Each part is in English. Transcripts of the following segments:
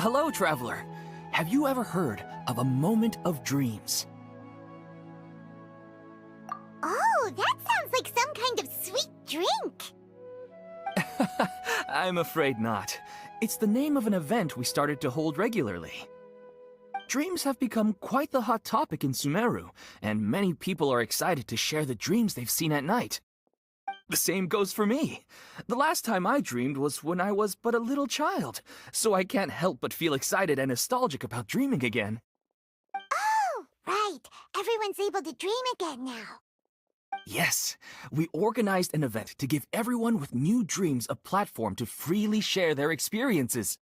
Hello, traveler. Have you ever heard of a moment of dreams? Oh, that sounds like some kind of sweet drink. I'm afraid not. It's the name of an event we started to hold regularly. Dreams have become quite the hot topic in Sumeru, and many people are excited to share the dreams they've seen at night. The same goes for me. The last time I dreamed was when I was but a little child, so I can't help but feel excited and nostalgic about dreaming again. Oh, right. Everyone's able to dream again now. Yes, we organized an event to give everyone with new dreams a platform to freely share their experiences.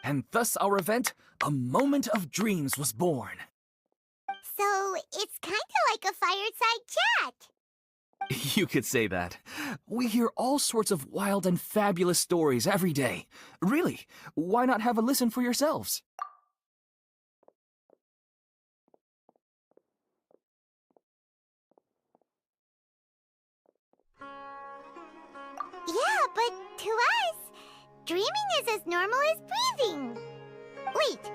And thus our event, A Moment of Dreams, was born. So, it's kind of like a fireside chat. You could say that. We hear all sorts of wild and fabulous stories every day. Really, why not have a listen for yourselves? Yeah, but to us, dreaming is as normal as breathing. Wait,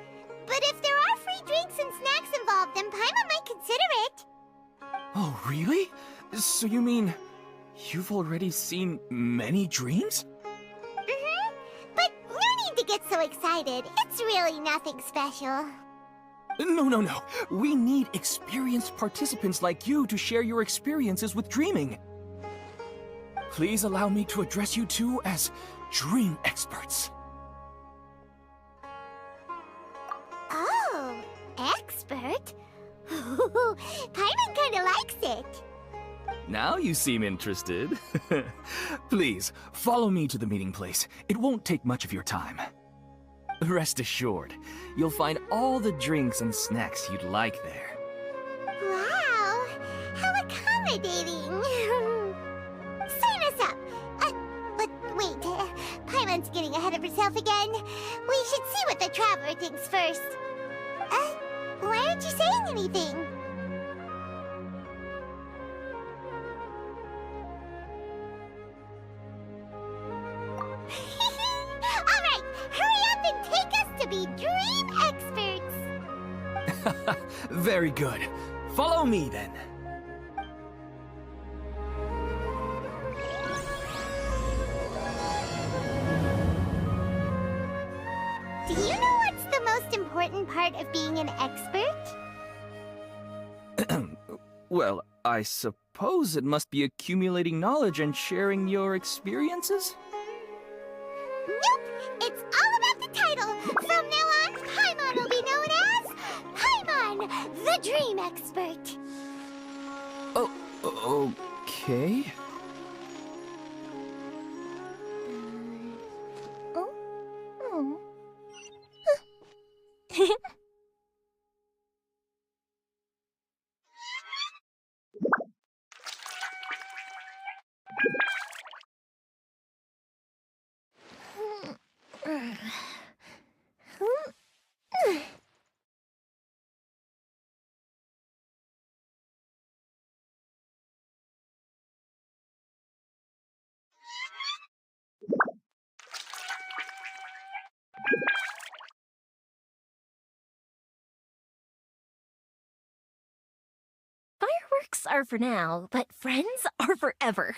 but if there are free drinks and snacks involved, then Paimon might consider it. Oh, really? So you mean you've already seen many dreams? Mm-hmm. But no need to get so excited. It's really nothing special. No. We need experienced participants like you to share your experiences with dreaming. Please allow me to address you two as dream experts. Oh, expert? Paimon kinda likes it. Now you seem interested. Please, follow me to the meeting place. It won't take much of your time. Rest assured, you'll find all the drinks and snacks you'd like there. Wow, how accommodating. Sign us up. But wait, Paimon's getting ahead of herself again. We should see what the traveler thinks first. Why aren't you saying anything? All right, hurry up and take us to be dream experts. Very good. Follow me then. Do you know what's the most important part of being an expert? Well, I suppose it must be accumulating knowledge and sharing your experiences? Nope! It's all about the title! From now on, Paimon will be known as Paimon, the Dream Expert! Oh, okay. Fireworks are for now, but friends are forever.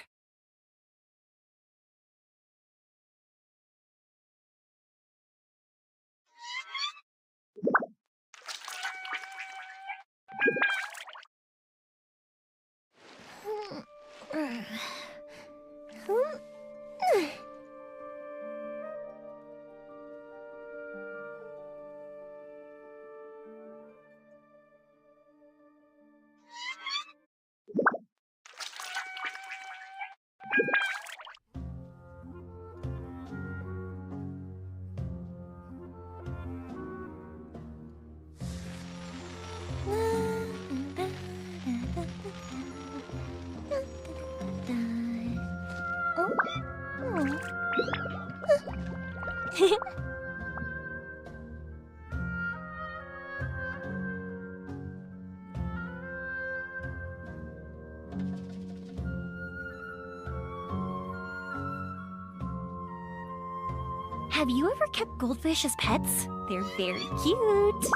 Have you ever kept goldfish as pets? They're very cute.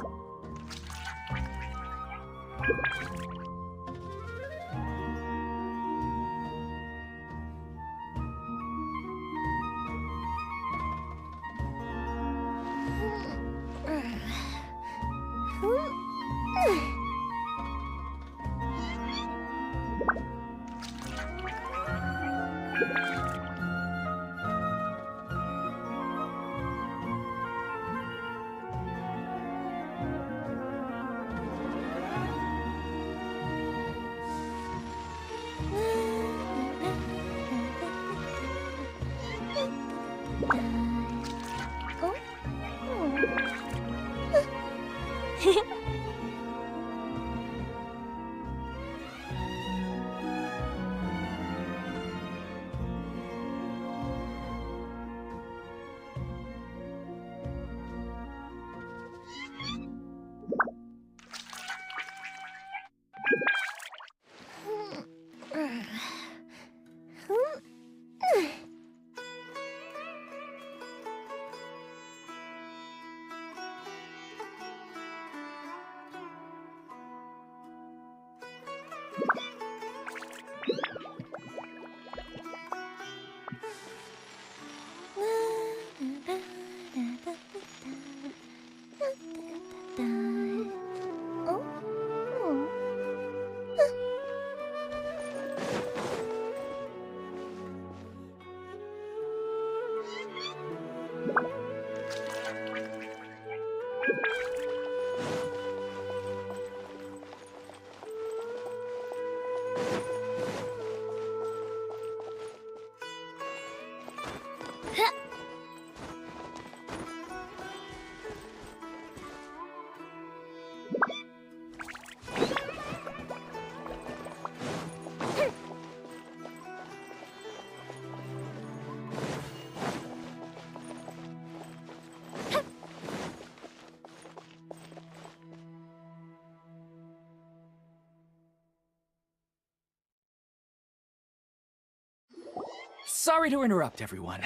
Sorry to interrupt, everyone.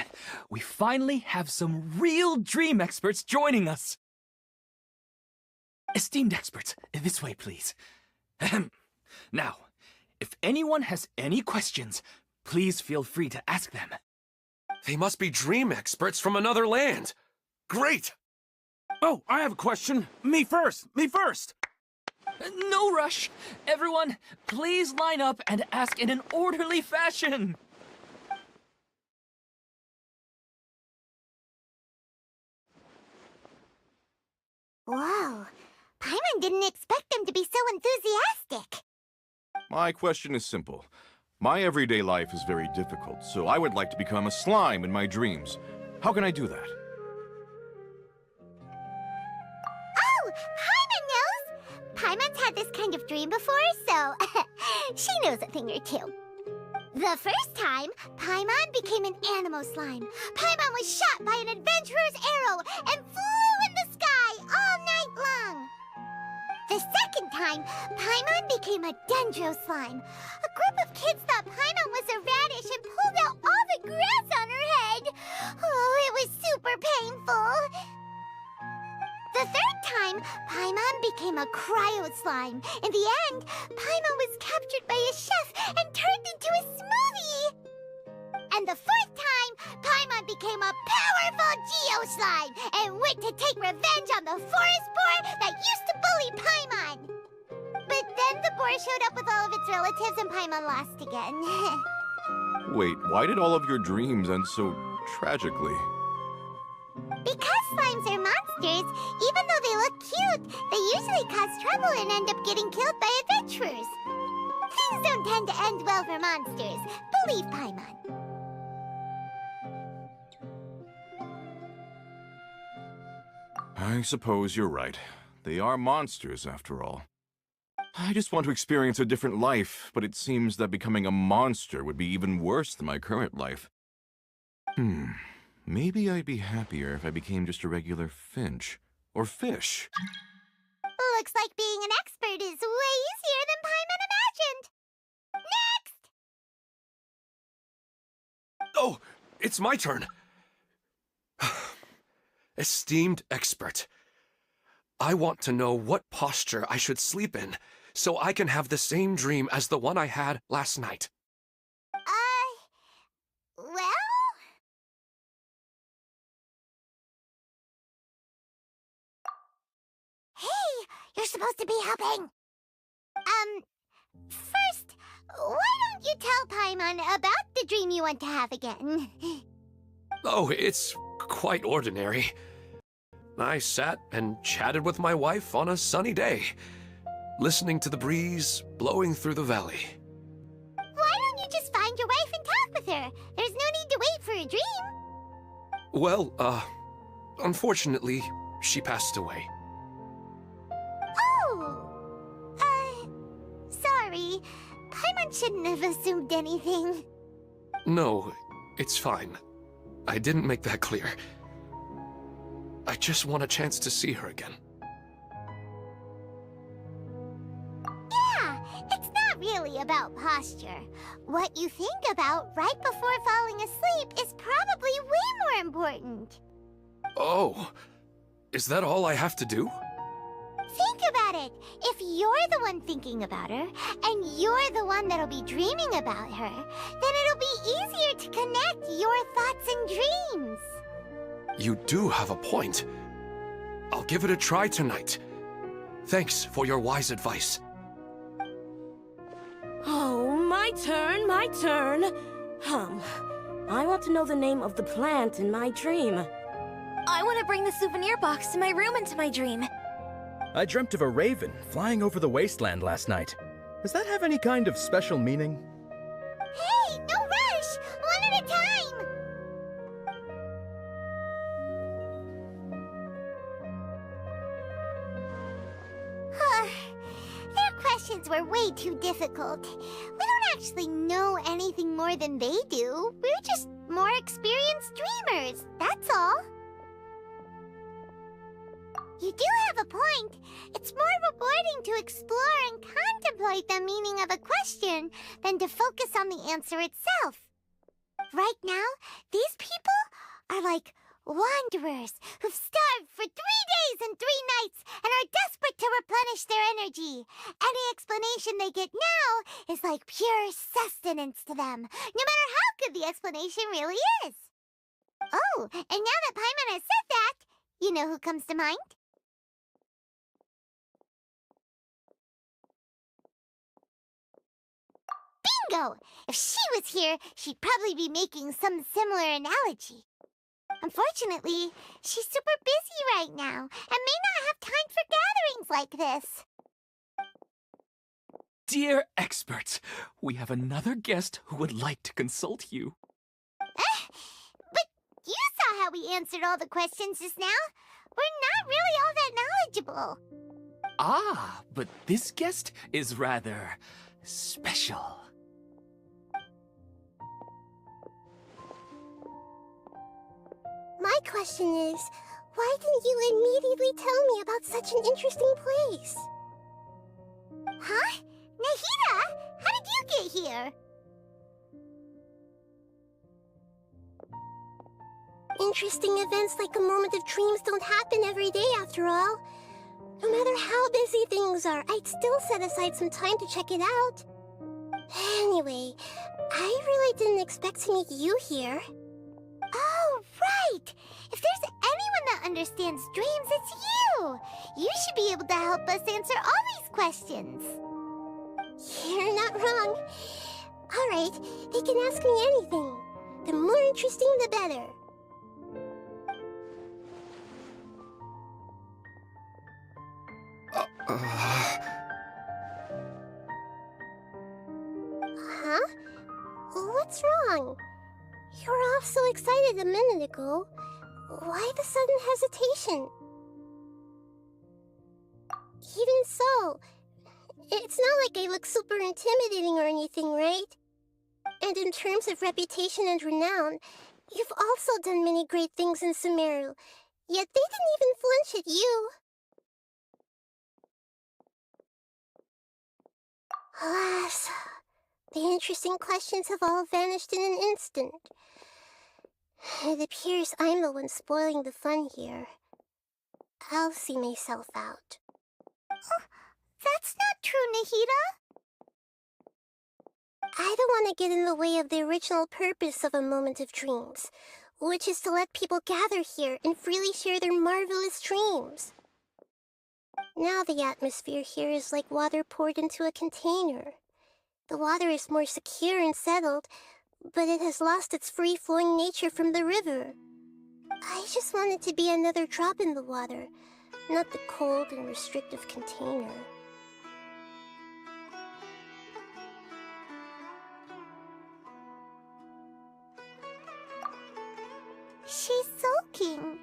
We finally have some real dream experts joining us. Esteemed experts, this way, please. Ahem. Now, if anyone has any questions, please feel free to ask them. They must be dream experts from another land. Great! Oh, I have a question. Me first! Me first! No rush. Everyone, please line up and ask in an orderly fashion. Whoa. Paimon didn't expect them to be so enthusiastic. My question is simple. My everyday life is very difficult, so I would like to become a slime in my dreams. How can I do that? Oh, Paimon knows! Paimon's had this kind of dream before, so she knows a thing or two. The first time, Paimon became an animal slime. Paimon was shot by an adventurer's arrow and flew in the sky all night long. The second time, Paimon became a dendro slime. A group of kids thought Paimon was a radish and pulled out all the grass on her head. Oh, it was super painful. The third time, Paimon became a cryo slime. In the end, Paimon was captured by a chef and turned into a smoothie. And the fourth time, Paimon became a powerful geo slime and went to take revenge on the forest boar that used to bully Paimon. But then the boar showed up with all of its relatives and Paimon lost again. Wait, why did all of your dreams end so tragically? Because slimes are monsters, even though they look cute, they usually cause trouble and end up getting killed by adventurers. Things don't tend to end well for monsters. Believe Paimon. I suppose you're right. They are monsters, after all. I just want to experience a different life, but it seems that becoming a monster would be even worse than my current life. Maybe I'd be happier if I became just a regular finch. Or fish. Looks like being an expert is way easier than Paimon imagined. Next! Oh, it's my turn. Esteemed expert, I want to know what posture I should sleep in so I can have the same dream as the one I had last night. Well? Hey, you're supposed to be helping. First, why don't you tell Paimon about the dream you want to have again? Oh, it's quite ordinary. I sat and chatted with my wife on a sunny day, listening to the breeze blowing through the valley. Why don't you just find your wife and talk with her? There's no need to wait for a dream. Well, unfortunately, she passed away. Oh! Sorry. Paimon shouldn't have assumed anything. No, it's fine. I didn't make that clear. I just want a chance to see her again. Yeah, it's not really about posture. What you think about right before falling asleep is probably way more important. Oh, is that all I have to do? Think about it. If you're the one thinking about her, and you're the one that'll be dreaming about her, then it'll be easier to connect your thoughts and dreams. You do have a point. I'll give it a try tonight. Thanks for your wise advice. Oh, my turn, my turn. I want to know the name of the plant in my dream. I want to bring the souvenir box to my room into my dream. I dreamt of a raven flying over the wasteland last night. Does that have any kind of special meaning? Hey, no rush! One at a time! Their questions were way too difficult. We don't actually know anything more than they do. We're just more experienced dreamers, that's all. You do have a point. It's more rewarding to explore and contemplate the meaning of a question than to focus on the answer itself. Right now, these people are like wanderers who've starved for 3 days and 3 nights and are desperate to replenish their energy. Any explanation they get now is like pure sustenance to them, no matter how good the explanation really is. Oh, and now that Paimon has said that, you know who comes to mind? Bingo! If she was here, she'd probably be making some similar analogy. Unfortunately, she's super busy right now and may not have time for gatherings like this. Dear experts, we have another guest who would like to consult you. But you saw how we answered all the questions just now. We're not really all that knowledgeable. Ah, but this guest is rather special. My question is, why didn't you immediately tell me about such an interesting place? Huh? Nahida, how did you get here? Interesting events like a moment of dreams don't happen every day after all. No matter how busy things are, I'd still set aside some time to check it out. Anyway, I really didn't expect to meet you here. Oh, right! If there's anyone that understands dreams, it's you! You should be able to help us answer all these questions. You're not wrong. Alright, they can ask me anything. The more interesting, the better. Huh? What's wrong? You were off so excited a minute ago. Why the sudden hesitation? Even so, it's not like I look super intimidating or anything, right? And in terms of reputation and renown, you've also done many great things in Sumeru, yet they didn't even flinch at you. Alas, the interesting questions have all vanished in an instant. It appears I'm the one spoiling the fun here. I'll see myself out. Oh, that's not true, Nahida. I don't want to get in the way of the original purpose of a moment of dreams, which is to let people gather here and freely share their marvelous dreams. Now the atmosphere here is like water poured into a container. The water is more secure and settled, but it has lost its free-flowing nature from the river. I just want it to be another drop in the water, not the cold and restrictive container. She's sulking.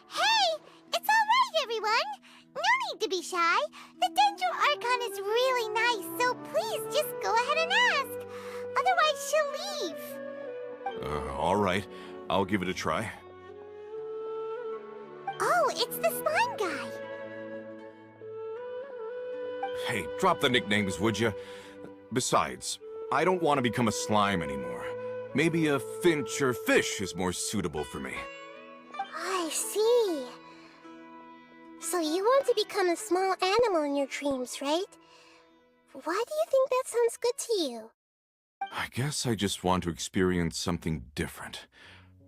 Hey! It's all right, everyone! No need to be shy. The Dendro Archon is really nice, so please just go ahead and ask. Otherwise, she'll leave. All right. I'll give it a try. Oh, it's the slime guy. Hey, drop the nicknames, would you? Besides, I don't want to become a slime anymore. Maybe a finch or fish is more suitable for me. I see. So you want to become a small animal in your dreams, right? Why do you think that sounds good to you? I guess I just want to experience something different.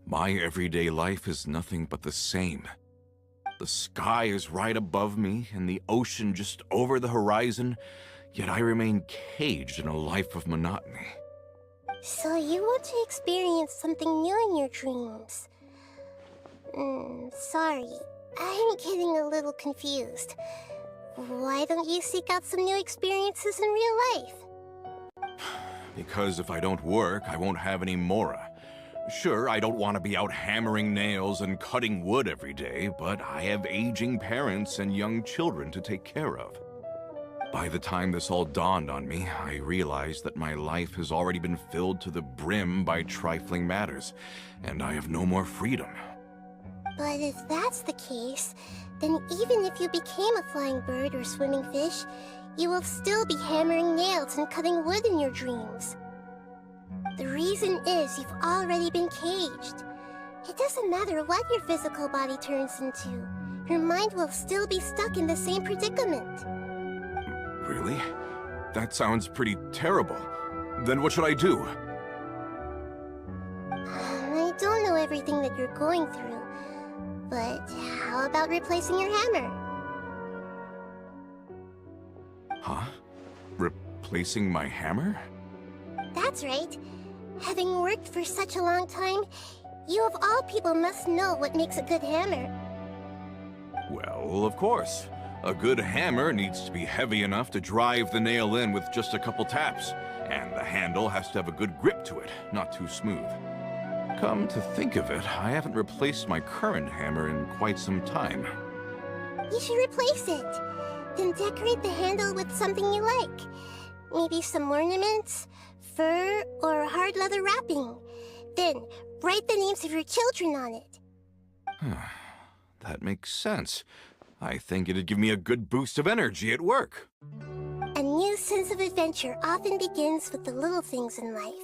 My everyday life is nothing but the same. The sky is right above me and the ocean just over the horizon, yet I remain caged in a life of monotony. So you want to experience something new in your dreams? Sorry, I'm getting a little confused. Why don't you seek out some new experiences in real life? Because if I don't work, I won't have any mora. Sure, I don't want to be out hammering nails and cutting wood every day, but I have aging parents and young children to take care of. By the time this all dawned on me, I realized that my life has already been filled to the brim by trifling matters, and I have no more freedom. But if that's the case, then even if you became a flying bird or swimming fish, you will still be hammering nails and cutting wood in your dreams. The reason is you've already been caged. It doesn't matter what your physical body turns into. Your mind will still be stuck in the same predicament. Really? That sounds pretty terrible. Then what should I do? I don't know everything that you're going through, but how about replacing your hammer? Huh? Replacing my hammer? That's right. Having worked for such a long time, you of all people must know what makes a good hammer. Well, of course. A good hammer needs to be heavy enough to drive the nail in with just a couple taps, and the handle has to have a good grip to it, not too smooth. Come to think of it, I haven't replaced my current hammer in quite some time. You should replace it. Then decorate the handle with something you like. Maybe some ornaments, fur, or hard leather wrapping. Then write the names of your children on it. That makes sense. I think it'd give me a good boost of energy at work. A new sense of adventure often begins with the little things in life.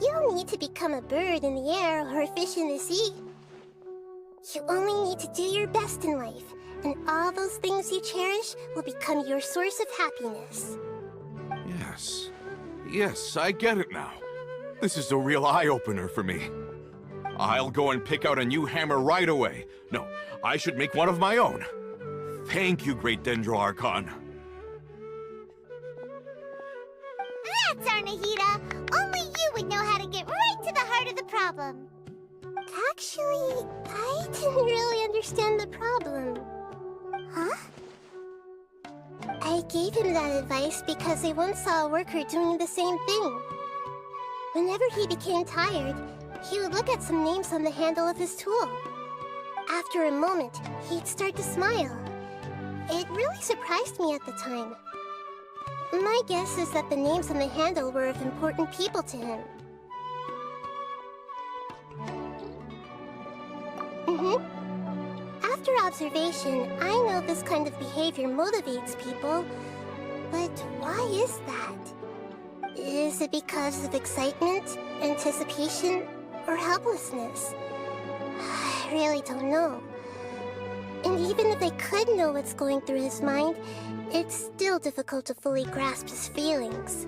You don't need to become a bird in the air or a fish in the sea. You only need to do your best in life, and all those things you cherish will become your source of happiness. Yes. Yes, I get it now. This is a real eye-opener for me. I'll go and pick out a new hammer right away. No, I should make one of my own. Thank you, Great Dendro Archon. That's our Nahida. Only you would know how to get right to the heart of the problem. Actually, I didn't really understand the problem. Huh? I gave him that advice because I once saw a worker doing the same thing. Whenever he became tired, he would look at some names on the handle of his tool. After a moment, he'd start to smile. It really surprised me at the time. My guess is that the names on the handle were of important people to him. After observation, I know this kind of behavior motivates people. But why is that? Is it because of excitement, anticipation, or helplessness? I really don't know. And even if I could know what's going through his mind, it's still difficult to fully grasp his feelings.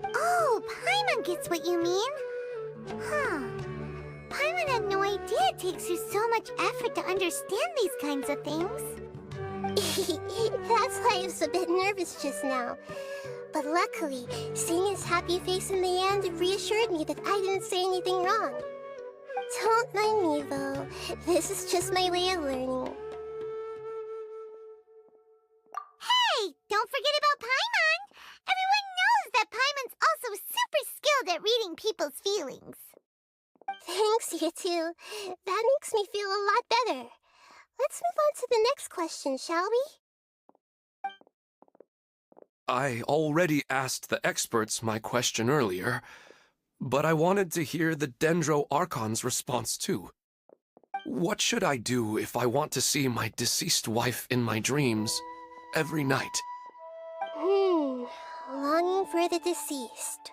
Oh, Paimon gets what you mean. Huh. Paimon had no idea it takes you so much effort to understand these kinds of things. That's why I was a bit nervous just now. But luckily, seeing his happy face in the end reassured me that I didn't say anything wrong. Don't mind me, though. This is just my way of learning. Hey, don't forget about Paimon! Everyone knows that Paimon's also super skilled at reading people's feelings. Thanks, you two. That makes me feel a lot better. Let's move on to the next question, shall we? I already asked the experts my question earlier, but I wanted to hear the Dendro Archon's response too. What should I do if I want to see my deceased wife in my dreams every night? Longing for the deceased.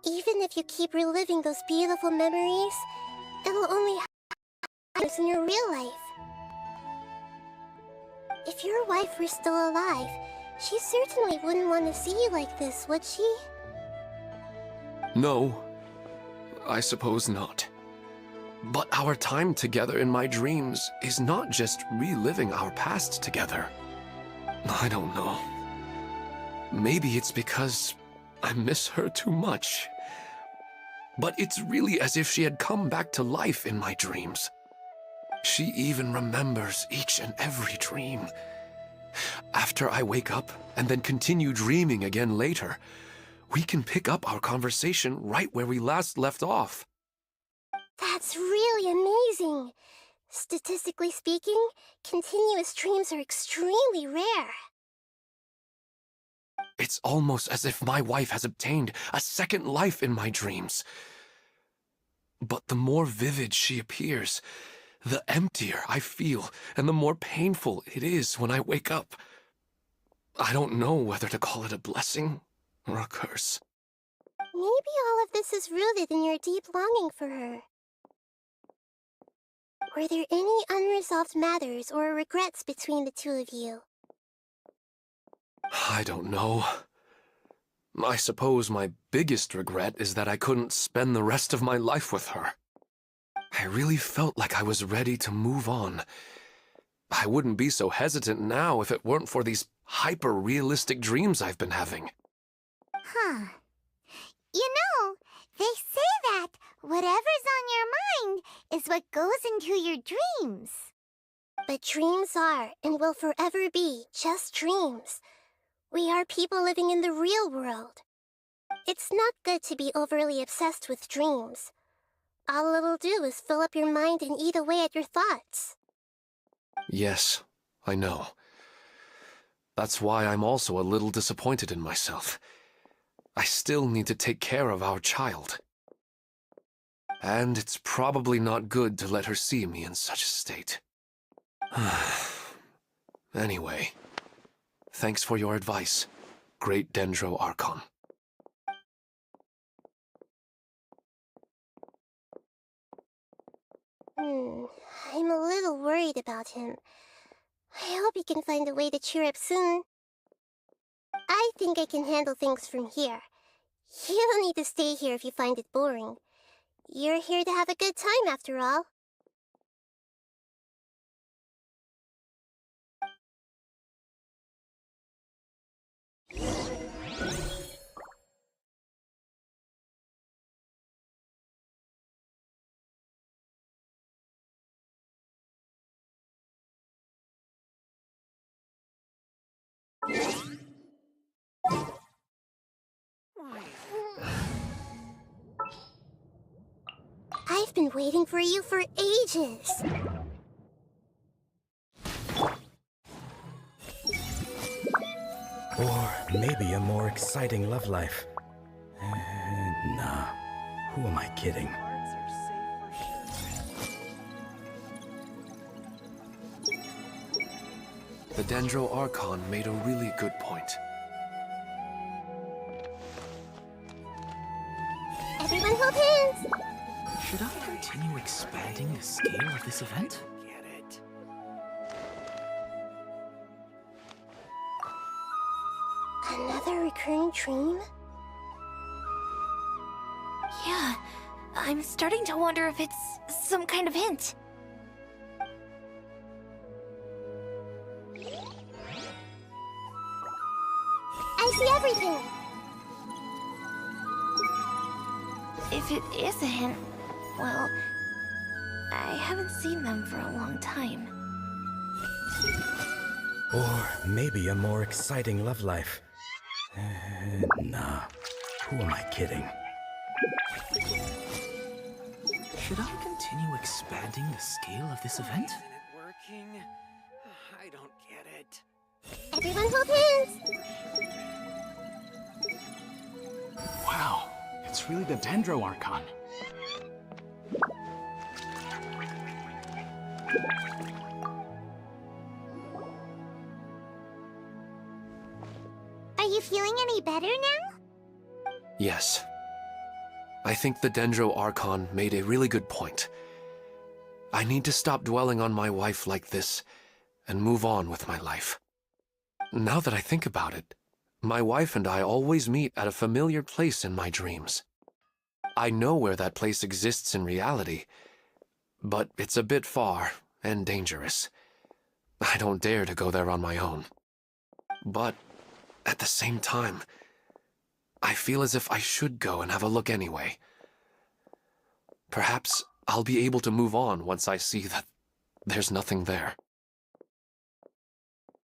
Even if you keep reliving those beautiful memories, it'll only happen in your real life. If your wife were still alive, she certainly wouldn't want to see you like this, would she? No, I suppose not. But our time together in my dreams is not just reliving our past together. I don't know. Maybe it's because I miss her too much. But it's really as if she had come back to life in my dreams. She even remembers each and every dream. After I wake up and then continue dreaming again later, we can pick up our conversation right where we last left off. That's really amazing. Statistically speaking, continuous dreams are extremely rare. It's almost as if my wife has obtained a second life in my dreams. But the more vivid she appears, the emptier I feel, and the more painful it is when I wake up. I don't know whether to call it a blessing or a curse. Maybe all of this is rooted in your deep longing for her. Were there any unresolved matters or regrets between the two of you? I don't know. I suppose my biggest regret is that I couldn't spend the rest of my life with her. I really felt like I was ready to move on. I wouldn't be so hesitant now if it weren't for these hyper-realistic dreams I've been having. Huh. You know, they say that whatever's on your mind is what goes into your dreams. But dreams are, and will forever be, just dreams. We are people living in the real world. It's not good to be overly obsessed with dreams. All it'll do is fill up your mind and eat away at your thoughts. Yes, I know. That's why I'm also a little disappointed in myself. I still need to take care of our child. And it's probably not good to let her see me in such a state. Anyway, thanks for your advice, Great Dendro Archon. I'm a little worried about him. I hope he can find a way to cheer up soon. I think I can handle things from here. You don't need to stay here if you find it boring. You're here to have a good time, after all. I've been waiting for you for ages. Or maybe a more exciting love life. Nah, who am I kidding? The Dendro Archon made a really good point. Everyone hold hands! Should I continue expanding the scale of this event? Get it. Another recurring dream? Yeah, I'm starting to wonder if it's some kind of hint. I see everything! If it is a hint, well, I haven't seen them for a long time. Or maybe a more exciting love life. Nah. Who am I kidding? Should I continue expanding the scale of this event? Isn't it working? I don't get it. Everyone hold hands! Wow, it's really the Dendro Archon. Are you feeling any better now? Yes. I think the Dendro Archon made a really good point. I need to stop dwelling on my wife like this and move on with my life. Now that I think about it, my wife and I always meet at a familiar place in my dreams. I know where that place exists in reality, but it's a bit far and dangerous. I don't dare to go there on my own. But at the same time, I feel as if I should go and have a look anyway. Perhaps I'll be able to move on once I see that there's nothing there.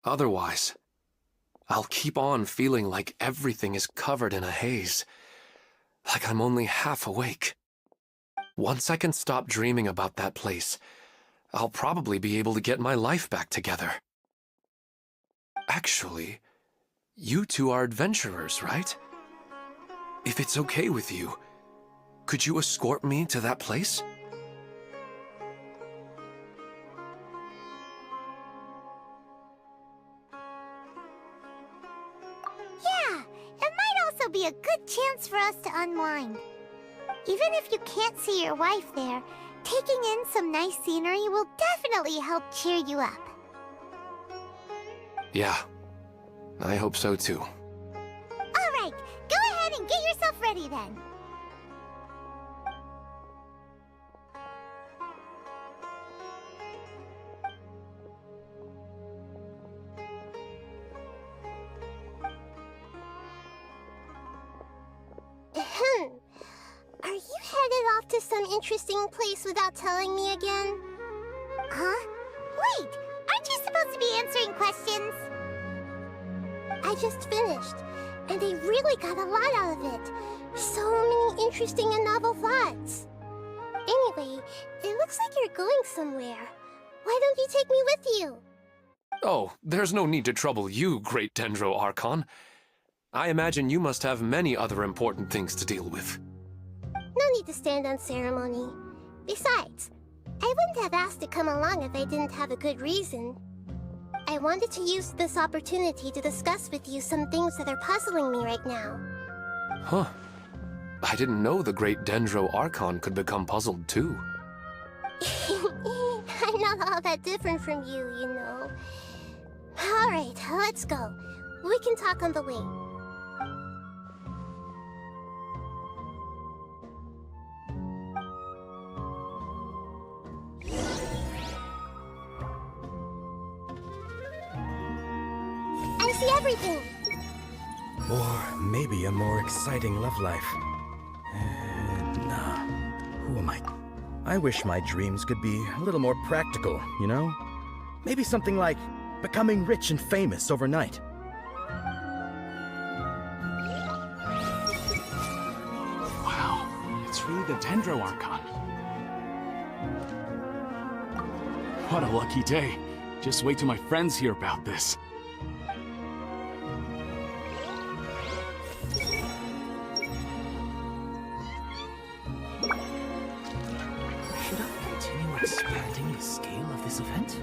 Otherwise, I'll keep on feeling like everything is covered in a haze, like I'm only half awake. Once I can stop dreaming about that place, I'll probably be able to get my life back together. Actually, you two are adventurers, right? If it's okay with you, could you escort me to that place? Yeah, it might also be a good chance for us to unwind. Even if you can't see your wife there, taking in some nice scenery will definitely help cheer you up. Yeah, I hope so too. Alright, go ahead and get yourself ready then. Are you headed off to some interesting place without telling me again? Huh? Wait, aren't you supposed to be answering questions? I just finished, and I really got a lot out of it. So many interesting and novel thoughts. Anyway, it looks like you're going somewhere. Why don't you take me with you? Oh, there's no need to trouble you, great Dendro Archon. I imagine you must have many other important things to deal with. No need to stand on ceremony. Besides, I wouldn't have asked to come along if I didn't have a good reason. I wanted to use this opportunity to discuss with you some things that are puzzling me right now. Huh. I didn't know the great Dendro Archon could become puzzled too. I'm not all that different from you, you know. Alright, let's go. We can talk on the way. I see everything! Or maybe a more exciting love life. Nah. Who am I? I wish my dreams could be a little more practical, you know? Maybe something like becoming rich and famous overnight. Wow, it's really the Dendro Archon. What a lucky day. Just wait till my friends hear about this. Should I continue expanding the scale of this event?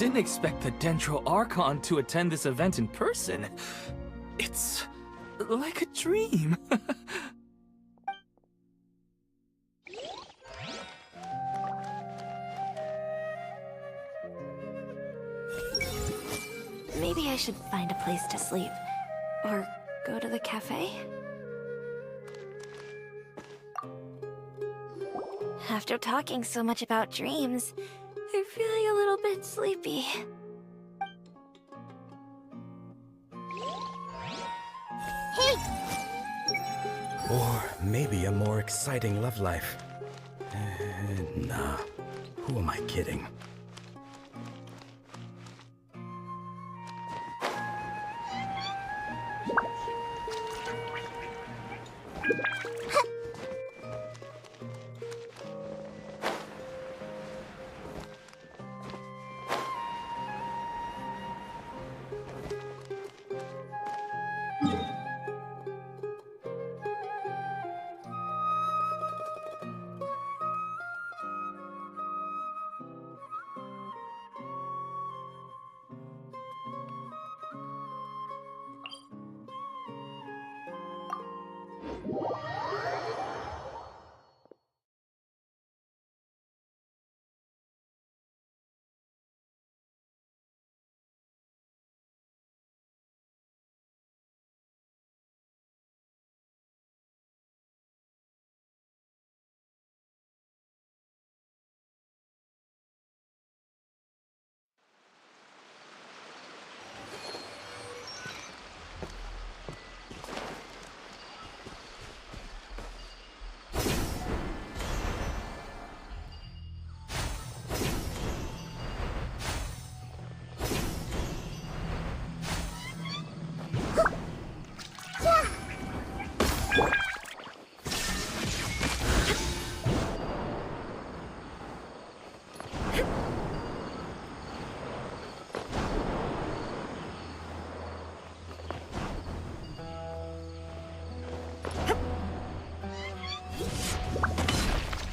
didn't expect the Dendro Archon to attend this event in person. It's like a dream. Maybe I should find a place to sleep. Or go to the cafe? After talking so much about dreams, I'm feeling a little bit sleepy. Hey! Or maybe a more exciting love life. Nah. Who am I kidding?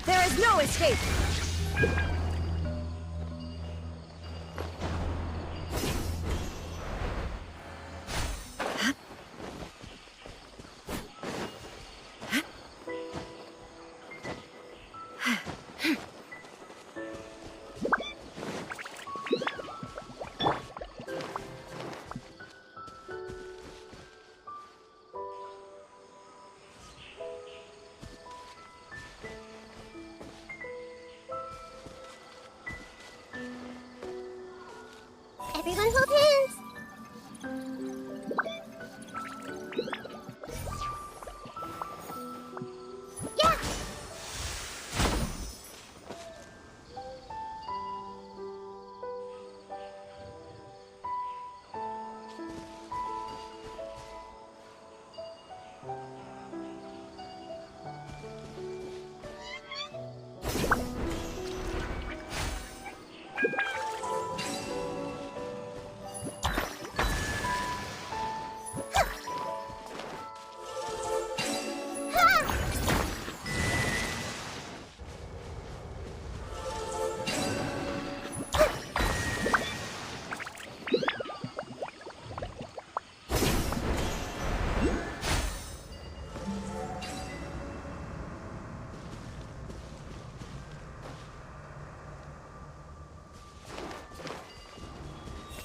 There is no escape! Everyone hold hands! Yeah!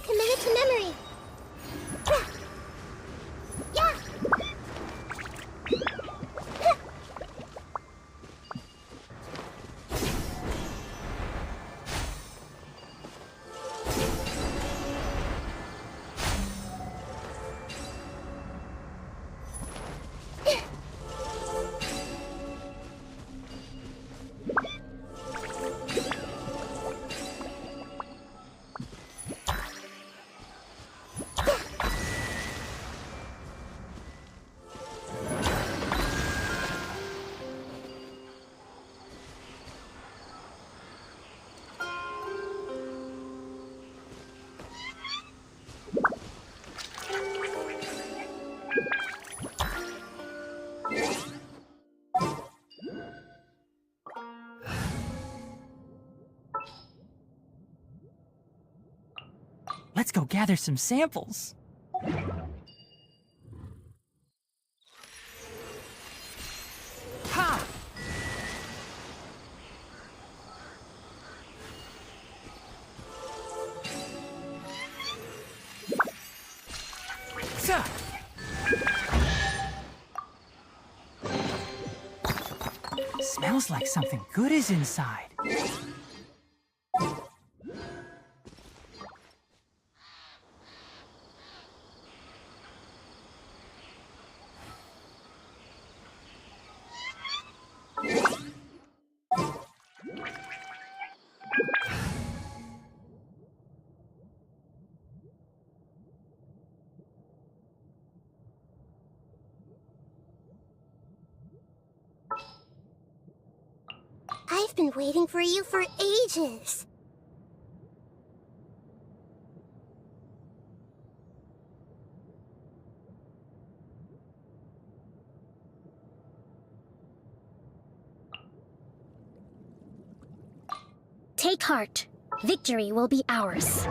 Committed to memory. Yeah. gather some samples. Ha! Sa! Smells like something good is inside. I've been waiting for you for ages. Take heart. Victory will be ours.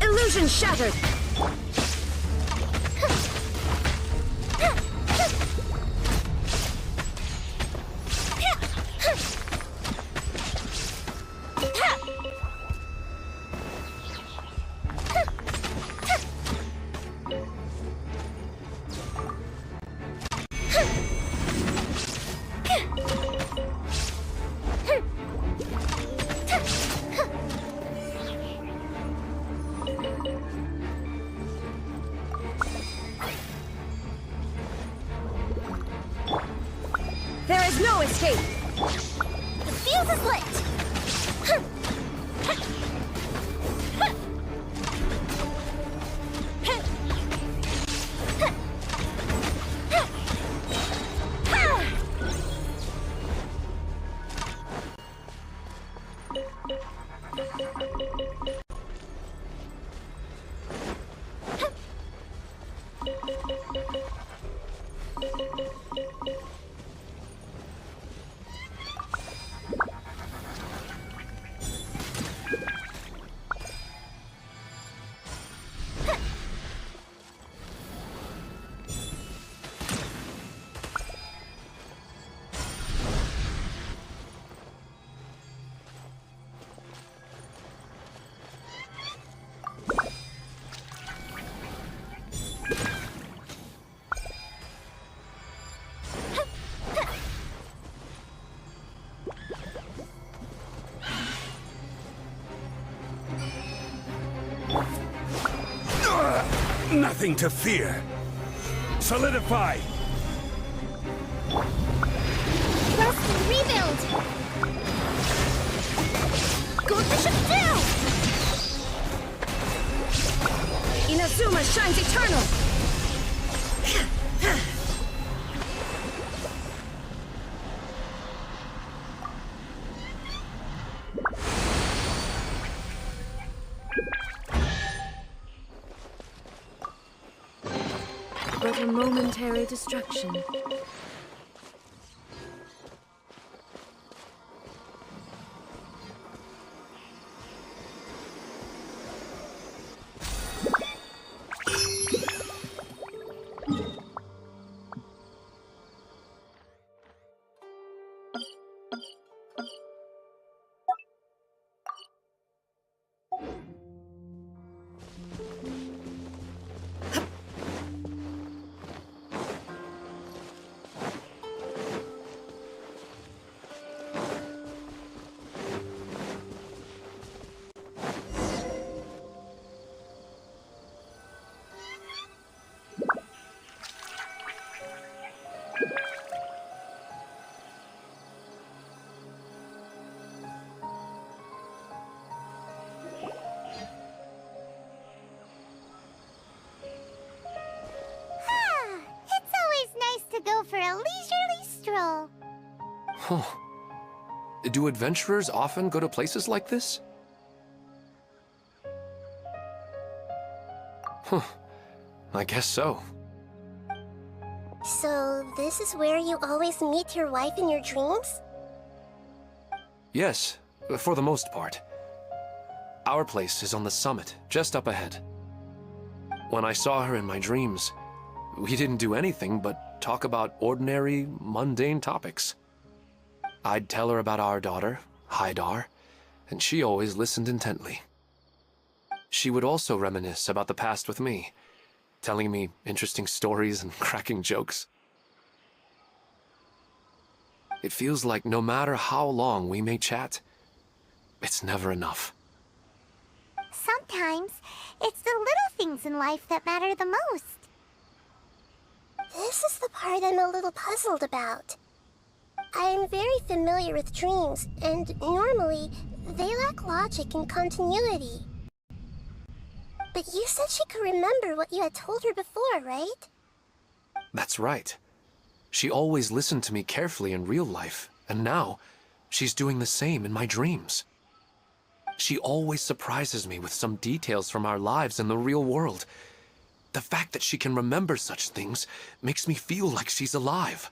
Illusion shattered! There is no escape! The fuse is lit! Nothing to fear. Solidify! Rest and rebuild! Gold Bishop down! Inazuma shines eternal! But a momentary distraction. a leisurely stroll. Huh. Do adventurers often go to places like this? Huh. I guess so. So, this is where you always meet your wife in your dreams? Yes, for the most part. Our place is on the summit, just up ahead. When I saw her in my dreams, we didn't do anything but talk about ordinary, mundane topics. I'd tell her about our daughter, Haidar, and she always listened intently. She would also reminisce about the past with me, telling me interesting stories and cracking jokes. It feels like no matter how long we may chat, it's never enough. Sometimes, it's the little things in life that matter the most. This is the part I'm a little puzzled about. I'm very familiar with dreams, and normally, they lack logic and continuity. But you said she could remember what you had told her before, right? That's right. She always listened to me carefully in real life, and now, she's doing the same in my dreams. She always surprises me with some details from our lives in the real world. The fact that she can remember such things makes me feel like she's alive.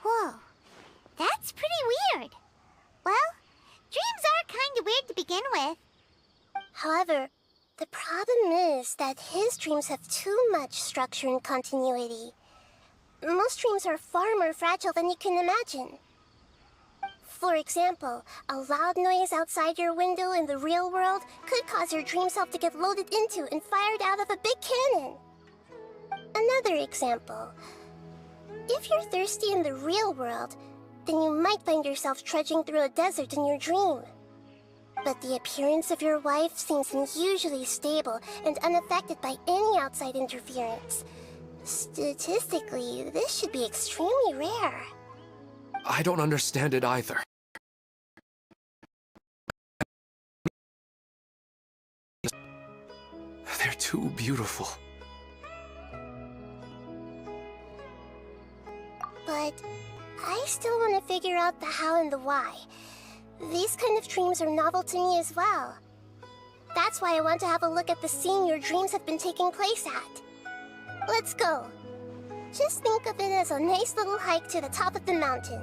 Whoa, that's pretty weird. Well, dreams are kind of weird to begin with. However, the problem is that his dreams have too much structure and continuity. Most dreams are far more fragile than you can imagine. For example, a loud noise outside your window in the real world could cause your dream self to get loaded into and fired out of a big cannon. Another example. If you're thirsty in the real world, then you might find yourself trudging through a desert in your dream. But the appearance of your wife seems unusually stable and unaffected by any outside interference. Statistically, this should be extremely rare. I don't understand it either. They're too beautiful. But I still want to figure out the how and the why. These kind of dreams are novel to me as well. That's why I want to have a look at the scene your dreams have been taking place at. Let's go. Just think of it as a nice little hike to the top of the mountain.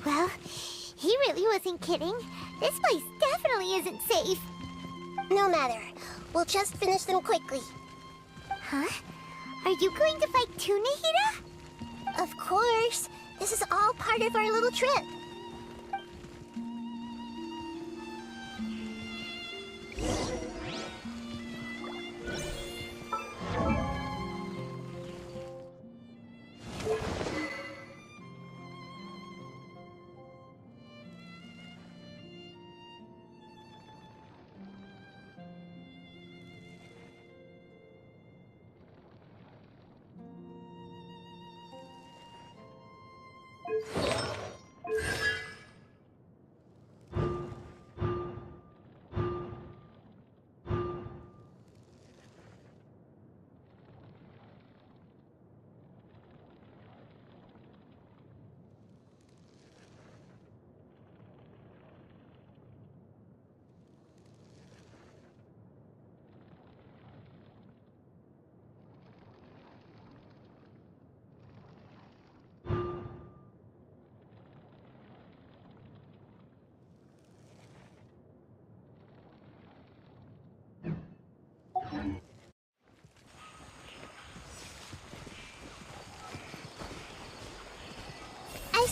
Well, he really wasn't kidding. This place definitely isn't safe. No matter. We'll just finish them quickly. Huh? Are you going to fight too, Nahida? Of course. This is all part of our little trip.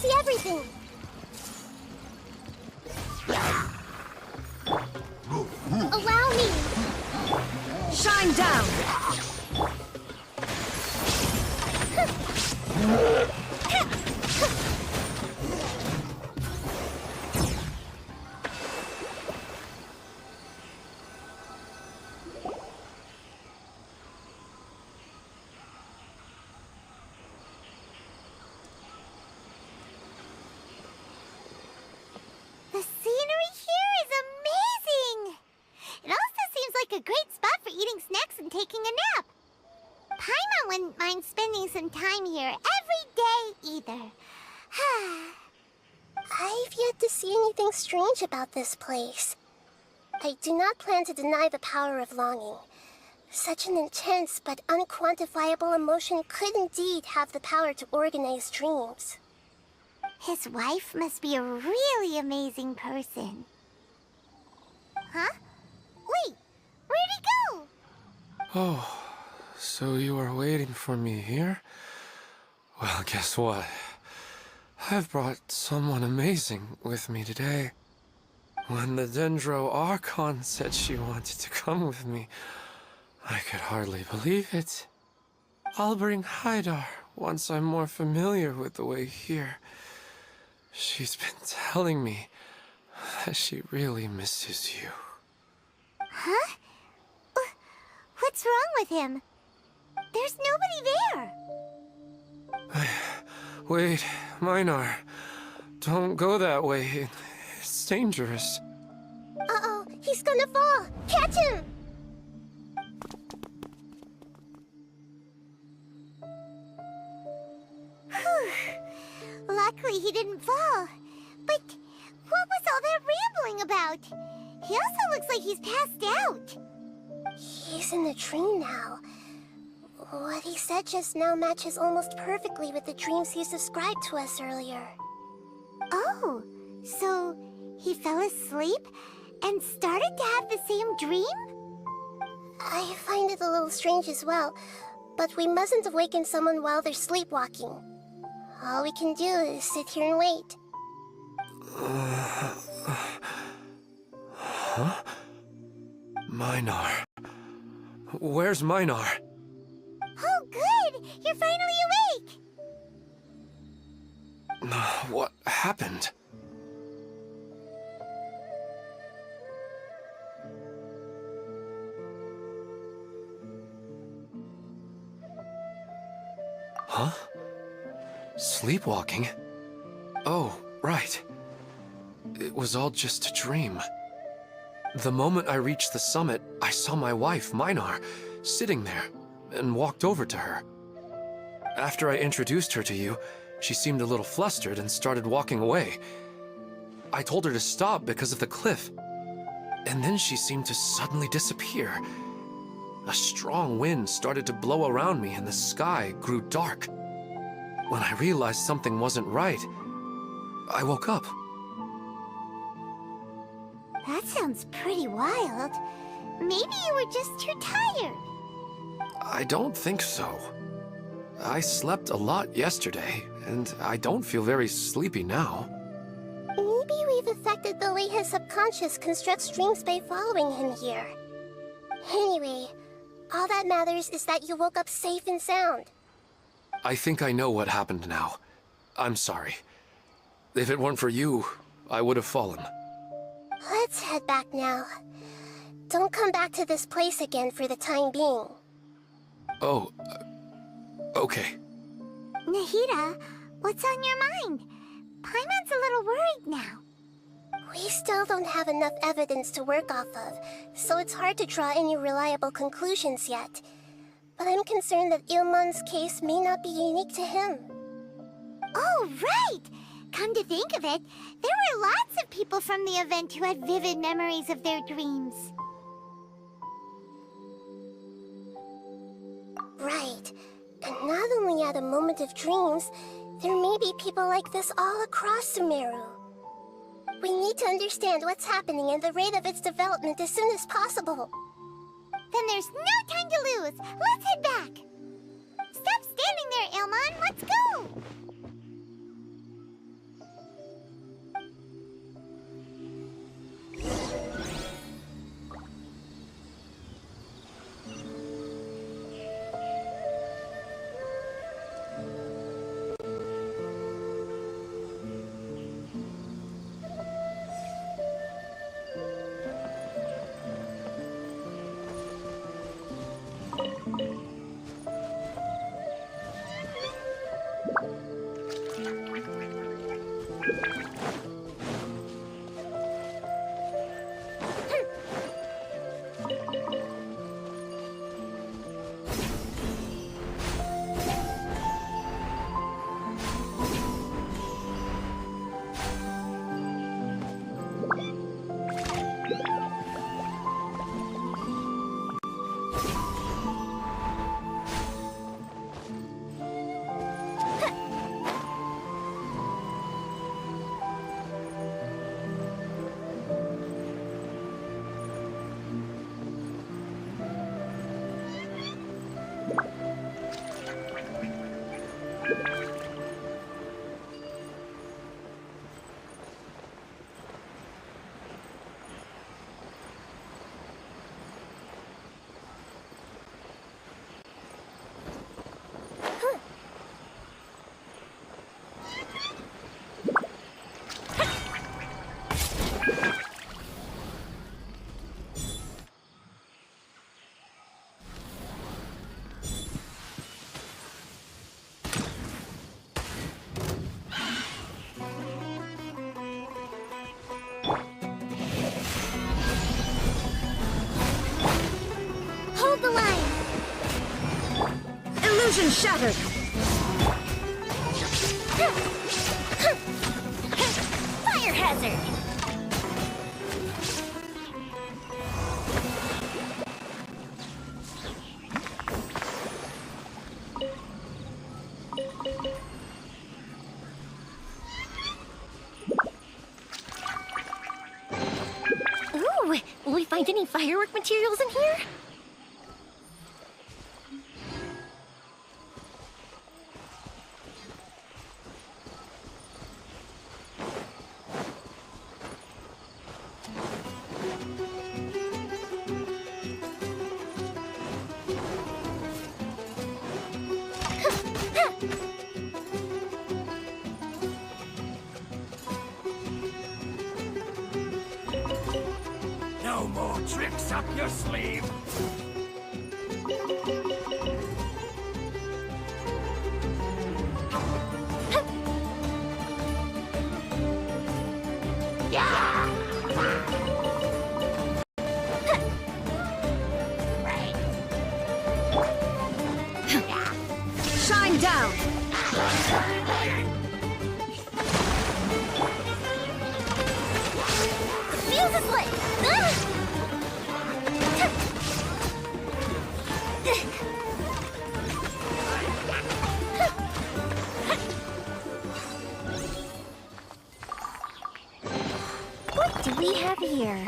see everything. Allow me. Shine down! The scenery here is amazing! It also seems like a great spot for eating snacks and taking a nap. Paimon wouldn't mind spending some time here every day either. I've yet to see anything strange about this place. I do not plan to deny the power of longing. Such an intense but unquantifiable emotion could indeed have the power to organize dreams. His wife must be a really amazing person. Huh? Wait, where'd he go? Oh, so you are waiting for me here? Well, guess what? I've brought someone amazing with me today. When the Dendro Archon said she wanted to come with me, I could hardly believe it. I'll bring Haidar once I'm more familiar with the way here. She's been telling me that she really misses you. Huh? What's wrong with him? There's nobody there. Wait, Minar. Don't go that way. It's dangerous. Uh-oh, he's gonna fall! Catch him! Luckily he didn't fall. But what was all that rambling about? He also looks like he's passed out. He's in the dream now. What he said just now matches almost perfectly with the dreams he's described to us earlier. Oh, so he fell asleep and started to have the same dream? I find it a little strange as well, but we mustn't awaken someone while they're sleepwalking. All we can do is sit here and wait. Huh? Minar. Where's Minar? Oh, good! You're finally awake! What happened? Huh? Sleepwalking? Oh, right. It was all just a dream. The moment I reached the summit, I saw my wife, Minar, sitting there, and walked over to her. After I introduced her to you, she seemed a little flustered and started walking away. I told her to stop because of the cliff, and then she seemed to suddenly disappear. A strong wind started to blow around me and the sky grew dark. When I realized something wasn't right, I woke up. That sounds pretty wild. Maybe you were just too tired. I don't think so. I slept a lot yesterday, and I don't feel very sleepy now. Maybe we've affected the way his subconscious constructs dreams by following him here. Anyway, all that matters is that you woke up safe and sound. I think I know what happened now. I'm sorry. If it weren't for you, I would have fallen. Let's head back now. Don't come back to this place again for the time being. Oh, okay. Nahida, what's on your mind? Paimon's a little worried now. We still don't have enough evidence to work off of, so it's hard to draw any reliable conclusions yet. But I'm concerned that Ilmon's case may not be unique to him. Oh, right! Come to think of it, there were lots of people from the event who had vivid memories of their dreams. Right. And not only at a moment of dreams, there may be people like this all across Sumeru. We need to understand what's happening and the rate of its development as soon as possible. Then there's no time to lose. Let's head back. Stop standing there, Ilmon. Let's go. Illusion shattered! Fire hazard! Ooh, will we find any firework materials in here? No more tricks up your sleeve. Shine down! Fuse is lit! What do we have here?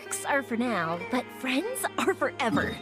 Quirks are for now, but friends are forever.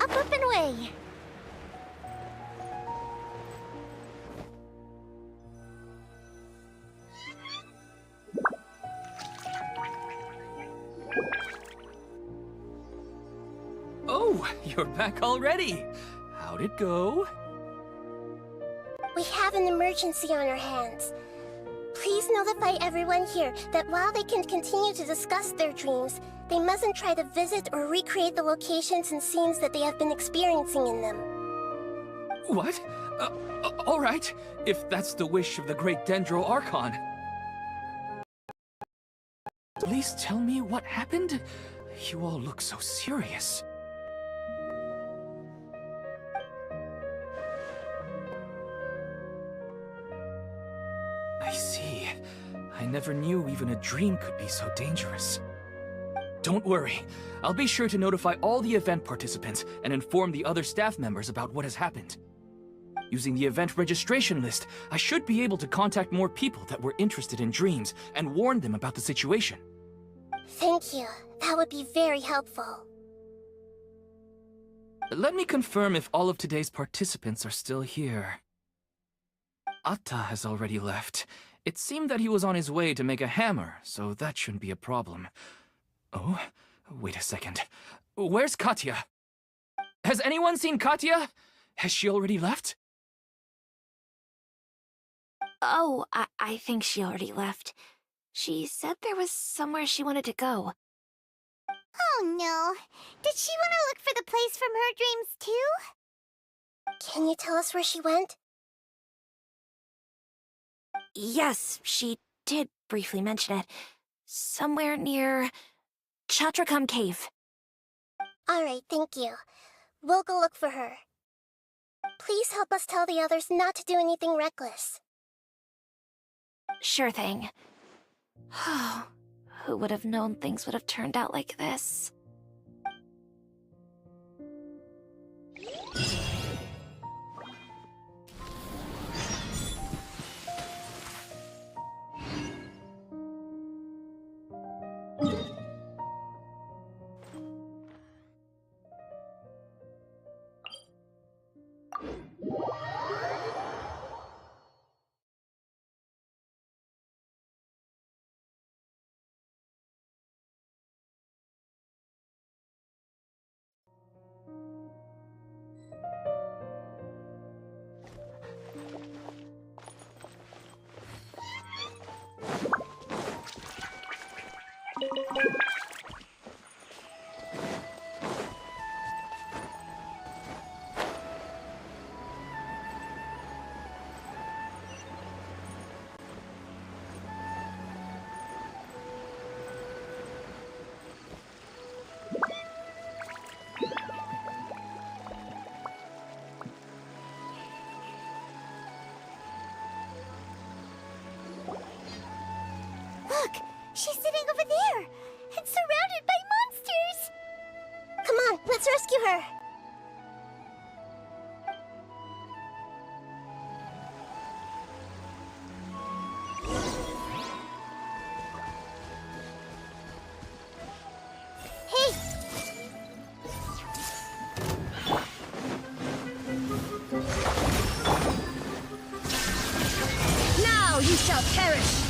Up and away! Oh, you're back already. How'd it go? We have an emergency on our hands. Please notify everyone here that while they can continue to discuss their dreams, they mustn't try to visit or recreate the locations and scenes that they have been experiencing in them. What? All right, if that's the wish of the great Dendro Archon. Please tell me what happened? You all look so serious. I see. I never knew even a dream could be so dangerous. Don't worry. I'll be sure to notify all the event participants and inform the other staff members about what has happened. Using the event registration list, I should be able to contact more people that were interested in dreams and warn them about the situation. Thank you. That would be very helpful. Let me confirm if all of today's participants are still here. Atta has already left. It seemed that he was on his way to make a hammer, so that shouldn't be a problem. Oh, wait a second. Where's Katya? Has anyone seen Katya? Has she already left? Oh, I think she already left. She said there was somewhere she wanted to go. Oh no. Did she want to look for the place from her dreams too? Can you tell us where she went? Yes, she did briefly mention it. Somewhere near Chatrakam Cave. Alright, thank you. We'll go look for her. Please help us tell the others not to do anything reckless. Sure thing. Who would have known things would have turned out like this? Look! She's sitting over there! And surrounded by monsters! Come on, let's rescue her! You shall perish!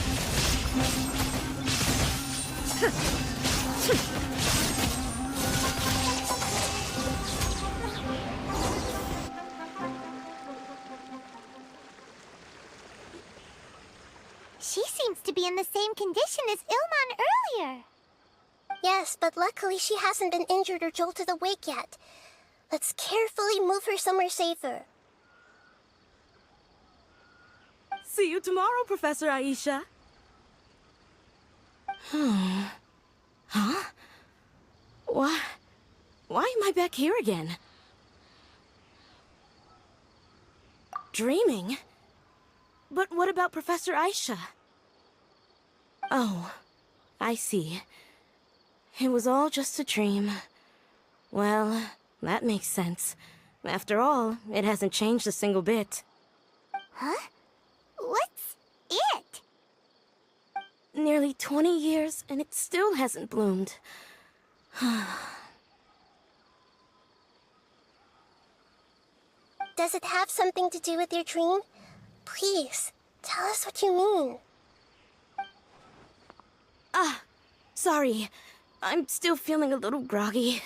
She seems to be in the same condition as Ilman earlier. Yes, but luckily she hasn't been injured or jolted awake yet. Let's carefully move her somewhere safer. See you tomorrow, Professor Aisha. Huh? Why am I back here again? Dreaming? But what about Professor Aisha? Oh, I see. It was all just a dream. Well, that makes sense. After all, it hasn't changed a single bit. Huh? What's it? Nearly 20 years, and it still hasn't bloomed. Does it have something to do with your dream? Please, tell us what you mean. Sorry. I'm still feeling a little groggy.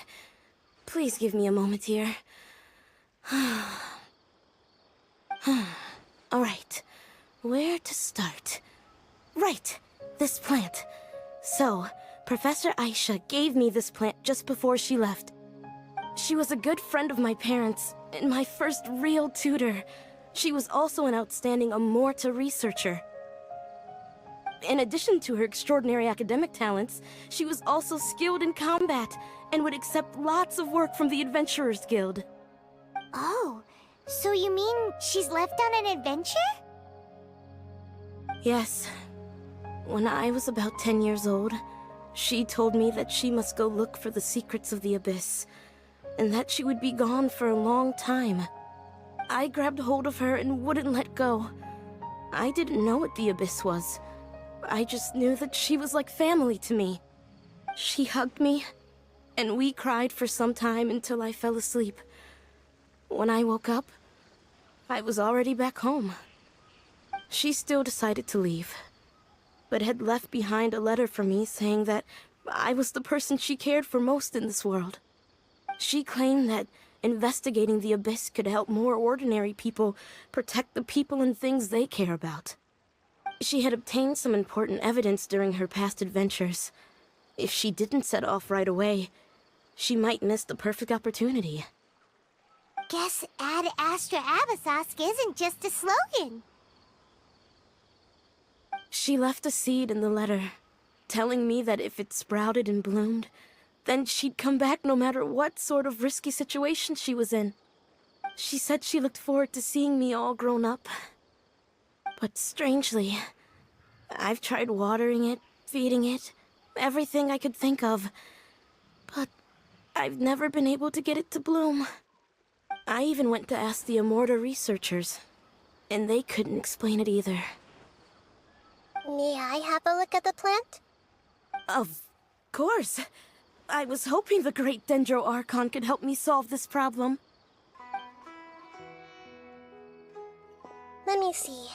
Please give me a moment here. Alright, where to start? Right, this plant. So, Professor Aisha gave me this plant just before she left. She was a good friend of my parents, and my first real tutor. She was also an outstanding Amorta researcher. In addition to her extraordinary academic talents, she was also skilled in combat and would accept lots of work from the Adventurers Guild. Oh, so you mean she's left on an adventure? Yes. When I was about 10 years old, she told me that she must go look for the secrets of the Abyss, and that she would be gone for a long time. I grabbed hold of her and wouldn't let go. I didn't know what the Abyss was. I just knew that she was like family to me. She hugged me, and we cried for some time until I fell asleep. When I woke up, I was already back home. She still decided to leave, but had left behind a letter for me saying that I was the person she cared for most in this world. She claimed that investigating the Abyss could help more ordinary people protect the people and things they care about. She had obtained some important evidence during her past adventures. If she didn't set off right away, she might miss the perfect opportunity. Guess Ad Astra Abyssosque isn't just a slogan. She left a seed in the letter, telling me that if it sprouted and bloomed, then she'd come back no matter what sort of risky situation she was in. She said she looked forward to seeing me all grown up. But strangely, I've tried watering it, feeding it, everything I could think of. But I've never been able to get it to bloom. I even went to ask the Amorta researchers, and they couldn't explain it either. May I have a look at the plant? Of course. I was hoping the great Dendro Archon could help me solve this problem. Let me see.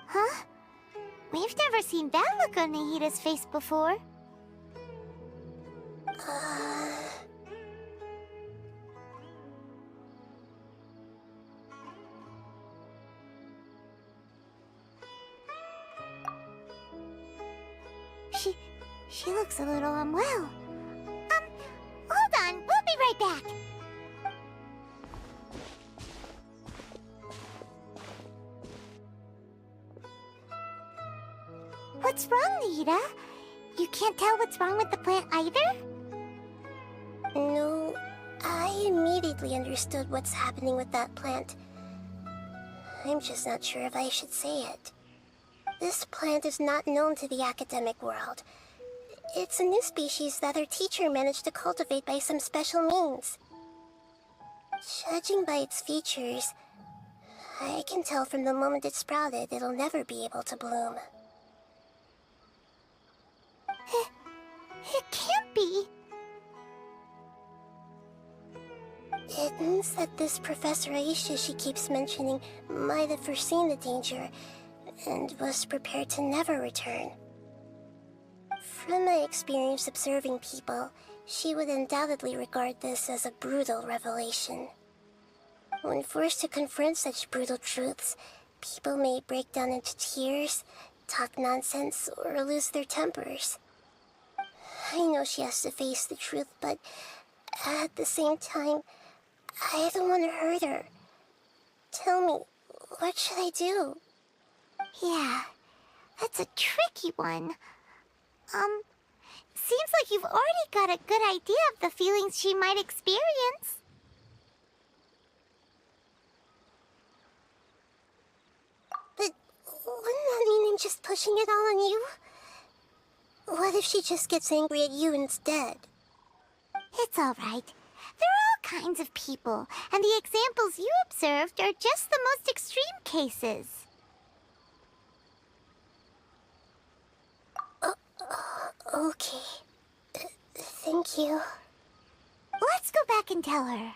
Huh? We've never seen that look on Nahida's face before. She looks a little unwell. Hold on, we'll be right back. What's wrong, Nahida? You can't tell what's wrong with the plant either? No, I immediately understood what's happening with that plant. I'm just not sure if I should say it. This plant is not known to the academic world. It's a new species that our teacher managed to cultivate by some special means. Judging by its features, I can tell from the moment it sprouted it'll never be able to bloom. It can't It means that this Professor Aisha she keeps mentioning might have foreseen the danger and was prepared to never return. From my experience observing people, she would undoubtedly regard this as a brutal revelation. When forced to confront such brutal truths, people may break down into tears, talk nonsense, or lose their tempers. I know she has to face the truth, but at the same time, I don't want to hurt her. Tell me, what should I do? Yeah, that's a tricky one. Seems like you've already got a good idea of the feelings she might experience. But wouldn't that mean I'm just pushing it all on you? What if she just gets angry at you instead? It's all right. There are all kinds of people, and the examples you observed are just the most extreme cases. Okay. Thank you. Let's go back and tell her.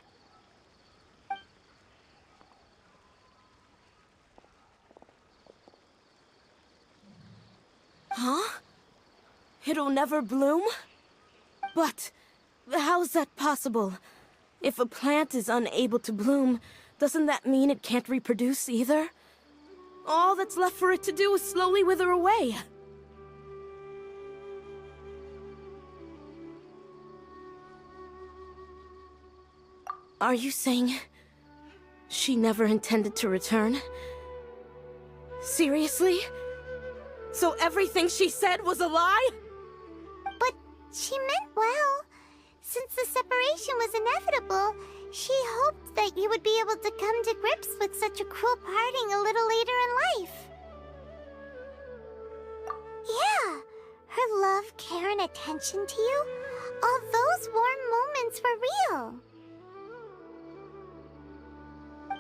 Huh? It'll never bloom? But how's that possible? If a plant is unable to bloom, doesn't that mean it can't reproduce either? All that's left for it to do is slowly wither away. Are you saying she never intended to return? Seriously? So everything she said was a lie? But she meant well. Since the separation was inevitable, she hoped that you would be able to come to grips with such a cruel parting a little later in life. Yeah, her love, care, and attention to you, all those warm moments were real.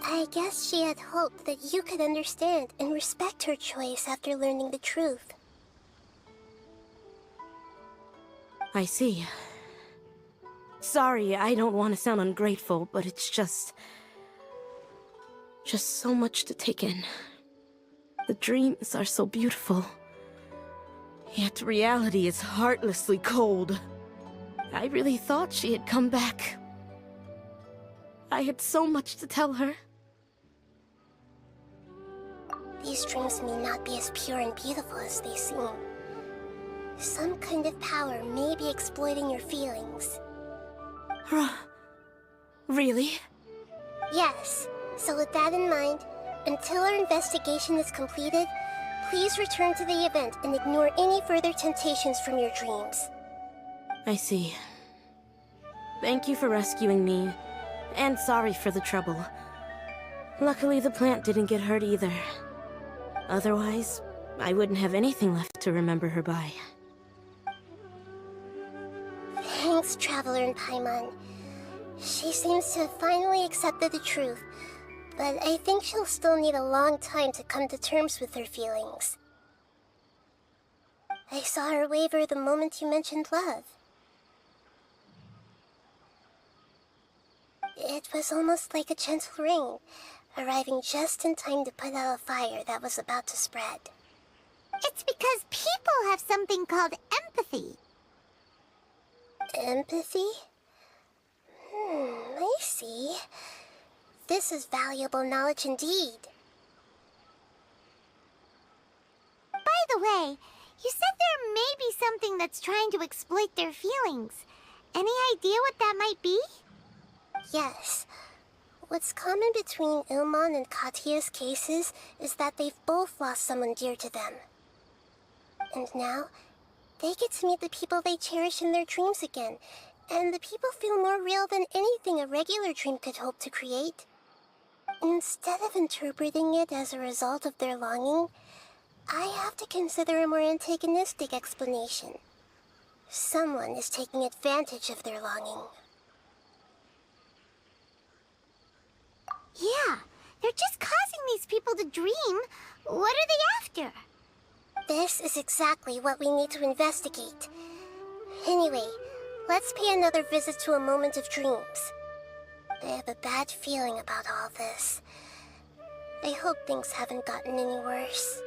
I guess she had hoped that you could understand and respect her choice after learning the truth. I see. Sorry, I don't want to sound ungrateful, but it's just so much to take in. The dreams are so beautiful, yet reality is heartlessly cold. I really thought she had come back. I had so much to tell her. These dreams may not be as pure and beautiful as they seem. Some kind of power may be exploiting your feelings. Really? Yes. So with that in mind, until our investigation is completed, please return to the event and ignore any further temptations from your dreams. I see. Thank you for rescuing me, and sorry for the trouble. Luckily, the plant didn't get hurt either. Otherwise, I wouldn't have anything left to remember her by. Thanks, Traveler and Paimon. She seems to have finally accepted the truth, but I think she'll still need a long time to come to terms with her feelings. I saw her waver the moment you mentioned love. It was almost like a gentle rain, arriving just in time to put out a fire that was about to spread. It's because people have something called empathy. Empathy? I see. This is valuable knowledge indeed. By the way, you said there may be something that's trying to exploit their feelings. Any idea what that might be? Yes. What's common between Ilmon and Katya's cases is that they've both lost someone dear to them. And now, they get to meet the people they cherish in their dreams again, and the people feel more real than anything a regular dream could hope to create. Instead of interpreting it as a result of their longing, I have to consider a more antagonistic explanation. Someone is taking advantage of their longing. Yeah, they're just causing these people to dream. What are they after? This is exactly what we need to investigate. Anyway, let's pay another visit to a moment of dreams. I have a bad feeling about all this. I hope things haven't gotten any worse.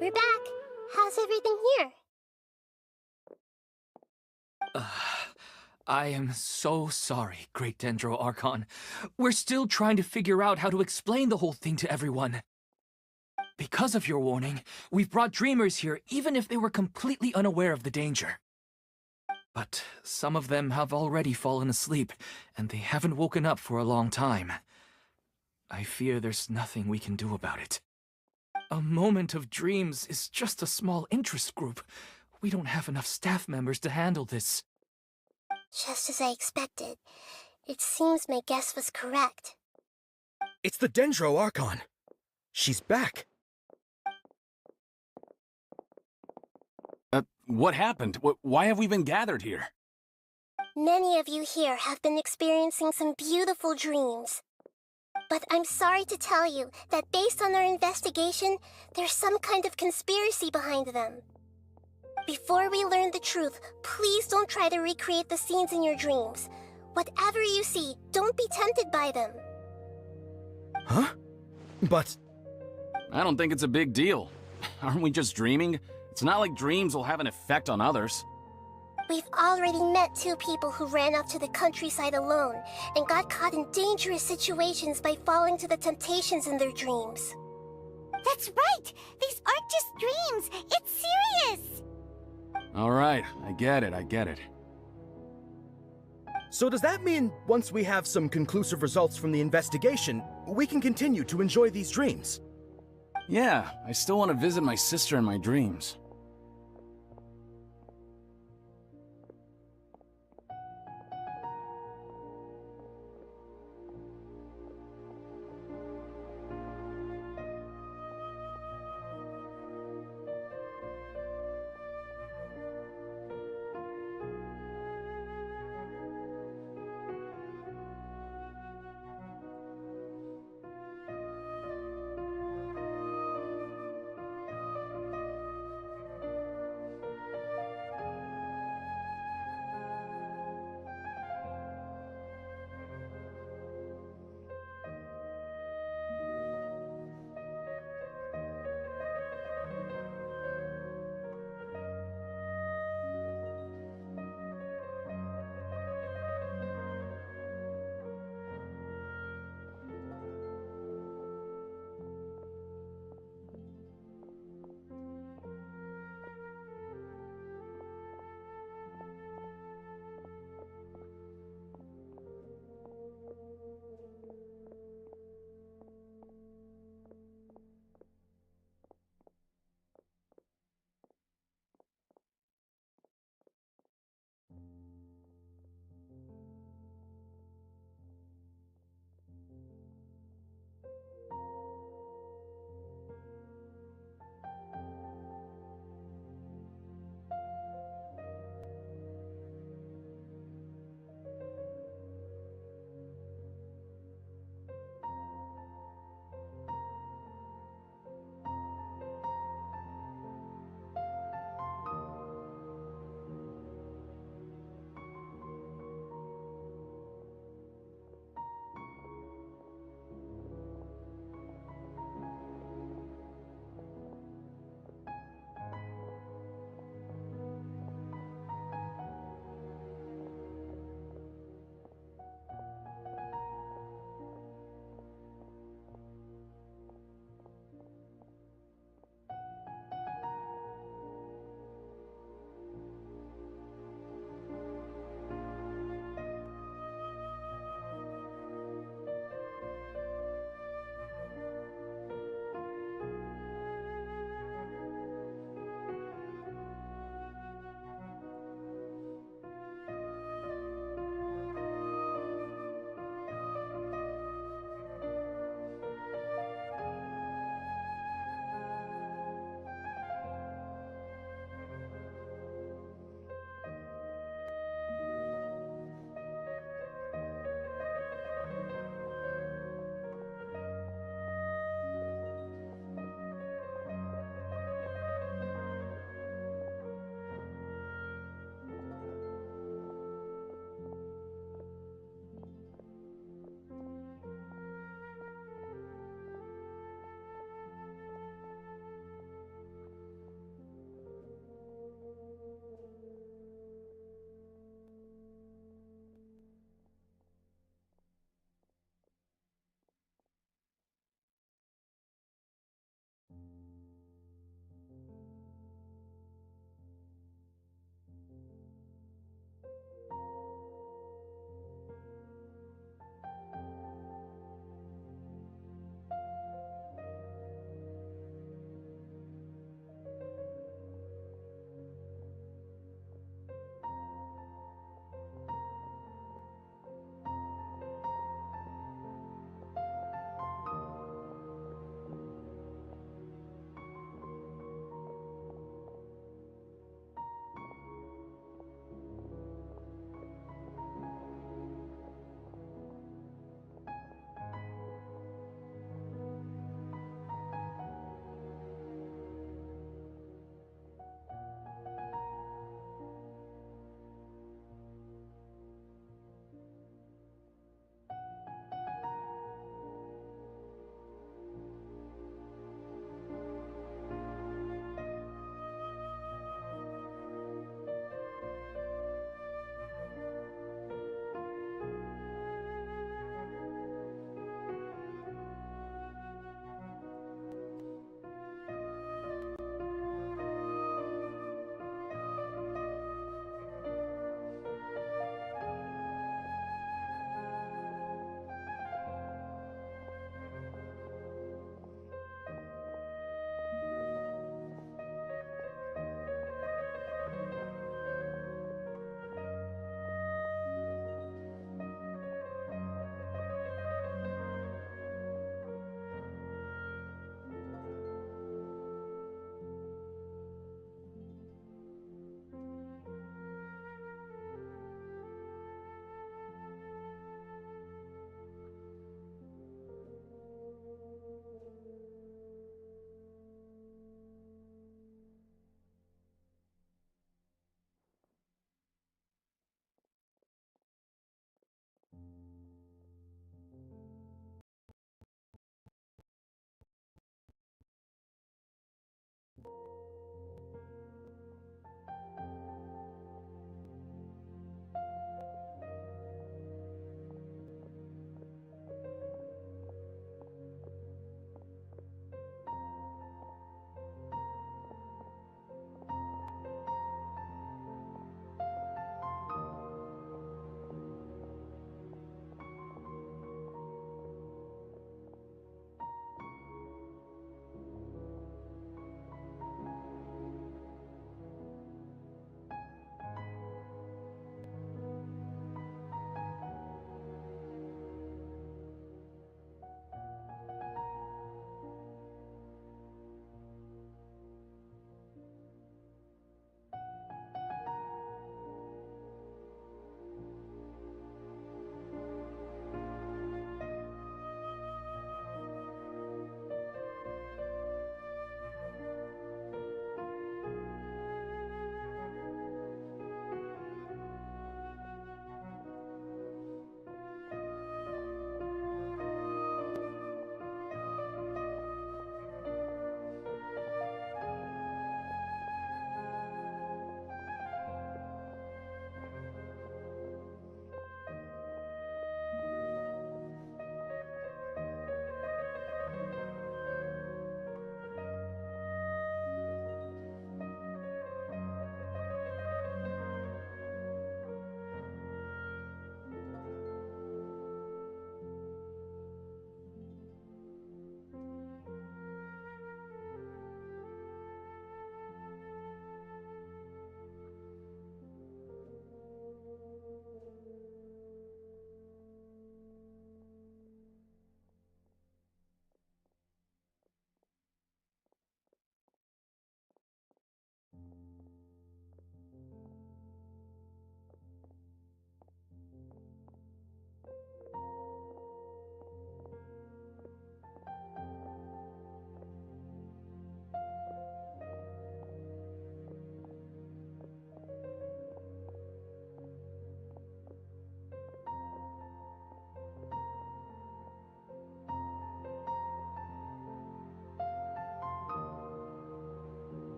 We're back. How's everything here? I am so sorry, Great Dendro Archon. We're still trying to figure out how to explain the whole thing to everyone. Because of your warning, we've brought dreamers here even if they were completely unaware of the danger. But some of them have already fallen asleep, and they haven't woken up for a long time. I fear there's nothing we can do about it. A moment of dreams is just a small interest group. We don't have enough staff members to handle this. Just as I expected. It seems my guess was correct. It's the Dendro Archon. She's back. What happened? Why have we been gathered here? Many of you here have been experiencing some beautiful dreams. But I'm sorry to tell you that based on our investigation, there's some kind of conspiracy behind them. Before we learn the truth, please don't try to recreate the scenes in your dreams. Whatever you see, don't be tempted by them. Huh? But... I don't think it's a big deal. Aren't we just dreaming? It's not like dreams will have an effect on others. We've already met 2 people who ran off to the countryside alone and got caught in dangerous situations by falling to the temptations in their dreams. That's right! These aren't just dreams! It's serious! Alright, I get it. So does that mean once we have some conclusive results from the investigation, we can continue to enjoy these dreams? Yeah, I still want to visit my sister in my dreams.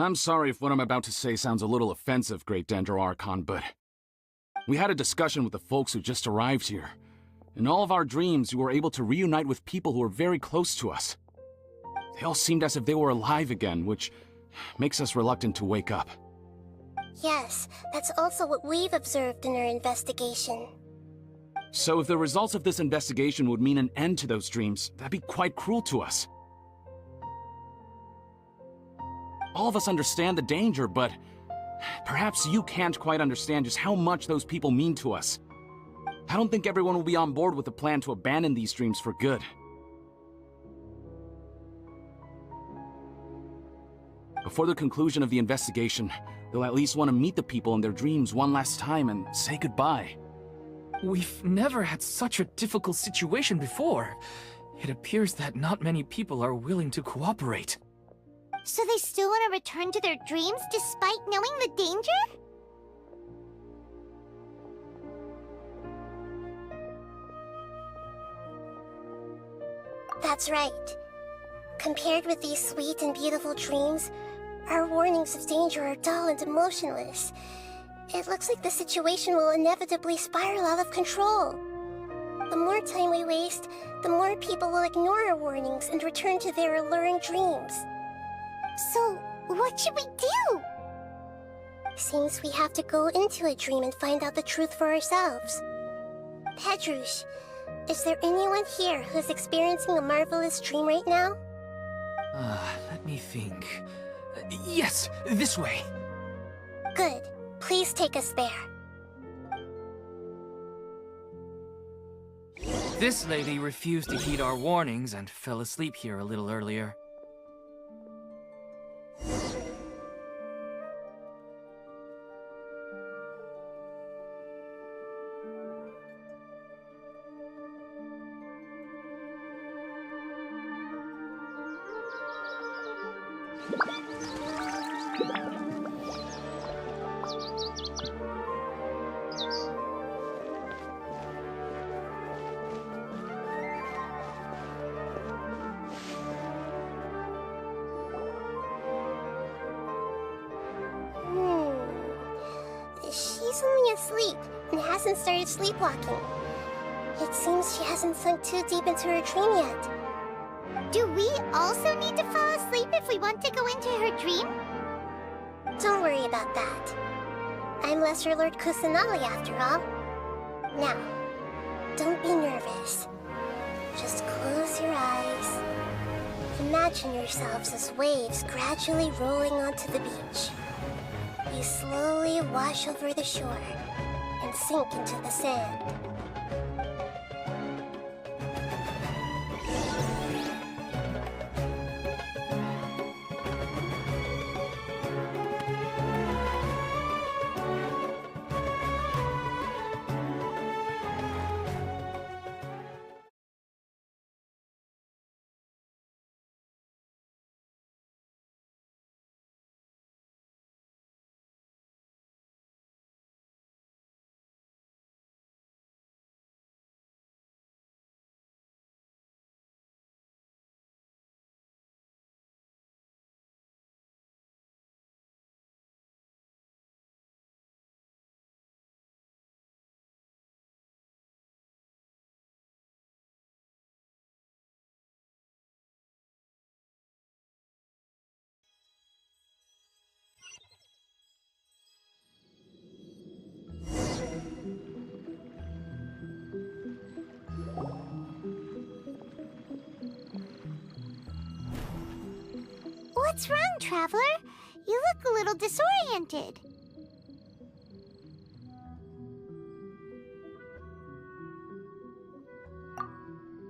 I'm sorry if what I'm about to say sounds a little offensive, Great Dendro Archon, but we had a discussion with the folks who just arrived here. In all of our dreams, we were able to reunite with people who were very close to us. They all seemed as if they were alive again, which makes us reluctant to wake up. Yes, that's also what we've observed in our investigation. So if the results of this investigation would mean an end to those dreams, that'd be quite cruel to us. All of us understand the danger, but perhaps you can't quite understand just how much those people mean to us. I don't think everyone will be on board with the plan to abandon these dreams for good. Before the conclusion of the investigation, they'll at least want to meet the people in their dreams one last time and say goodbye. We've never had such a difficult situation before. It appears that not many people are willing to cooperate. So they still want to return to their dreams despite knowing the danger? That's right. Compared with these sweet and beautiful dreams, our warnings of danger are dull and emotionless. It looks like the situation will inevitably spiral out of control. The more time we waste, the more people will ignore our warnings and return to their alluring dreams. So, what should we do? Seems we have to go into a dream and find out the truth for ourselves. Pedrush, is there anyone here who's experiencing a marvelous dream right now? Let me think. Yes, this way. Good. Please take us there. This lady refused to heed our warnings and fell asleep here a little earlier. She's only asleep and hasn't started sleepwalking. It seems she hasn't sunk too deep into her dream yet. Do we also need to fall asleep if we want to go into her dream? Don't worry about that. I'm Lesser Lord Kusanali after all. Now, don't be nervous. Just close your eyes. Imagine yourselves as waves gradually rolling onto the beach. You slowly wash over the shore and sink into the sand. What's wrong, Traveler? You look a little disoriented.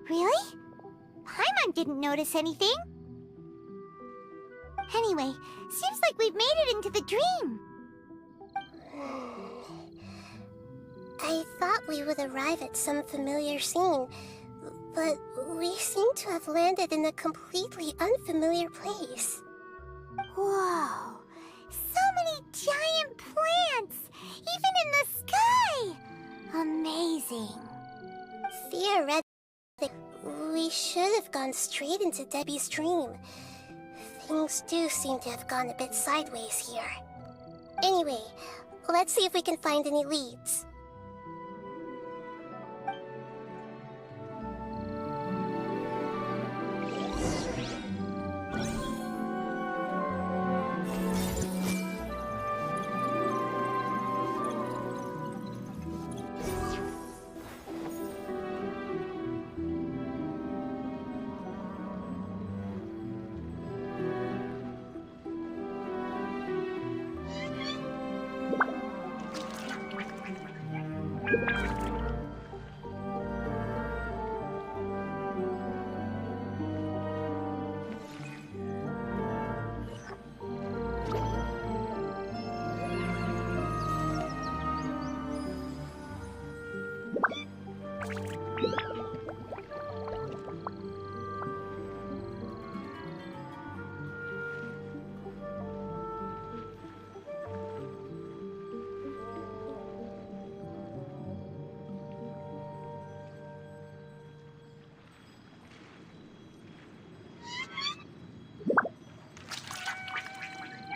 Really? Paimon didn't notice anything. Anyway, seems like we've made it into the dream. I thought we would arrive at some familiar scene, but we seem to have landed in a completely unfamiliar place. Whoa! So many giant plants! Even in the sky! Amazing. Theoretically, we should have gone straight into Debbie's dream. Things do seem to have gone a bit sideways here. Anyway, let's see if we can find any leads.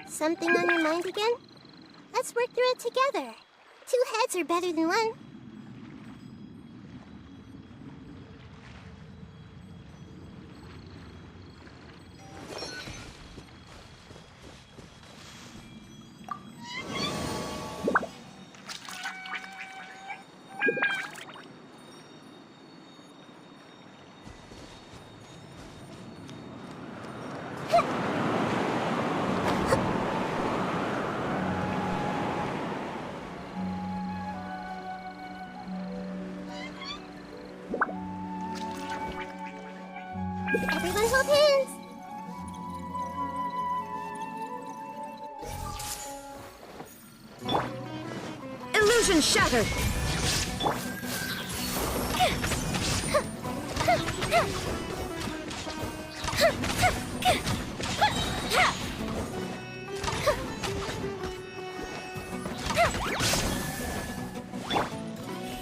Something on your mind again? Let's work through it together. 2 heads are better than 1. Everyone hold hands! Illusion shattered!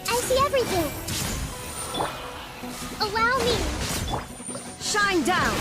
I see everything! Allow me! Shine down!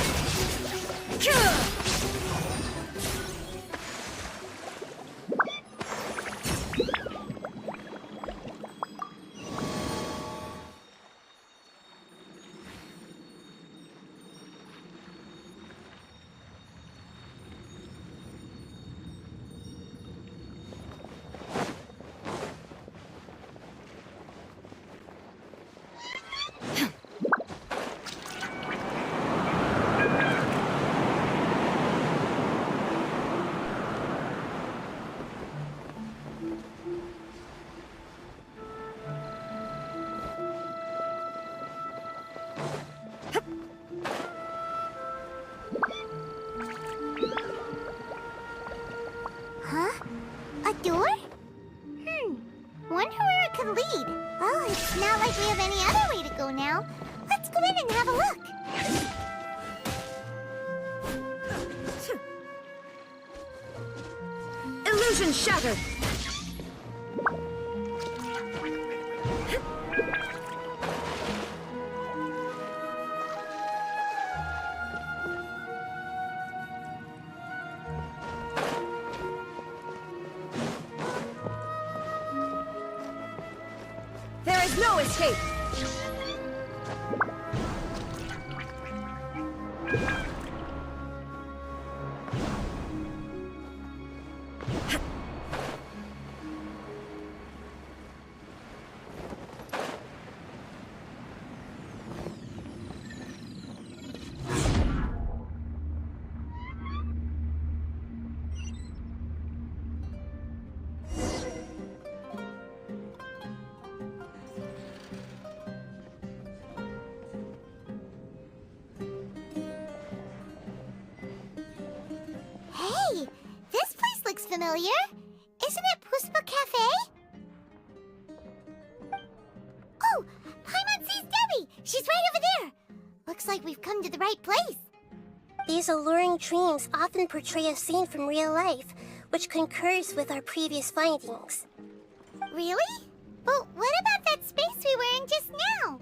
Huh? A door? Wonder where it could lead. Well, it's not like we have any other way to go now. Let's go in and have a look. Illusion shattered! There is no escape! Hey, this place looks familiar. Isn't it Puspa Cafe? Oh, Paimon sees Debbie. She's right over there. Looks like we've come to the right place. These alluring dreams often portray a scene from real life, which concurs with our previous findings. Really? But what about that space we were in just now?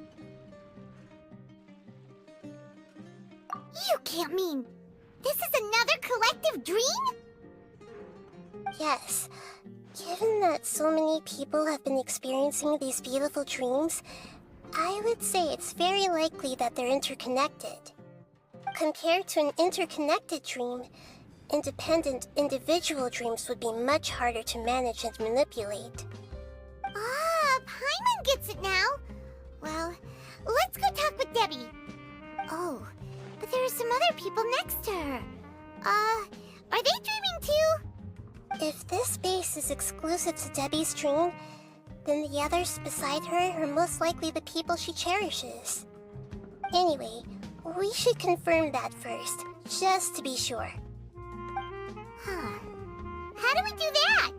You can't mean... This is another collective dream? Yes. Given that so many people have been experiencing these beautiful dreams, I would say it's very likely that they're interconnected. Compared to an interconnected dream, independent individual dreams would be much harder to manage and manipulate. Ah, Paimon gets it now. Well, let's go talk with Debbie. Oh, but there are some other people next to her. Are they dreaming too? If this space is exclusive to Debbie's dream, then the others beside her are most likely the people she cherishes. Anyway, we should confirm that first, just to be sure. Huh. How do we do that?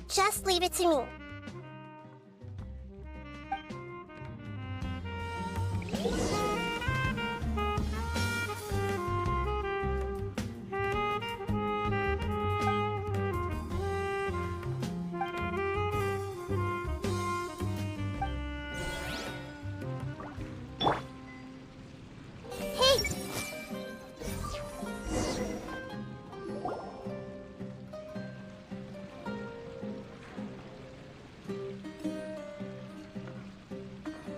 Just leave it to me.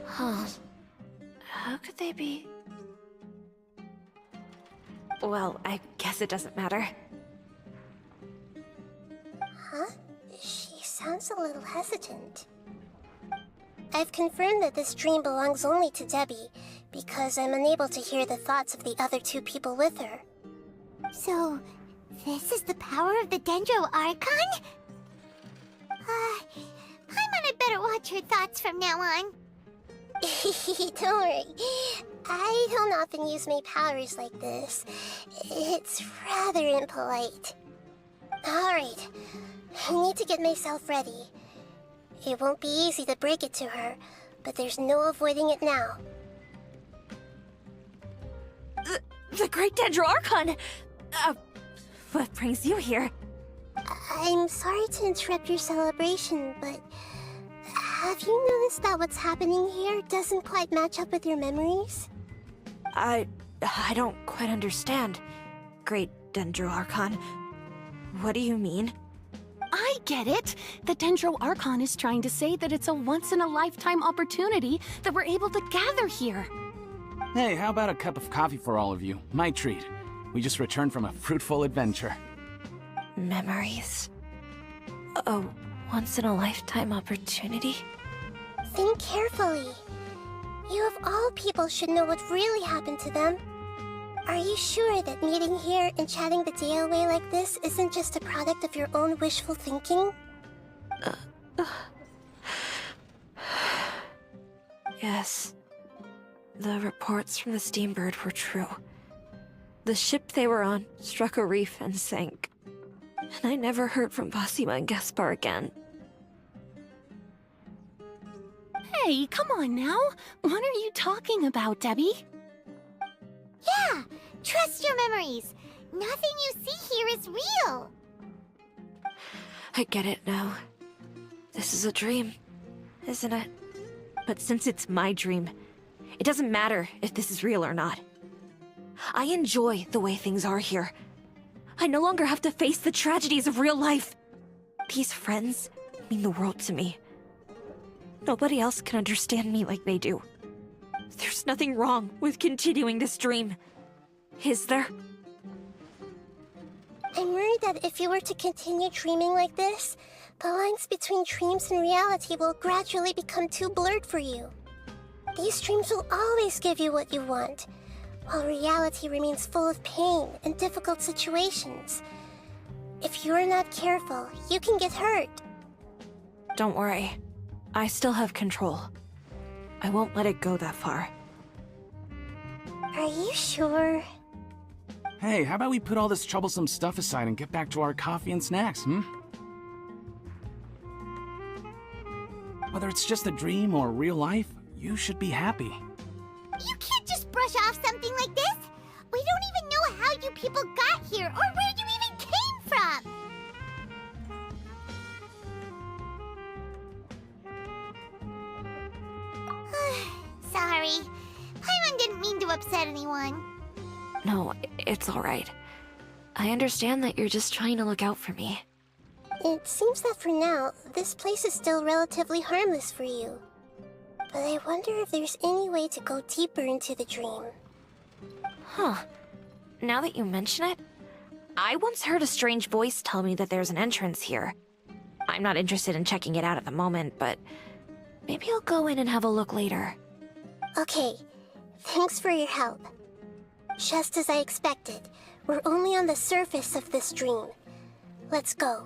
Huh. How could they be? Well, I guess it doesn't matter. Huh? She sounds a little hesitant. I've confirmed that this dream belongs only to Debbie, because I'm unable to hear the thoughts of the other two people with her. So, this is the power of the Dendro Archon? Paimon had better watch her thoughts from now on. Don't worry. I don't often use my powers like this. It's rather impolite. Alright, I need to get myself ready. It won't be easy to break it to her, but there's no avoiding it now. The Great Dendro Archon! What brings you here? I'm sorry to interrupt your celebration, but have you noticed that what's happening here doesn't quite match up with your memories? I don't quite understand, Great Dendro Archon. What do you mean? I get it! The Dendro Archon is trying to say that it's a once-in-a-lifetime opportunity that we're able to gather here. Hey, how about a cup of coffee for all of you? My treat. We just returned from a fruitful adventure. Memories. A once-in-a-lifetime opportunity? Think carefully. You of all people should know what really happened to them. Are you sure that meeting here and chatting the day away like this isn't just a product of your own wishful thinking? Yes. The reports from the Steambird were true. The ship they were on struck a reef and sank. And I never heard from Basima and Gaspar again. Hey, come on now! What are you talking about, Debbie? Yeah, trust your memories. Nothing you see here is real. I get it now. This is a dream, isn't it? But since it's my dream, it doesn't matter if this is real or not. I enjoy the way things are here. I no longer have to face the tragedies of real life. These friends mean the world to me. Nobody else can understand me like they do. There's nothing wrong with continuing this dream. Is there? I'm worried that if you were to continue dreaming like this, the lines between dreams and reality will gradually become too blurred for you. These dreams will always give you what you want, while reality remains full of pain and difficult situations. If you're not careful, you can get hurt. Don't worry. I still have control. I won't let it go that far. Are you sure? Hey, how about we put all this troublesome stuff aside and get back to our coffee and snacks, Whether it's just a dream or real life, you should be happy. You can't just brush off something like this. We don't even know how you people got here or where you even came from. Sorry. Paimon didn't mean to upset anyone. No, it's alright. I understand that you're just trying to look out for me. It seems that for now, this place is still relatively harmless for you. But I wonder if there's any way to go deeper into the dream. Huh. Now that you mention it, I once heard a strange voice tell me that there's an entrance here. I'm not interested in checking it out at the moment, but maybe I'll go in and have a look later. Okay, thanks for your help. Just as I expected, we're only on the surface of this dream. Let's go.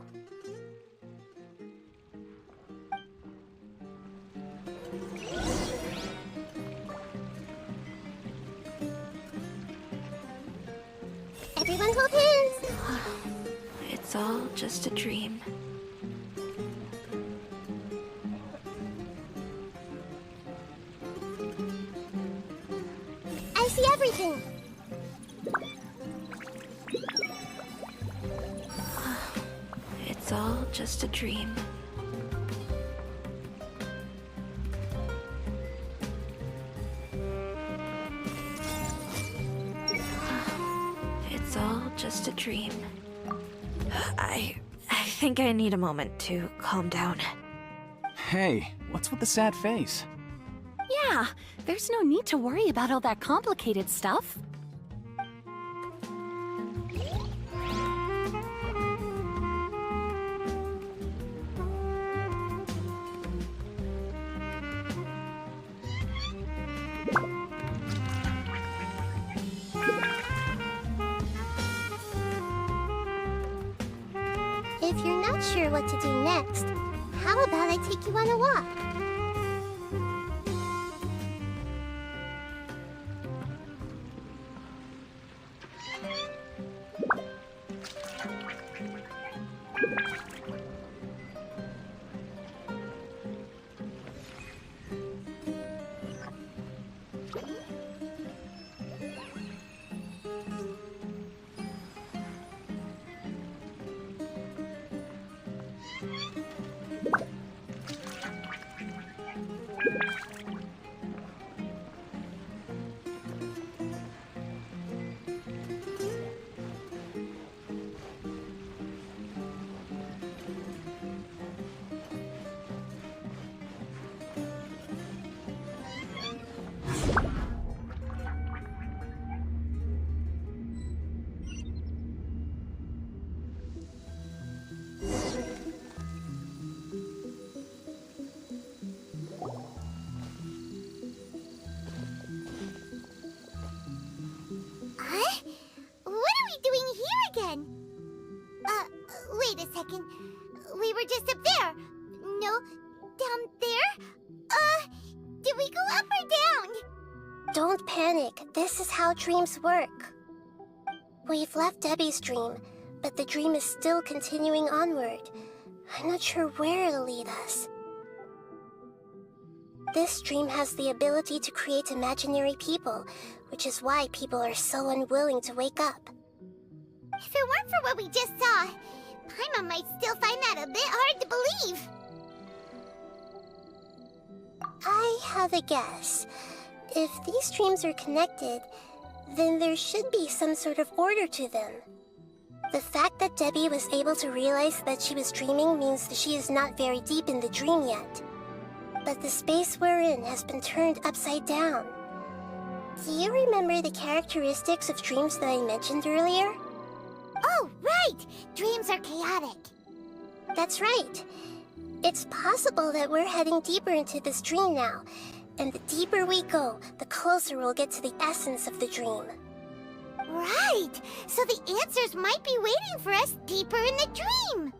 Everyone hold hands! It's all just a dream. I see everything! It's all just a dream. It's all just a dream. I think I need a moment to calm down. Hey, what's with the sad face? Yeah, there's no need to worry about all that complicated stuff. If you're not sure what to do next, how about I take you on a walk? Wait a second. We were just up there. No, down there? Did we go up or down? Don't panic. This is how dreams work. We've left Debbie's dream, but the dream is still continuing onward. I'm not sure where it'll lead us. This dream has the ability to create imaginary people, which is why people are so unwilling to wake up. If it weren't for what we just saw, Paimon might still find that a bit hard to believe. I have a guess. If these dreams are connected, then there should be some sort of order to them. The fact that Debbie was able to realize that she was dreaming means that she is not very deep in the dream yet. But the space we're in has been turned upside down. Do you remember the characteristics of dreams that I mentioned earlier? Oh, right! Dreams are chaotic. That's right. It's possible that we're heading deeper into this dream now, and the deeper we go, the closer we'll get to the essence of the dream. Right! So the answers might be waiting for us deeper in the dream!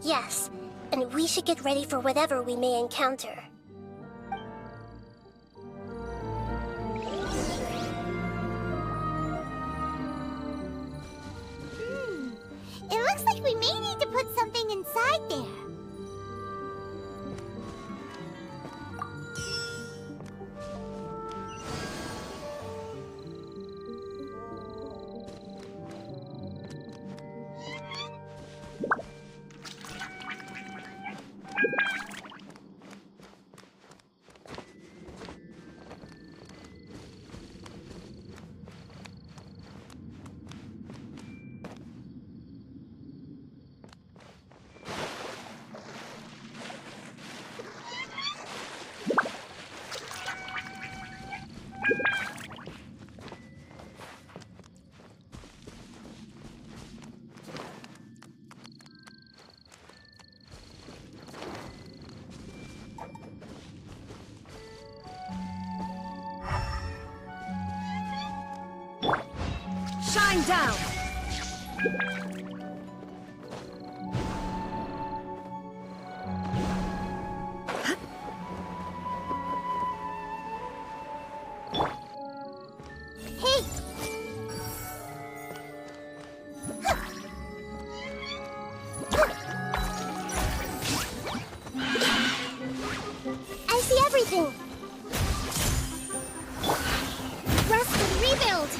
Yes, and we should get ready for whatever we may encounter. It looks like we may need to put something inside there. down! Hey! I see everything. Rest and rebuild.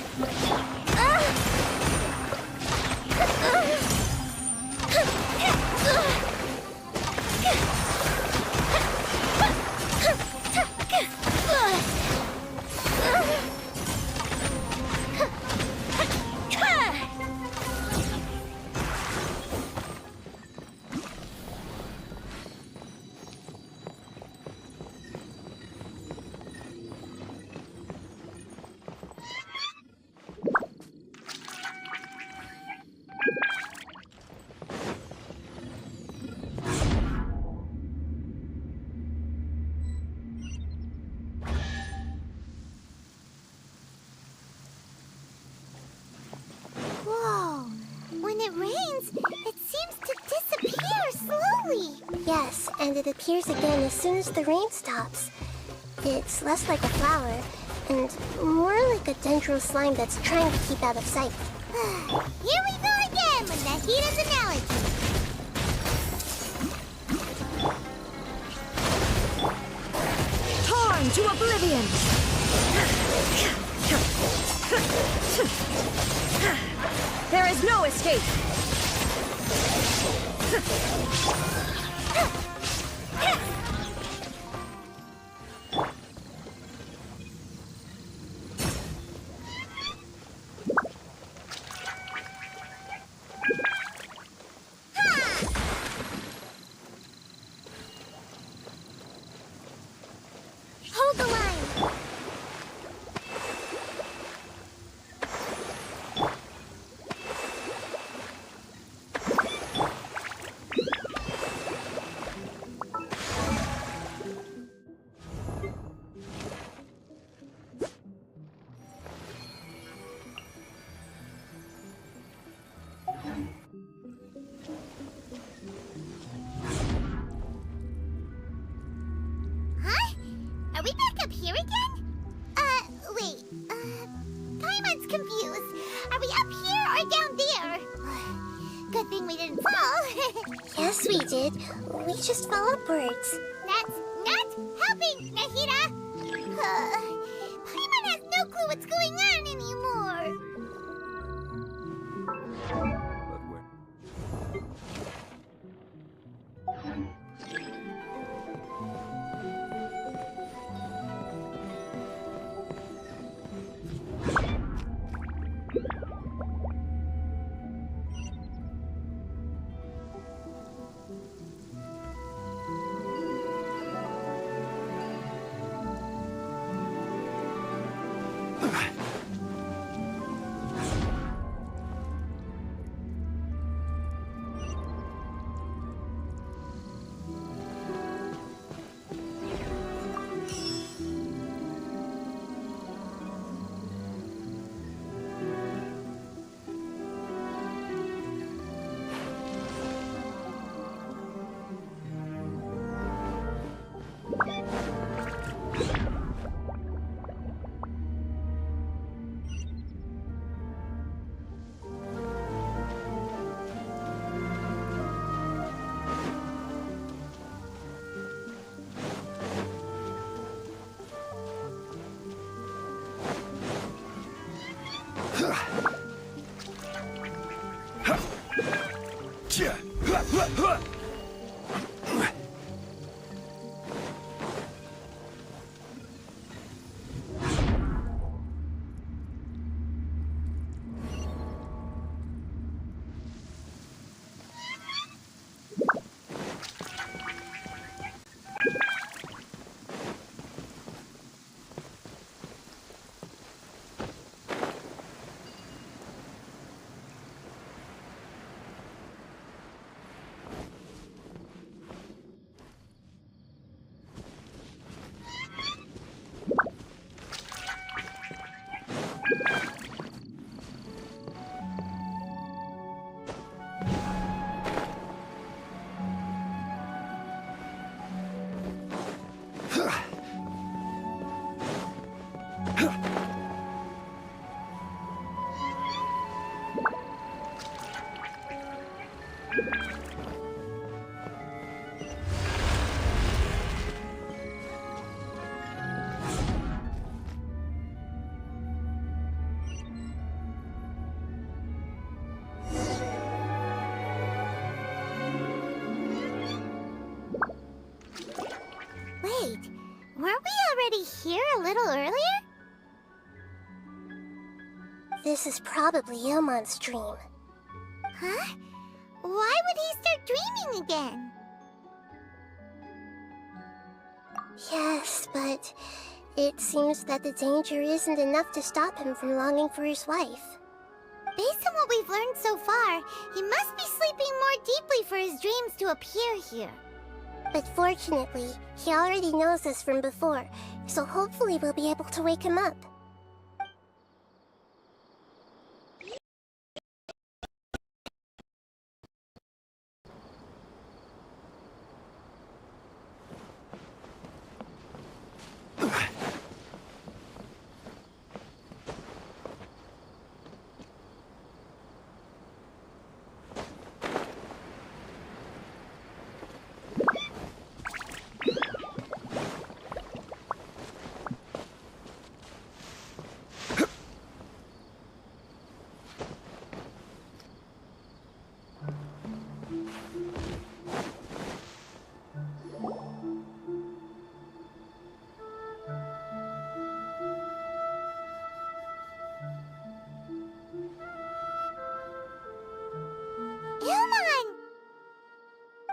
Whoa! When it rains, it seems to disappear slowly. Yes, and it appears again as soon as the rain stops. It's less like a flower, and more like a dendro slime that's trying to keep out of sight. Here we go again with Nahida's analogy. Torn to oblivion! There is no escape! Hold the line. Huh? Are we back up here again? Wait. Paimon's confused. Are we up here or down there? Good thing we didn't fall. Yes, we did. We just fell upwards. That's not helping, Nahida! Paimon has no clue what's going on anymore. Wait, weren't we already here a little earlier? This is probably Ilmon's dream. Huh? Why would he start dreaming again? Yes, but it seems that the danger isn't enough to stop him from longing for his wife. Based on what we've learned so far, he must be sleeping more deeply for his dreams to appear here. But fortunately, he already knows us from before, so hopefully we'll be able to wake him up.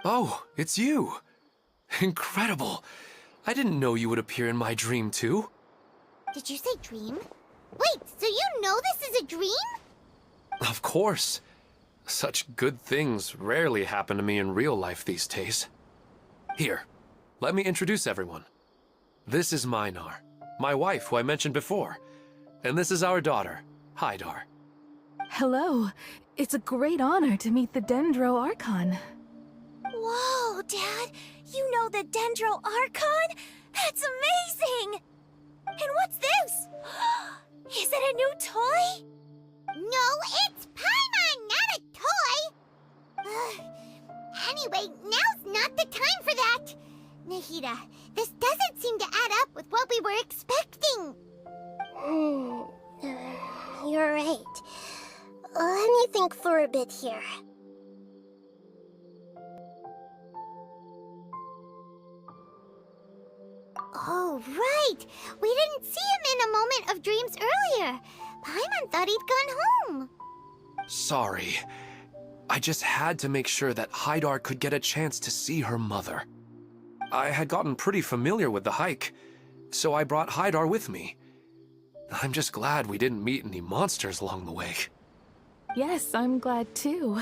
Oh, it's you! Incredible! I didn't know you would appear in my dream, too. Did you say dream? Wait, so you know this is a dream? Of course. Such good things rarely happen to me in real life these days. Here, let me introduce everyone. This is Minar, my wife who I mentioned before. And this is our daughter, Hydar. Hello. It's a great honor to meet the Dendro Archon. Whoa, Dad! You know the Dendro Archon? That's amazing! And what's this? Is it a new toy? No, it's Paimon, not a toy! Anyway, now's not the time for that! Nahida, this doesn't seem to add up with what we were expecting. You're right. Let me think for a bit here. Oh, right! We didn't see him in a moment of dreams earlier. Paimon thought he'd gone home. Sorry. I just had to make sure that Hydar could get a chance to see her mother. I had gotten pretty familiar with the hike, so I brought Hydar with me. I'm just glad we didn't meet any monsters along the way. Yes, I'm glad too.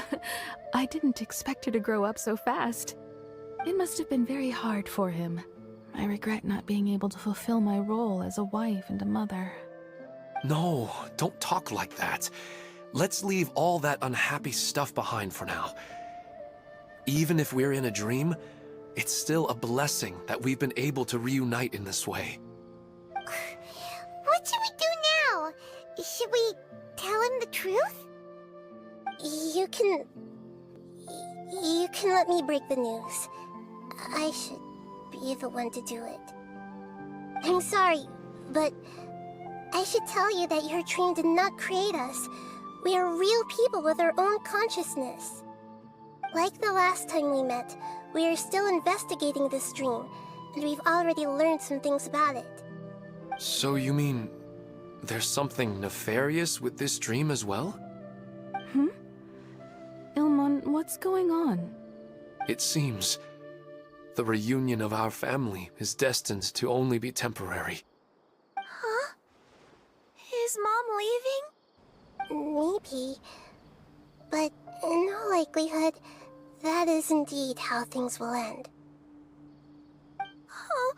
I didn't expect her to grow up so fast. It must have been very hard for him. I regret not being able to fulfill my role as a wife and a mother. No, don't talk like that. Let's leave all that unhappy stuff behind for now. Even if we're in a dream, it's still a blessing that we've been able to reunite in this way. What should we do now? Should we tell him the truth? You can let me break the news. I should be the one to do it. I'm sorry, but I should tell you that your dream did not create us. We are real people with our own consciousness. Like the last time we met, we are still investigating this dream, and we've already learned some things about it. So you mean there's something nefarious with this dream as well? Ilmon, what's going on? It seems the reunion of our family is destined to only be temporary. Huh? Is Mom leaving? Maybe. But in all likelihood, that is indeed how things will end. Oh.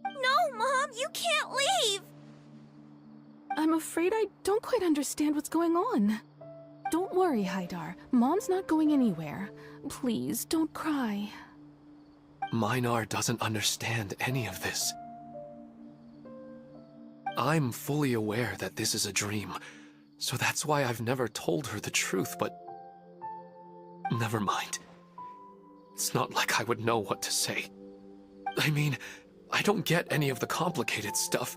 No, Mom, you can't leave! I'm afraid I don't quite understand what's going on. Don't worry, Hydar. Mom's not going anywhere. Please, don't cry. Minar doesn't understand any of this. I'm fully aware that this is a dream, so that's why I've never told her the truth, but Never mind. It's not like I would know what to say. I mean, I don't get any of the complicated stuff.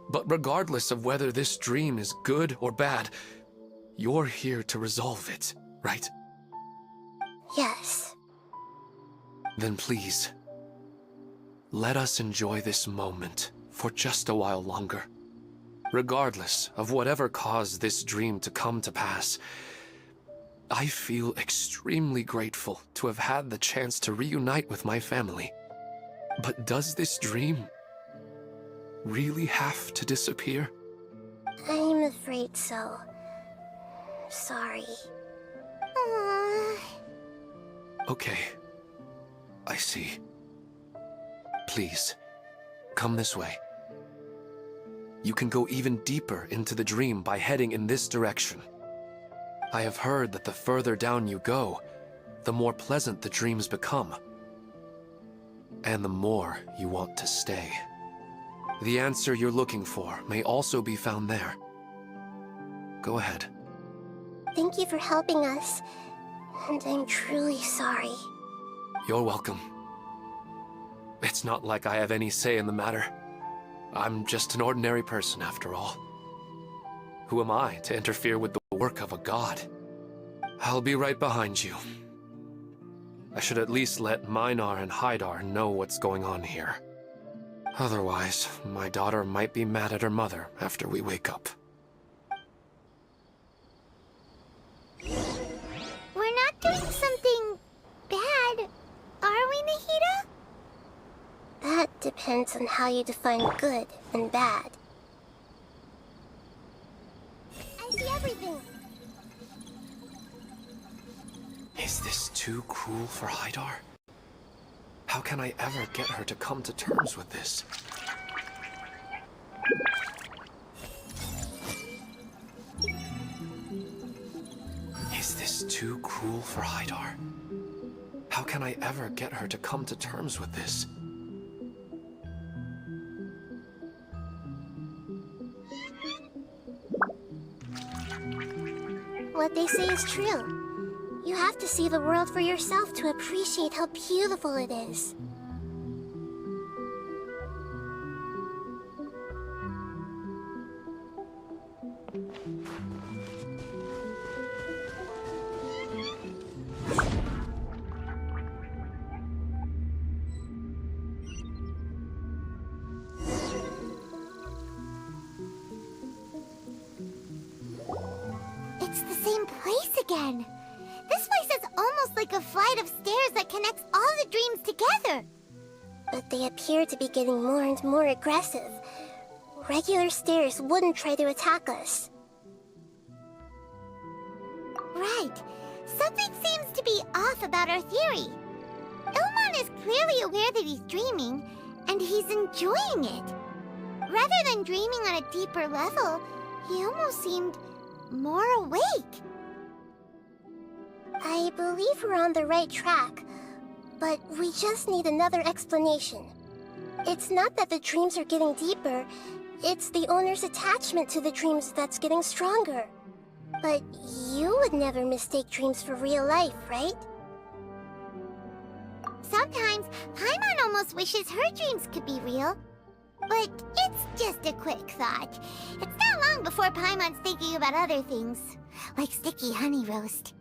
But regardless of whether this dream is good or bad, you're here to resolve it, right? Yes. Then please, let us enjoy this moment for just a while longer. Regardless of whatever caused this dream to come to pass, I feel extremely grateful to have had the chance to reunite with my family. But does this dream really have to disappear? I'm afraid so. Sorry. Okay. I see. Please, come this way. You can go even deeper into the dream by heading in this direction. I have heard that the further down you go, the more pleasant the dreams become. And the more you want to stay. The answer you're looking for may also be found there. Go ahead. Thank you for helping us, and I'm truly sorry. You're welcome. It's not like I have any say in the matter. I'm just an ordinary person, after all. Who am I to interfere with the work of a god? I'll be right behind you. I should at least let Minar and Haidar know what's going on here. Otherwise, my daughter might be mad at her mother after we wake up. We're not doing something bad, are we, Nahida? That depends on how you define good and bad. I see everything. Is this too cruel for Haidar? How can I ever get her to come to terms with this? Is this too cruel for Haidar? How can I ever get her to come to terms with this? What they say is true. You have to see the world for yourself to appreciate how beautiful it is. It's the same place again. This place is almost like a flight of stairs that connects all the dreams together. But they appear to be getting more and more aggressive. Regular stairs wouldn't try to attack us. Right. Something seems to be off about our theory. Ilmon is clearly aware that he's dreaming, and he's enjoying it. Rather than dreaming on a deeper level, he almost seemed more awake. I believe we're on the right track, but we just need another explanation. It's not that the dreams are getting deeper, it's the owner's attachment to the dreams that's getting stronger. But you would never mistake dreams for real life, right? Sometimes, Paimon almost wishes her dreams could be real. But it's just a quick thought. It's not long before Paimon's thinking about other things, like sticky honey roast.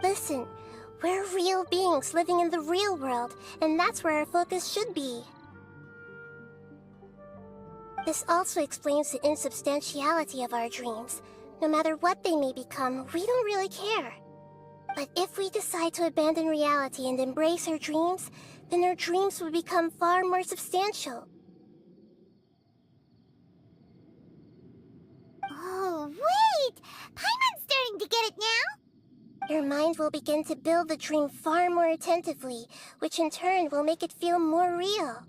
Listen, we're real beings living in the real world, and that's where our focus should be. This also explains the insubstantiality of our dreams. No matter what they may become, we don't really care. But if we decide to abandon reality and embrace our dreams, then our dreams will become far more substantial. Oh, wait! Paimon's starting to get it now? Your mind will begin to build the dream far more attentively, which in turn will make it feel more real.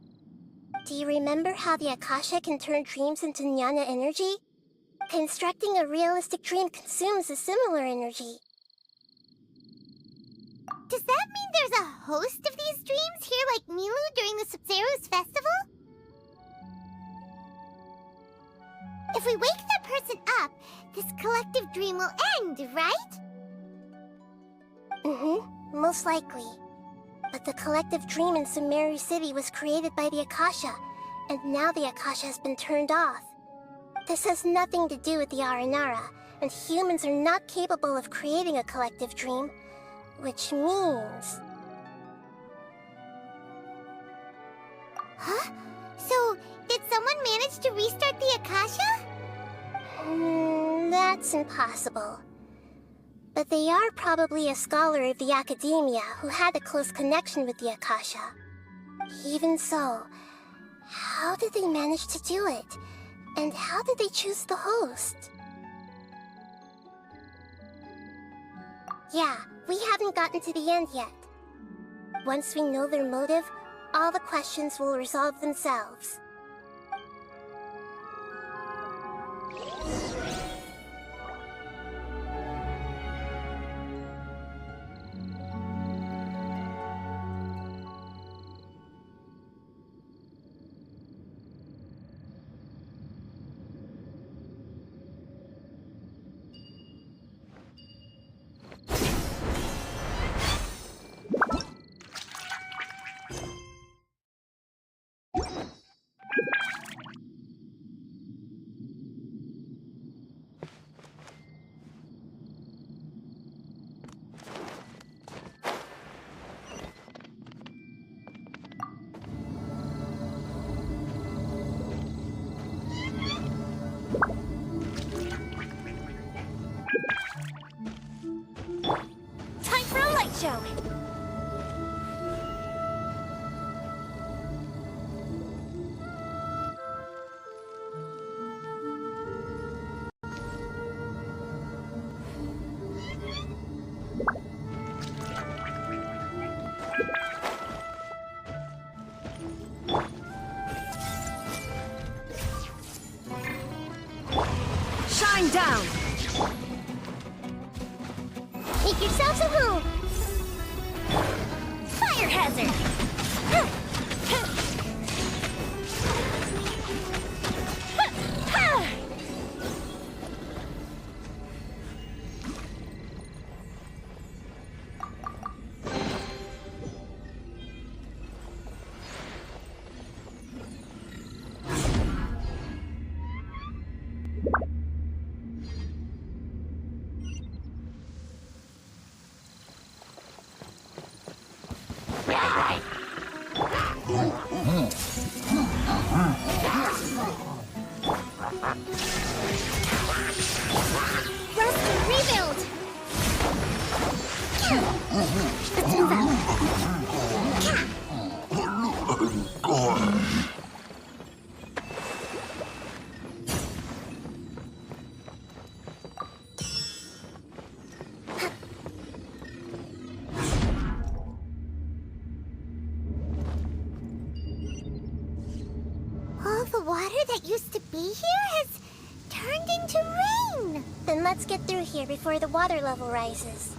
Do you remember how the Akasha can turn dreams into jnana energy? Constructing a realistic dream consumes a similar energy. Does that mean there's a host of these dreams here like Milu during the Subzero's festival? If we wake that person up, this collective dream will end, right? Mm-hmm, most likely. But the collective dream in Sumeru City was created by the Akasha, and now the Akasha has been turned off. This has nothing to do with the Aranara, and humans are not capable of creating a collective dream, which means... Huh? So, did someone manage to restart the Akasha? That's impossible. But they are probably a scholar of the Academia who had a close connection with the Akasha. Even so, how did they manage to do it? And how did they choose the host? Yeah, we haven't gotten to the end yet. Once we know their motive, all the questions will resolve themselves. Time for a light show! Shine down! Make yourselves at home! Fire hazard! Rest and rebuild! Let's move All the water that used to be here has turned into rain! Then let's get through here before the water level rises.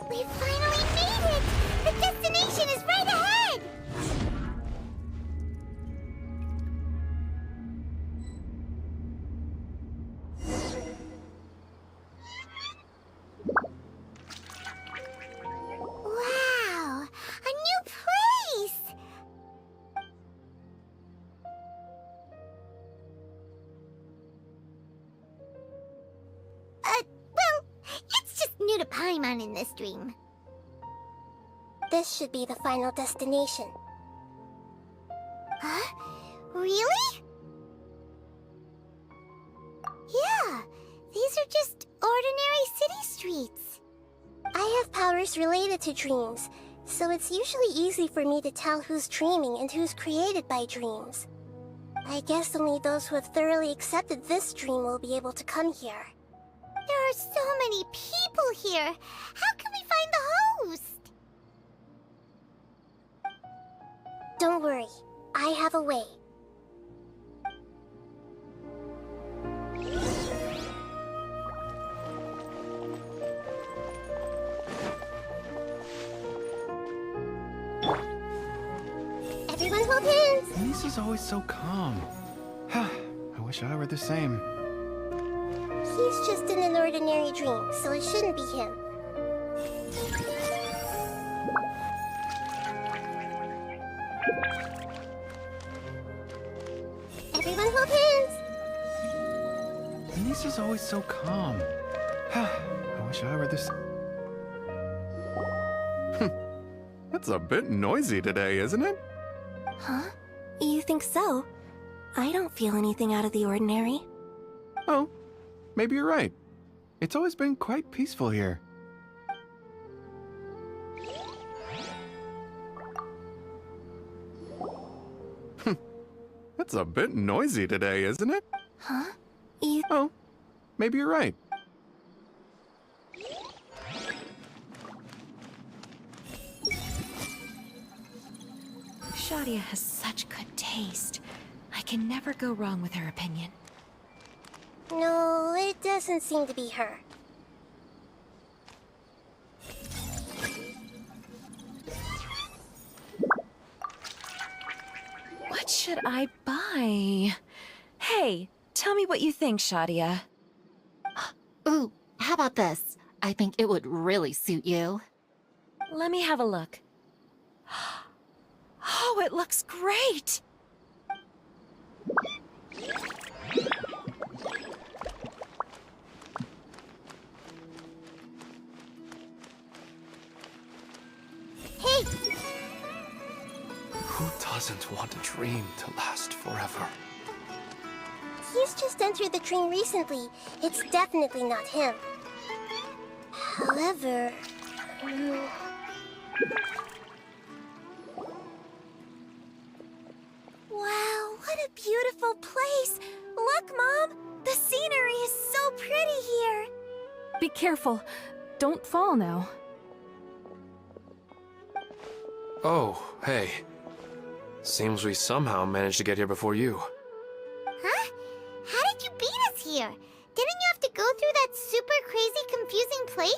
We finally made it! The destination is right ahead! Wow! A new place! Well, it's just new to Paimon in this dream. This should be the final destination. Huh? Really? Yeah, these are just ordinary city streets. I have powers related to dreams, so it's usually easy for me to tell who's dreaming and who's created by dreams. I guess only those who have thoroughly accepted this dream will be able to come here. There are so many people here. How can we find the host? Don't worry, I have a way. Everyone hold hands! Lisa's always so calm. I wish I were the same. He's just in an ordinary dream, so it shouldn't be him. Everyone hold hands! Lisa's always so calm. I wish I were the same. It's a bit noisy today, isn't it? Huh? You think so? I don't feel anything out of the ordinary. Oh, maybe you're right. It's always been quite peaceful here. It's a bit noisy today, isn't it? Huh? Oh, maybe you're right. Shadia has such good taste. I can never go wrong with her opinion. No, it doesn't seem to be her. What should I buy? Hey, tell me what you think, Shadia. Ooh, how about this? I think it would really suit you. Let me have a look. Oh, it looks great! Hey! Who doesn't want a dream to last forever? He's just entered the dream recently. It's definitely not him. However... Wow, what a beautiful place! Look, Mom! The scenery is so pretty here! Be careful. Don't fall now. Oh, hey. Seems we somehow managed to get here before you. Huh? How did you beat us here? Didn't you have to go through that super crazy, confusing place?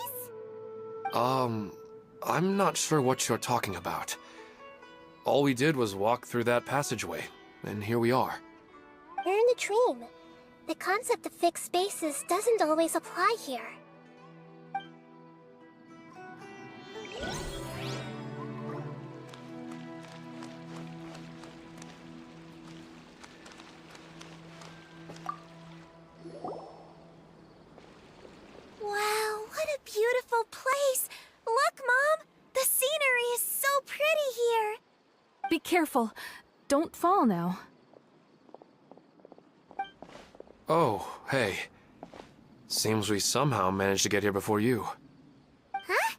I'm not sure what you're talking about. All we did was walk through that passageway, and here we are. You're in a dream. The concept of fixed spaces doesn't always apply here. Wow, what a beautiful place! Look, Mom! The scenery is so pretty here! Be careful. Don't fall now. Oh, hey. Seems we somehow managed to get here before you. Huh?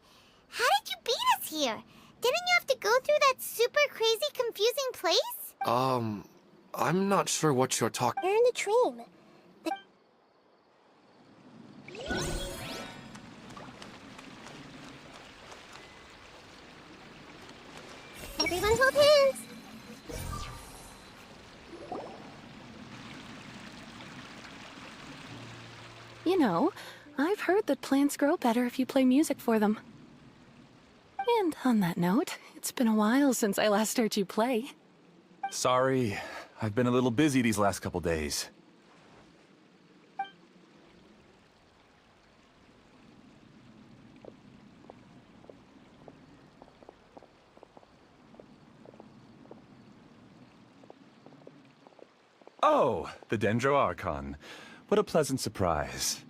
How did you beat us here? Didn't you have to go through that super crazy, confusing place? I'm not sure what you're talking. You're in the dream. Everyone hold hands! You know, I've heard that plants grow better if you play music for them. And on that note, it's been a while since I last heard you play. Sorry, I've been a little busy these last couple days. Oh, the Dendro Archon. What a pleasant surprise.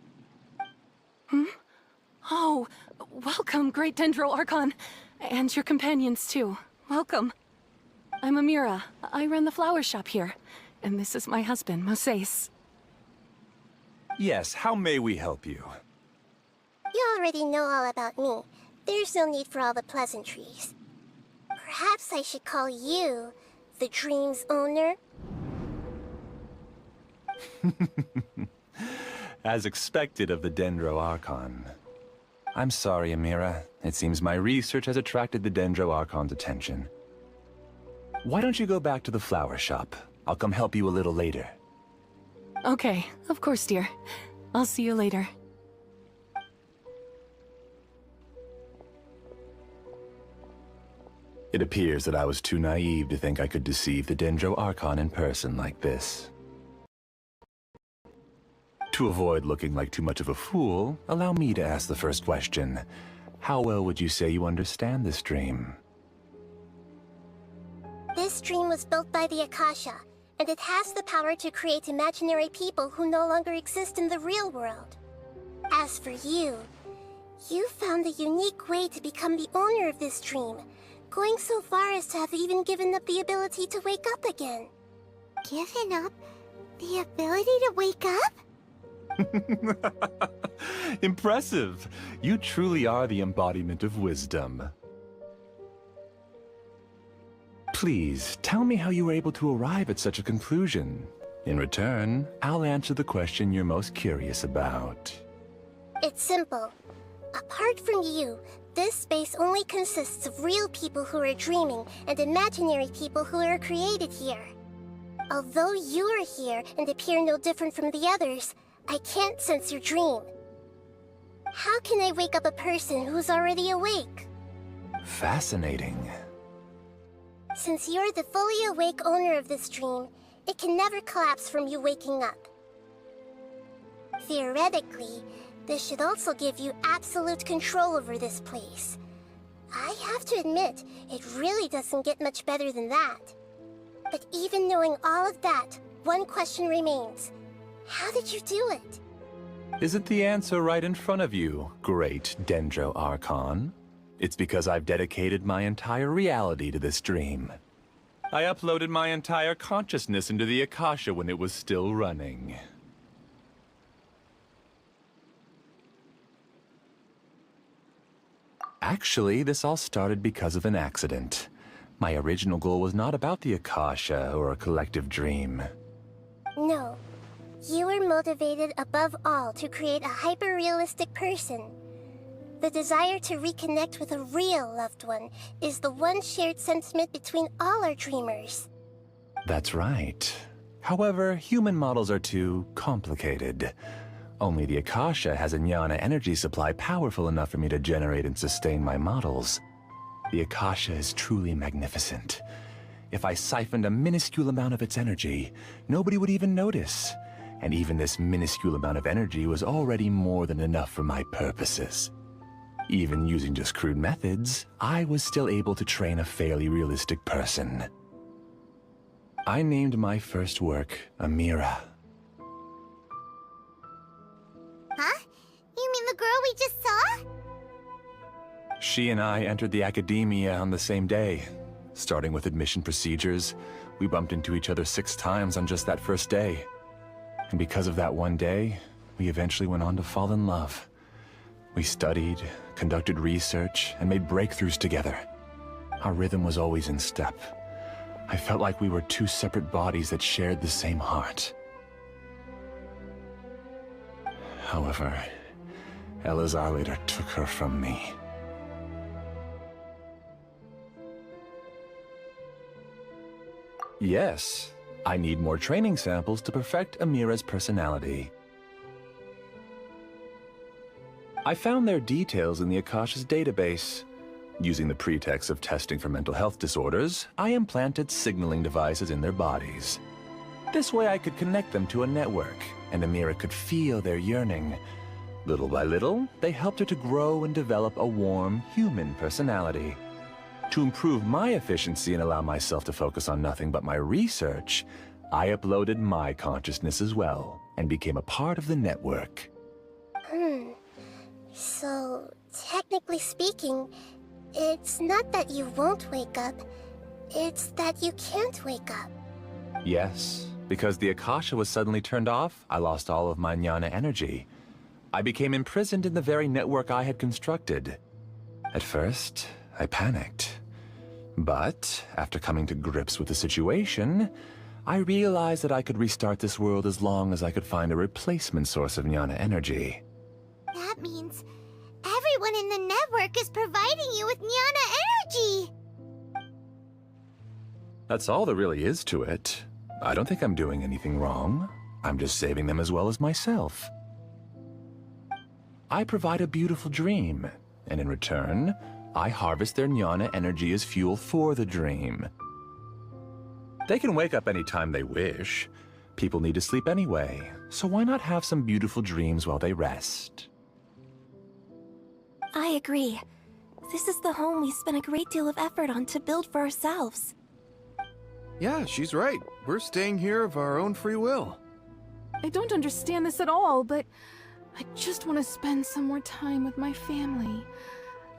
Oh, welcome, Great Dendro Archon. And your companions, too. Welcome. I'm Amira. I run the flower shop here. And this is my husband, Moses. Yes, how may we help you? You already know all about me. There's no need for all the pleasantries. Perhaps I should call you the dream's owner? As expected of the Dendro Archon. I'm sorry, Amira. It seems my research has attracted the Dendro Archon's attention. Why don't you go back to the flower shop? I'll come help you a little later. Okay, of course, dear. I'll see you later. It appears that I was too naive to think I could deceive the Dendro Archon in person like this. To avoid looking like too much of a fool, allow me to ask the first question. How well would you say you understand this dream? This dream was built by the Akasha, and it has the power to create imaginary people who no longer exist in the real world. As for you, you found a unique way to become the owner of this dream, going so far as to have even given up the ability to wake up again. Given up the ability to wake up? Impressive! You truly are the embodiment of wisdom. Please, tell me how you were able to arrive at such a conclusion. In return, I'll answer the question you're most curious about. It's simple. Apart from you, this space only consists of real people who are dreaming and imaginary people who are created here. Although you are here and appear no different from the others, I can't sense your dream. How can I wake up a person who's already awake? Fascinating. Since you're the fully awake owner of this dream, it can never collapse from you waking up. Theoretically, this should also give you absolute control over this place. I have to admit, it really doesn't get much better than that. But even knowing all of that, one question remains. How did you do it? Isn't the answer right in front of you, great Dendro Archon? It's because I've dedicated my entire reality to this dream. I uploaded my entire consciousness into the Akasha when it was still running. Actually, this all started because of an accident. My original goal was not about the Akasha or a collective dream. No. You were motivated above all to create a hyper-realistic person. The desire to reconnect with a real loved one is the one shared sentiment between all our dreamers. That's right. However, human models are too complicated. Only the Akasha has a jnana energy supply powerful enough for me to generate and sustain my models. The Akasha is truly magnificent. If I siphoned a minuscule amount of its energy, nobody would even notice. And even this minuscule amount of energy was already more than enough for my purposes. Even using just crude methods, I was still able to train a fairly realistic person. I named my first work Amira. Huh? You mean the girl we just saw? She and I entered the academia on the same day. Starting with admission procedures, we bumped into each other 6 times on just that first day. And because of that one day, we eventually went on to fall in love. We studied, conducted research, and made breakthroughs together. Our rhythm was always in step. I felt like we were 2 separate bodies that shared the same heart. However, Elazar later took her from me. Yes, I need more training samples to perfect Amira's personality. I found their details in the Akasha's database. Using the pretext of testing for mental health disorders, I implanted signaling devices in their bodies. This way I could connect them to a network, and Amira could feel their yearning. Little by little, they helped her to grow and develop a warm, human personality. To improve my efficiency and allow myself to focus on nothing but my research, I uploaded my consciousness as well, and became a part of the network. So, technically speaking, it's not that you won't wake up, it's that you can't wake up. Yes, because the Akasha was suddenly turned off, I lost all of my jnana energy. I became imprisoned in the very network I had constructed. At first, I panicked. But, after coming to grips with the situation, I realized that I could restart this world as long as I could find a replacement source of jnana energy. That means everyone in the network is providing you with jnana energy! That's all there really is to it. I don't think I'm doing anything wrong. I'm just saving them as well as myself. I provide a beautiful dream, and in return, I harvest their jnana energy as fuel for the dream. They can wake up any time they wish. People need to sleep anyway, so why not have some beautiful dreams while they rest? I agree. This is the home we spent a great deal of effort on to build for ourselves. Yeah, she's right. We're staying here of our own free will. I don't understand this at all, but I just want to spend some more time with my family.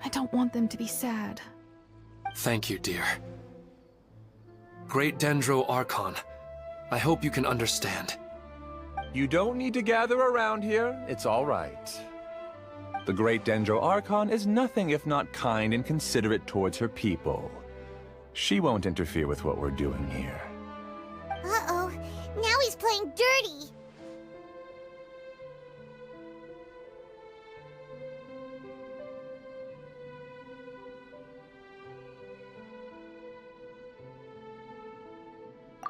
I don't want them to be sad. Thank you, dear. Great Dendro Archon, I hope you can understand. You don't need to gather around here. It's all right. The Great Dendro Archon is nothing if not kind and considerate towards her people. She won't interfere with what we're doing here. Uh-oh, now he's playing dirty!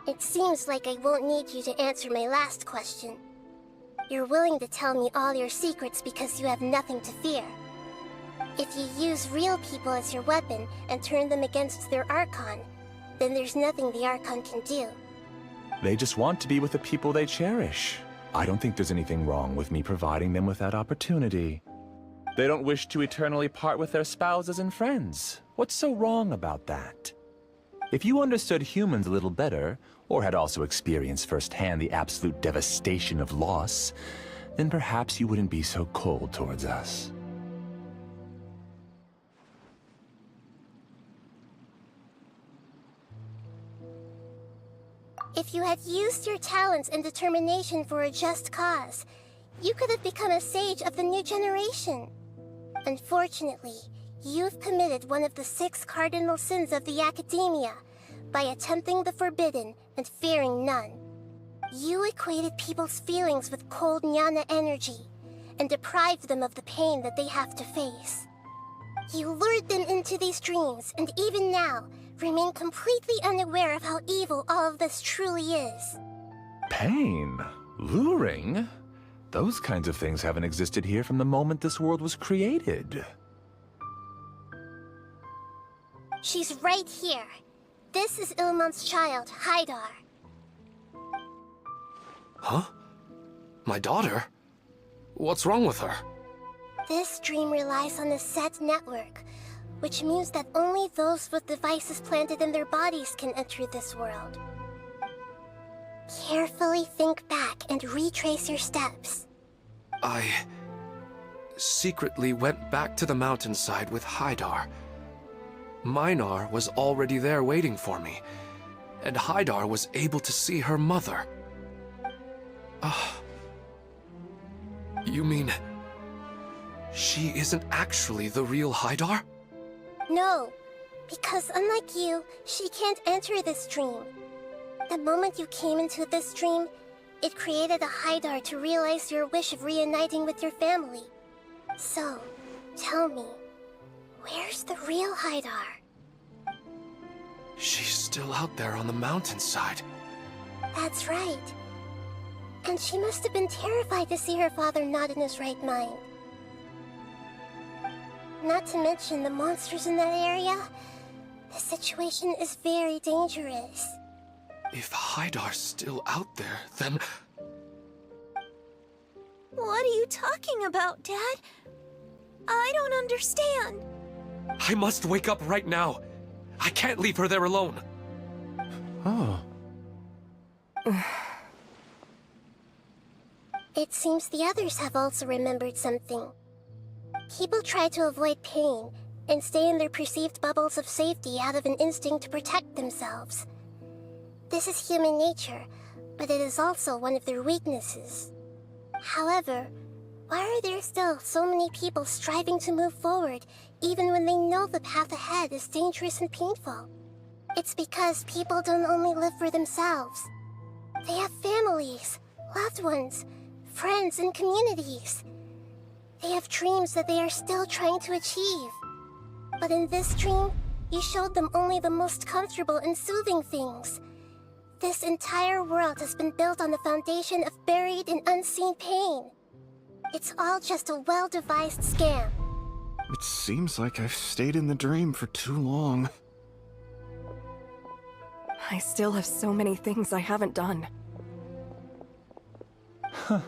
It seems like I won't need you to answer my last question. You're willing to tell me all your secrets because you have nothing to fear. If you use real people as your weapon and turn them against their Archon, then there's nothing the Archon can do. They just want to be with the people they cherish. I don't think there's anything wrong with me providing them with that opportunity. They don't wish to eternally part with their spouses and friends. What's so wrong about that? If you understood humans a little better, or had also experienced firsthand the absolute devastation of loss, then perhaps you wouldn't be so cold towards us. If you had used your talents and determination for a just cause, you could have become a sage of the new generation. Unfortunately, you've committed one of the 6 cardinal sins of the Academia by attempting the forbidden and fearing none. You equated people's feelings with cold jnana energy and deprived them of the pain that they have to face. You lured them into these dreams, and even now, remain completely unaware of how evil all of this truly is. Pain? Luring? Those kinds of things haven't existed here from the moment this world was created. She's right here. This is Ilmon's child, Haidar. Huh? My daughter? What's wrong with her? This dream relies on a set network, which means that only those with devices planted in their bodies can enter this world. Carefully think back and retrace your steps. secretly went back to the mountainside with Haidar. Minar was already there waiting for me, and Haidar was able to see her mother. You mean she isn't actually the real Haidar? No, because unlike you, she can't enter this dream. The moment you came into this dream, it created a Haidar to realize your wish of reuniting with your family. So, tell me, where's the real Haidar? She's still out there on the mountainside. That's right. And she must have been terrified to see her father not in his right mind. Not to mention the monsters in that area. The situation is very dangerous. If Haidar's still out there, then... What are you talking about, Dad? I don't understand. I must wake up right now. I can't leave her there alone. Oh. It seems the others have also remembered something. People try to avoid pain and stay in their perceived bubbles of safety out of an instinct to protect themselves. This is human nature, but it is also one of their weaknesses. However, why are there still so many people striving to move forward even when they know the path ahead is dangerous and painful? It's because people don't only live for themselves. They have families, loved ones, friends, and communities. They have dreams that they are still trying to achieve. But in this dream, you showed them only the most comfortable and soothing things. This entire world has been built on the foundation of buried and unseen pain. It's all just a well-devised scam. It seems like I've stayed in the dream for too long. I still have so many things I haven't done. Huh.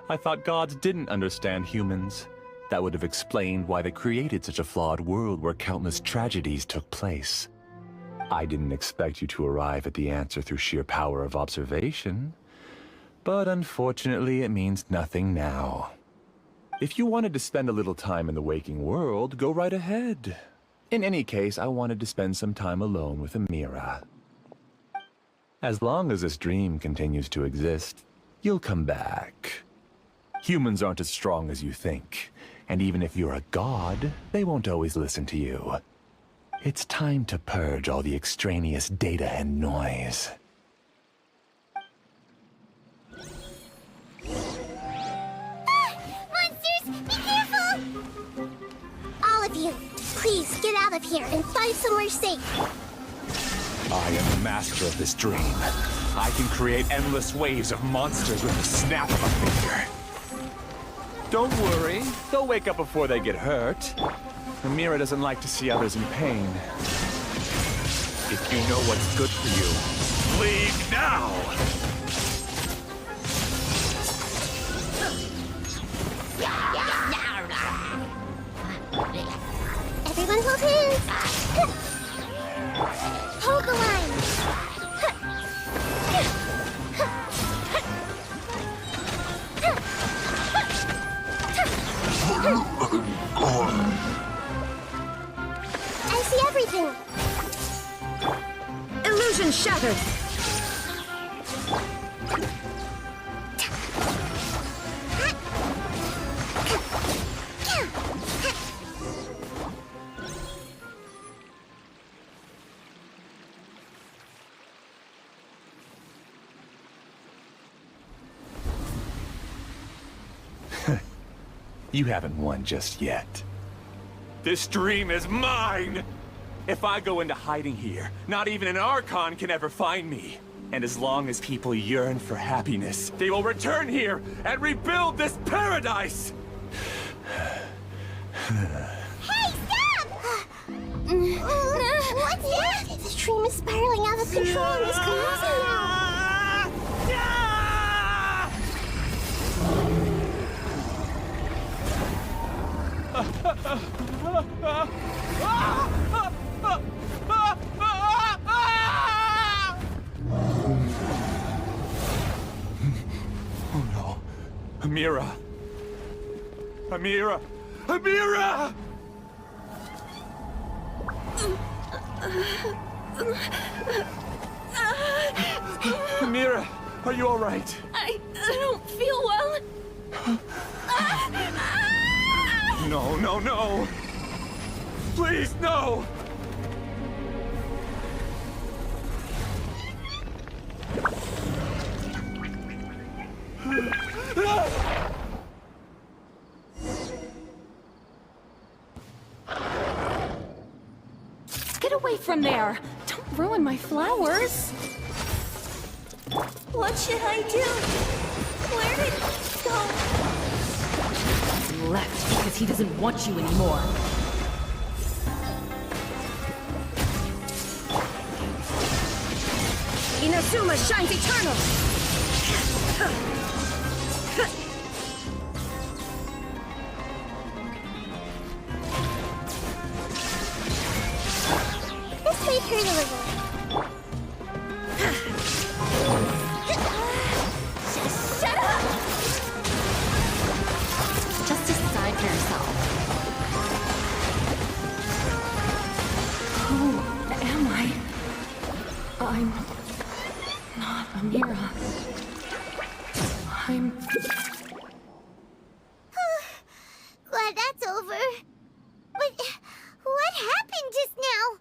I thought gods didn't understand humans. That would have explained why they created such a flawed world where countless tragedies took place. I didn't expect you to arrive at the answer through sheer power of observation. But unfortunately, it means nothing now. If you wanted to spend a little time in the waking world, go right ahead. In any case, I wanted to spend some time alone with Amira. As long as this dream continues to exist, you'll come back. Humans aren't as strong as you think, and even if you're a god, they won't always listen to you. It's time to purge all the extraneous data and noise. Monsters, be careful! All of you, please get out of here and find somewhere safe. I am the master of this dream. I can create endless waves of monsters with the snap of a finger. Don't worry, they'll wake up before they get hurt. Amira doesn't like to see others in pain. If you know what's good for you, leave now! Everyone hold hands! Hold the line! I see everything! Illusion shattered! You haven't won just yet. This dream is mine! If I go into hiding here, not even an Archon can ever find me. And as long as people yearn for happiness, they will return here and rebuild this paradise! Hey, stop! What's that? The dream is spiraling out of control and is collapsing now. Oh no. Amira. Amira! Amira! Amira, are you all right? I don't feel well. No, no, no! Please, no! Get away from there! Don't ruin my flowers! What should I do? Where did he go? He left because he doesn't want you anymore. Inazuma shines eternal! This might hurt a little. Shut up! Just decide for yourself. Who am I? I'm not Amira. I'm... Glad that's over. But what happened just now?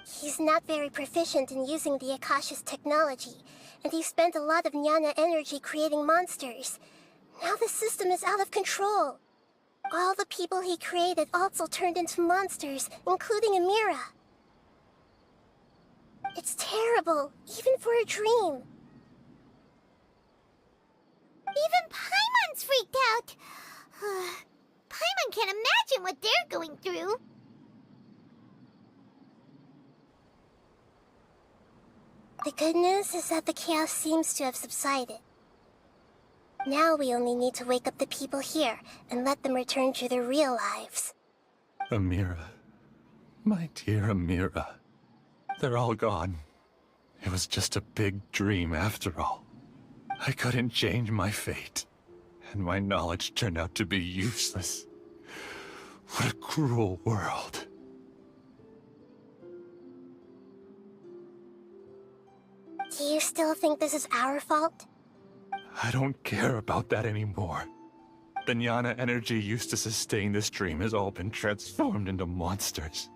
He's not very proficient in using the Akasha's technology, and he spent a lot of Jnana energy creating monsters. Now the system is out of control. All the people he created also turned into monsters, including Amira. It's terrible, even for a dream. Even Paimon's freaked out. Paimon can't imagine what they're going through. The good news is that the chaos seems to have subsided. Now we only need to wake up the people here and let them return to their real lives. Amira. My dear Amira. They're all gone. It was just a big dream after all. I couldn't change my fate, and my knowledge turned out to be useless. What a cruel world. Do you still think this is our fault? I don't care about that anymore. The Jnana energy used to sustain this dream has all been transformed into monsters.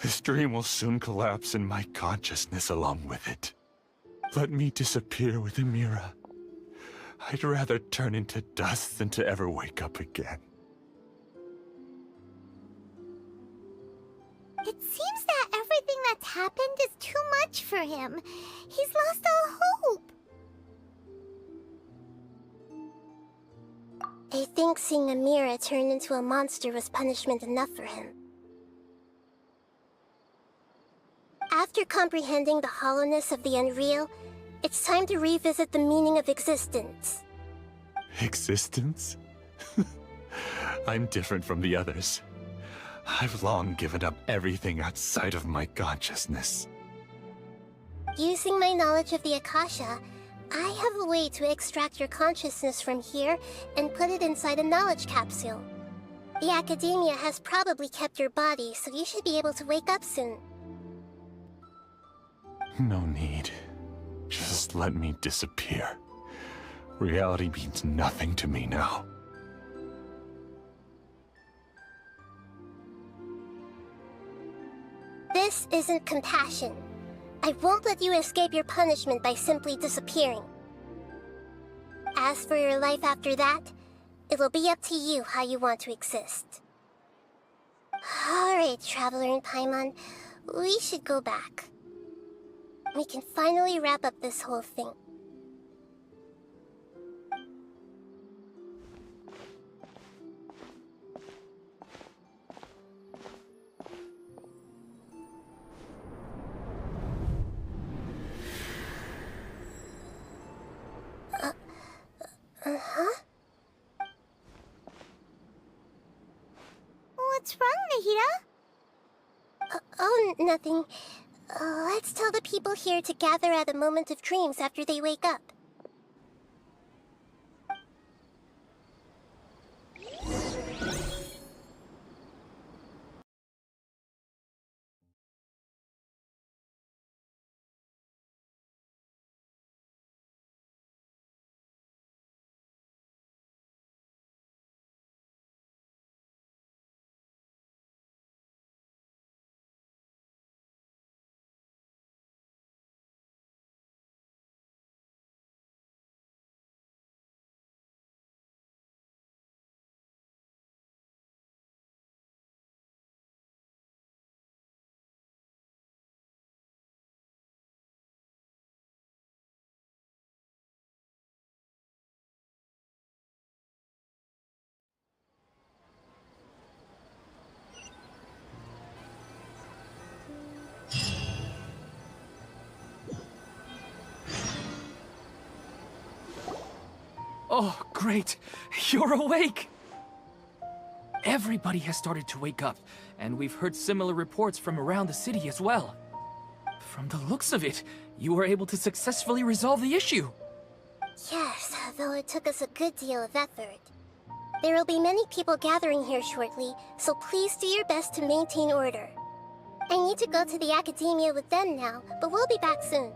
This dream will soon collapse and my consciousness along with it. Let me disappear with Amira. I'd rather turn into dust than to ever wake up again. It seems that everything that's happened is too much for him. He's lost all hope. I think seeing Amira turn into a monster was punishment enough for him. After comprehending the hollowness of the unreal, it's time to revisit the meaning of existence. Existence? I'm different from the others. I've long given up everything outside of my consciousness. Using my knowledge of the Akasha, I have a way to extract your consciousness from here and put it inside a knowledge capsule. The Academia has probably kept your body, so you should be able to wake up soon. No need. Just let me disappear. Reality means nothing to me now. This isn't compassion. I won't let you escape your punishment by simply disappearing. As for your life after that, it'll be up to you how you want to exist. Alright, Traveler and Paimon, we should go back. We can finally wrap up this whole thing. Uh-huh? What's wrong, Nahida? Oh, nothing. Let's tell the people here to gather at a moment of dreams after they wake up. Oh, great. You're awake! Everybody has started to wake up, and we've heard similar reports from around the city as well. From the looks of it, you were able to successfully resolve the issue. Yes, though it took us a good deal of effort. There will be many people gathering here shortly, so please do your best to maintain order. I need to go to the academia with them now, but we'll be back soon.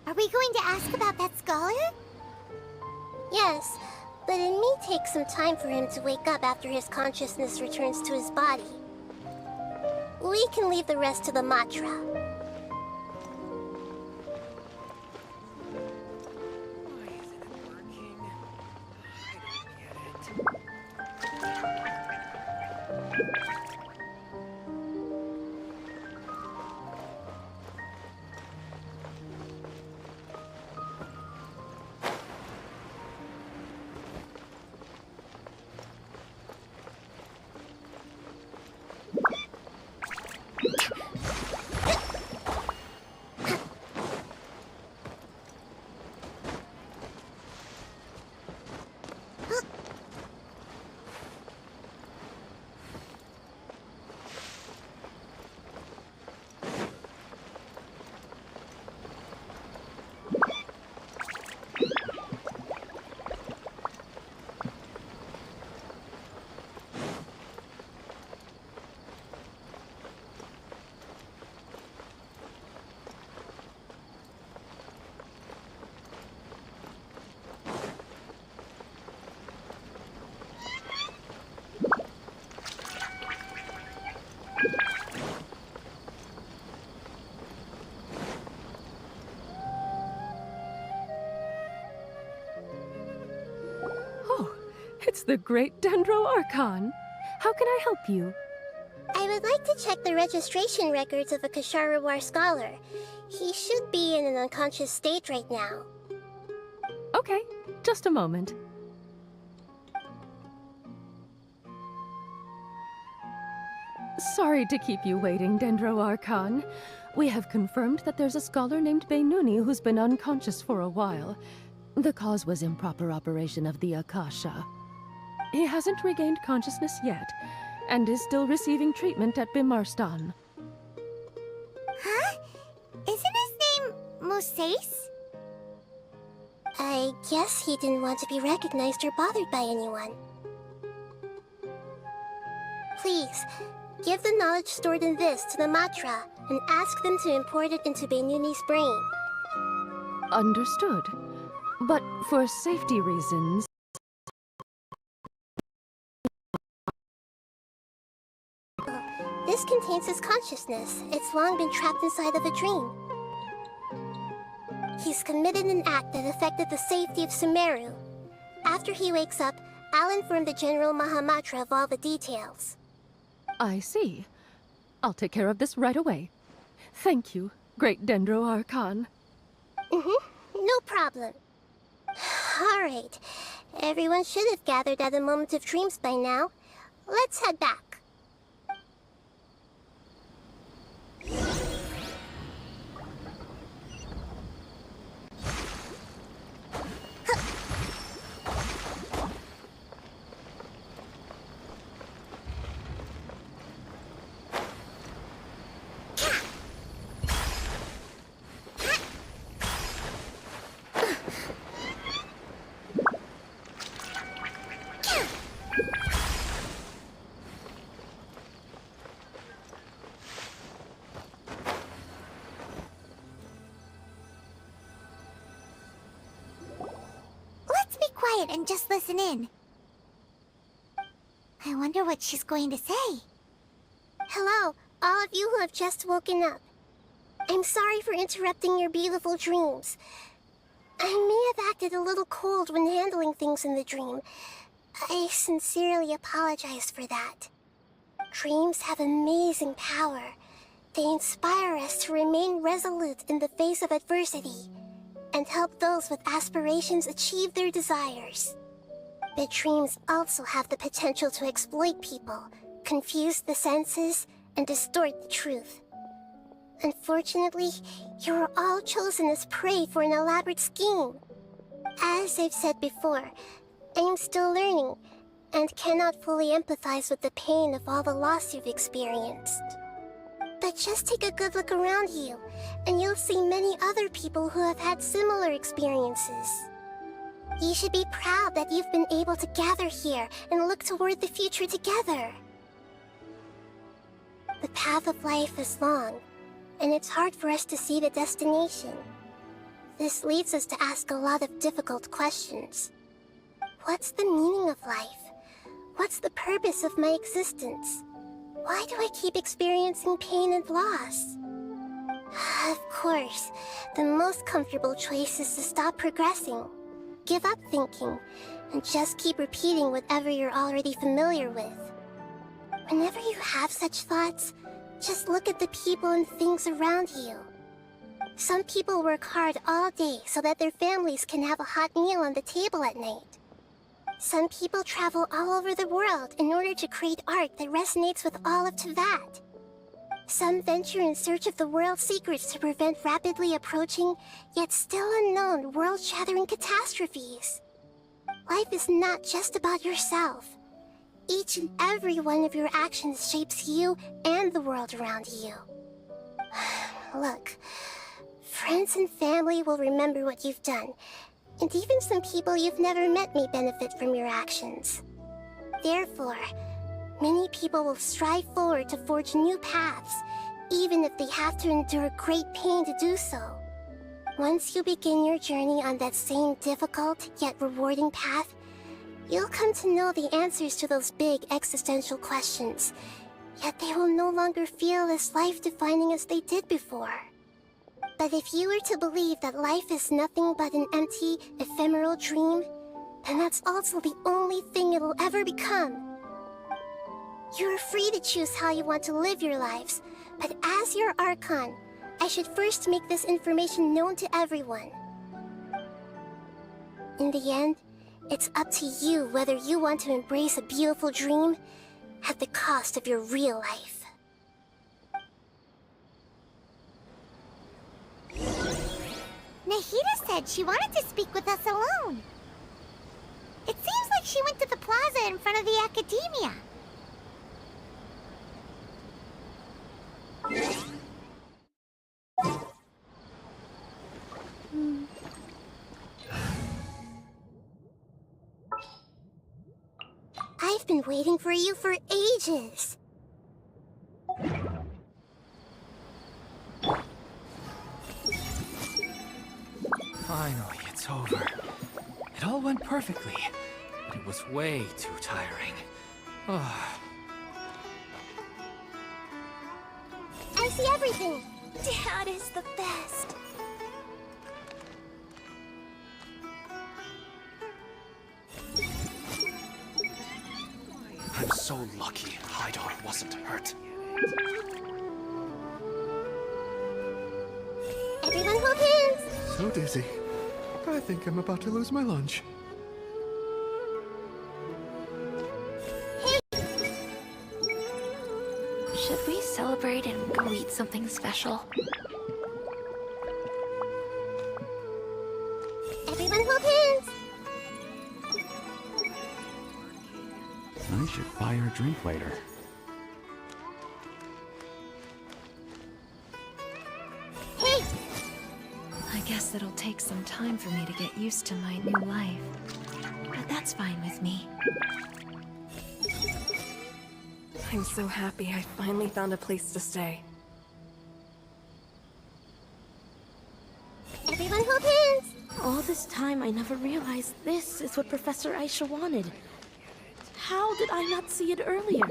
Are we going to ask about that scholar? Yes, but it may take some time for him to wake up after his consciousness returns to his body. We can leave the rest to the Matra. It's the great Dendro Archon. How can I help you? I would like to check the registration records of a Kasharawar scholar. He should be in an unconscious state right now. Okay, just a moment. Sorry to keep you waiting, Dendro Archon. We have confirmed that there's a scholar named Benuni who's been unconscious for a while. The cause was improper operation of the Akasha. He hasn't regained consciousness yet, and is still receiving treatment at Bimarstan. Huh? Isn't his name Moses? I guess he didn't want to be recognized or bothered by anyone. Please, give the knowledge stored in this to the Matra, and ask them to import it into Benuni's brain. Understood. But for safety reasons... This contains his consciousness. It's long been trapped inside of a dream. He's committed an act that affected the safety of Sumeru. After he wakes up, I'll inform the General Mahamatra of all the details. I see. I'll take care of this right away. Thank you, great Dendro Archon. No problem. Alright. Everyone should have gathered at a Moment of Dreams by now. Let's head back. And just listen in. I wonder what she's going to say. Hello, all of you who have just woken up. I'm sorry for interrupting your beautiful dreams. I may have acted a little cold when handling things in the dream. I sincerely apologize for that. Dreams have amazing power. They inspire us to remain resolute in the face of adversity, and help those with aspirations achieve their desires. But dreams also have the potential to exploit people, confuse the senses, and distort the truth. Unfortunately, you were all chosen as prey for an elaborate scheme. As I've said before, I am still learning, and cannot fully empathize with the pain of all the loss you've experienced. But just take a good look around you, and you'll see many other people who have had similar experiences. You should be proud that you've been able to gather here and look toward the future together. The path of life is long, and it's hard for us to see the destination. This leads us to ask a lot of difficult questions. What's the meaning of life? What's the purpose of my existence? Why do I keep experiencing pain and loss? Of course, the most comfortable choice is to stop progressing, give up thinking, and just keep repeating whatever you're already familiar with. Whenever you have such thoughts, just look at the people and things around you. Some people work hard all day so that their families can have a hot meal on the table at night. Some people travel all over the world in order to create art that resonates with all of Teyvat. Some venture in search of the world's secrets to prevent rapidly approaching, yet still unknown, world-shattering catastrophes. Life is not just about yourself. Each and every one of your actions shapes you and the world around you. Look, friends and family will remember what you've done, and even some people you've never met may benefit from your actions. Therefore, many people will strive forward to forge new paths, even if they have to endure great pain to do so. Once you begin your journey on that same difficult yet rewarding path, you'll come to know the answers to those big existential questions, yet they will no longer feel as life-defining as they did before. But if you were to believe that life is nothing but an empty, ephemeral dream, then that's also the only thing it'll ever become. You're free to choose how you want to live your lives, but as your Archon, I should first make this information known to everyone. In the end, it's up to you whether you want to embrace a beautiful dream at the cost of your real life. Nahida said she wanted to speak with us alone. It seems like she went to the plaza in front of the academia. I've been waiting for you for ages. Finally, it's over. It all went perfectly, but it was way too tiring. I see everything. Dad is the best. I'm so lucky Hydor wasn't hurt. Everyone hold hands. So dizzy. I think I'm about to lose my lunch. Should we celebrate and go eat something special? Everyone hold hands. I should buy her a drink later. Hey! I guess it'll take some time for me to get used to my new life. But that's fine with me. I'm so happy I finally found a place to stay. Everyone hold hands. All this time, I never realized this is what Professor Aisha wanted. How did I not see it earlier?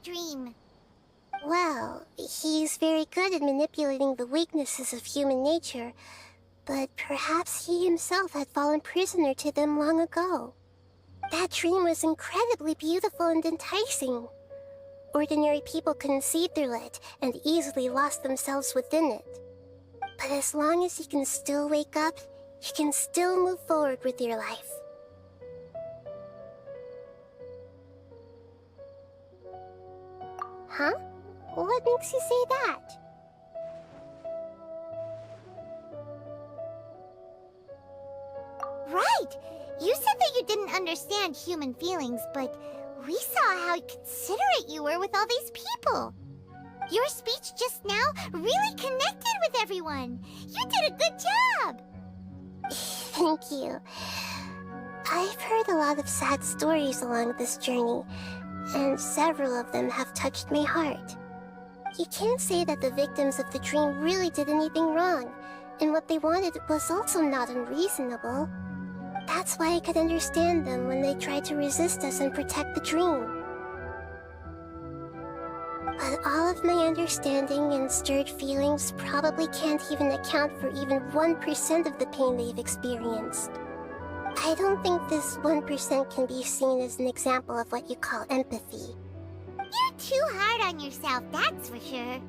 Dream. good at manipulating the weaknesses of human nature, but perhaps he himself had fallen prisoner to them long ago. That dream was incredibly beautiful and enticing. Ordinary people couldn't see through it and easily lost themselves within it. But as long as you can still wake up, you can still move forward with your life. Huh? What makes you say that? Right! You said that you didn't understand human feelings, but we saw how considerate you were with all these people. Your speech just now really connected with everyone. You did a good job! Thank you. I've heard a lot of sad stories along this journey, and several of them have touched my heart. You can't say that the victims of the dream really did anything wrong, and what they wanted was also not unreasonable. That's why I could understand them when they tried to resist us and protect the dream. But all of my understanding and stirred feelings probably can't even account for even 1% of the pain they've experienced. I don't think this 1% can be seen as an example of what you call empathy. You're too hard on yourself, that's for sure.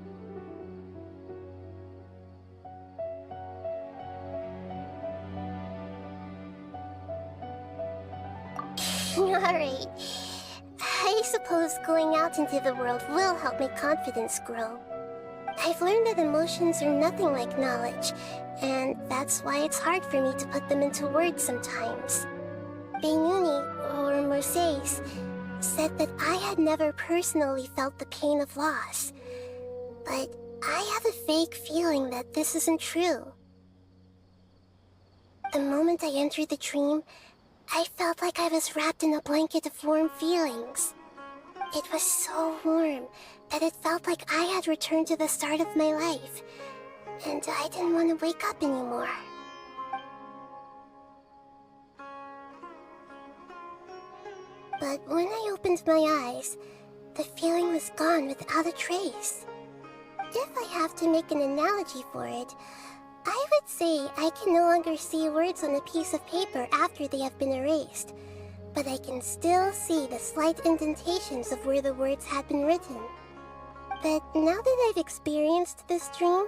Alright. I suppose going out into the world will help my confidence grow. I've learned that emotions are nothing like knowledge, and that's why it's hard for me to put them into words sometimes. Benuni, or Moses, said that I had never personally felt the pain of loss, but I have a vague feeling that this isn't true. The moment I entered the dream, I felt like I was wrapped in a blanket of warm feelings. It was so warm that it felt like I had returned to the start of my life, and I didn't want to wake up anymore. But when I opened my eyes, the feeling was gone without a trace. If I have to make an analogy for it, I would say I can no longer see words on a piece of paper after they have been erased, but I can still see the slight indentations of where the words had been written. But now that I've experienced this dream,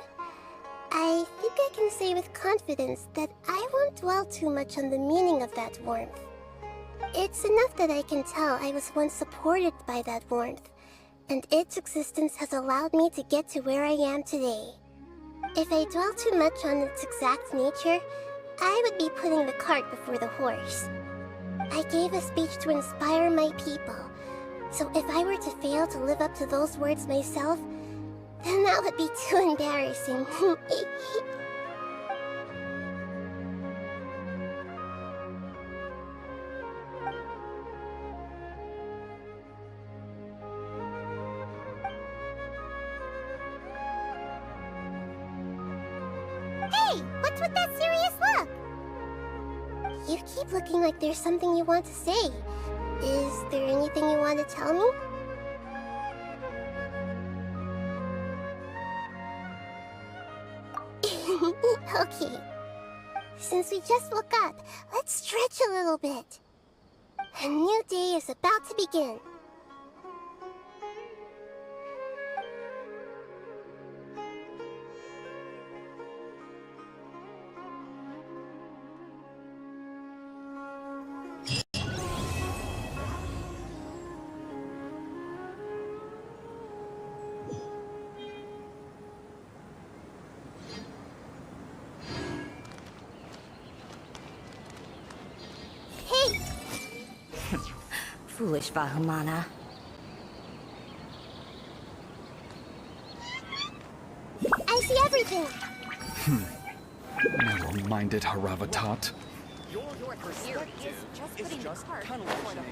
I think I can say with confidence that I won't dwell too much on the meaning of that warmth. It's enough that I can tell I was once supported by that warmth, and its existence has allowed me to get to where I am today. If I dwell too much on its exact nature, I would be putting the cart before the horse. I gave a speech to inspire my people, so if I were to fail to live up to those words myself, then that would be too embarrassing. Hey, what's with that serious look? You keep looking like there's something you want to say. Is there anything you want to tell me? Okay. Since we just woke up, let's stretch a little bit. A new day is about to begin. Foolish Bahumana. I see everything! Narrow-minded Haravatat. Your perspective is just tunnel vision.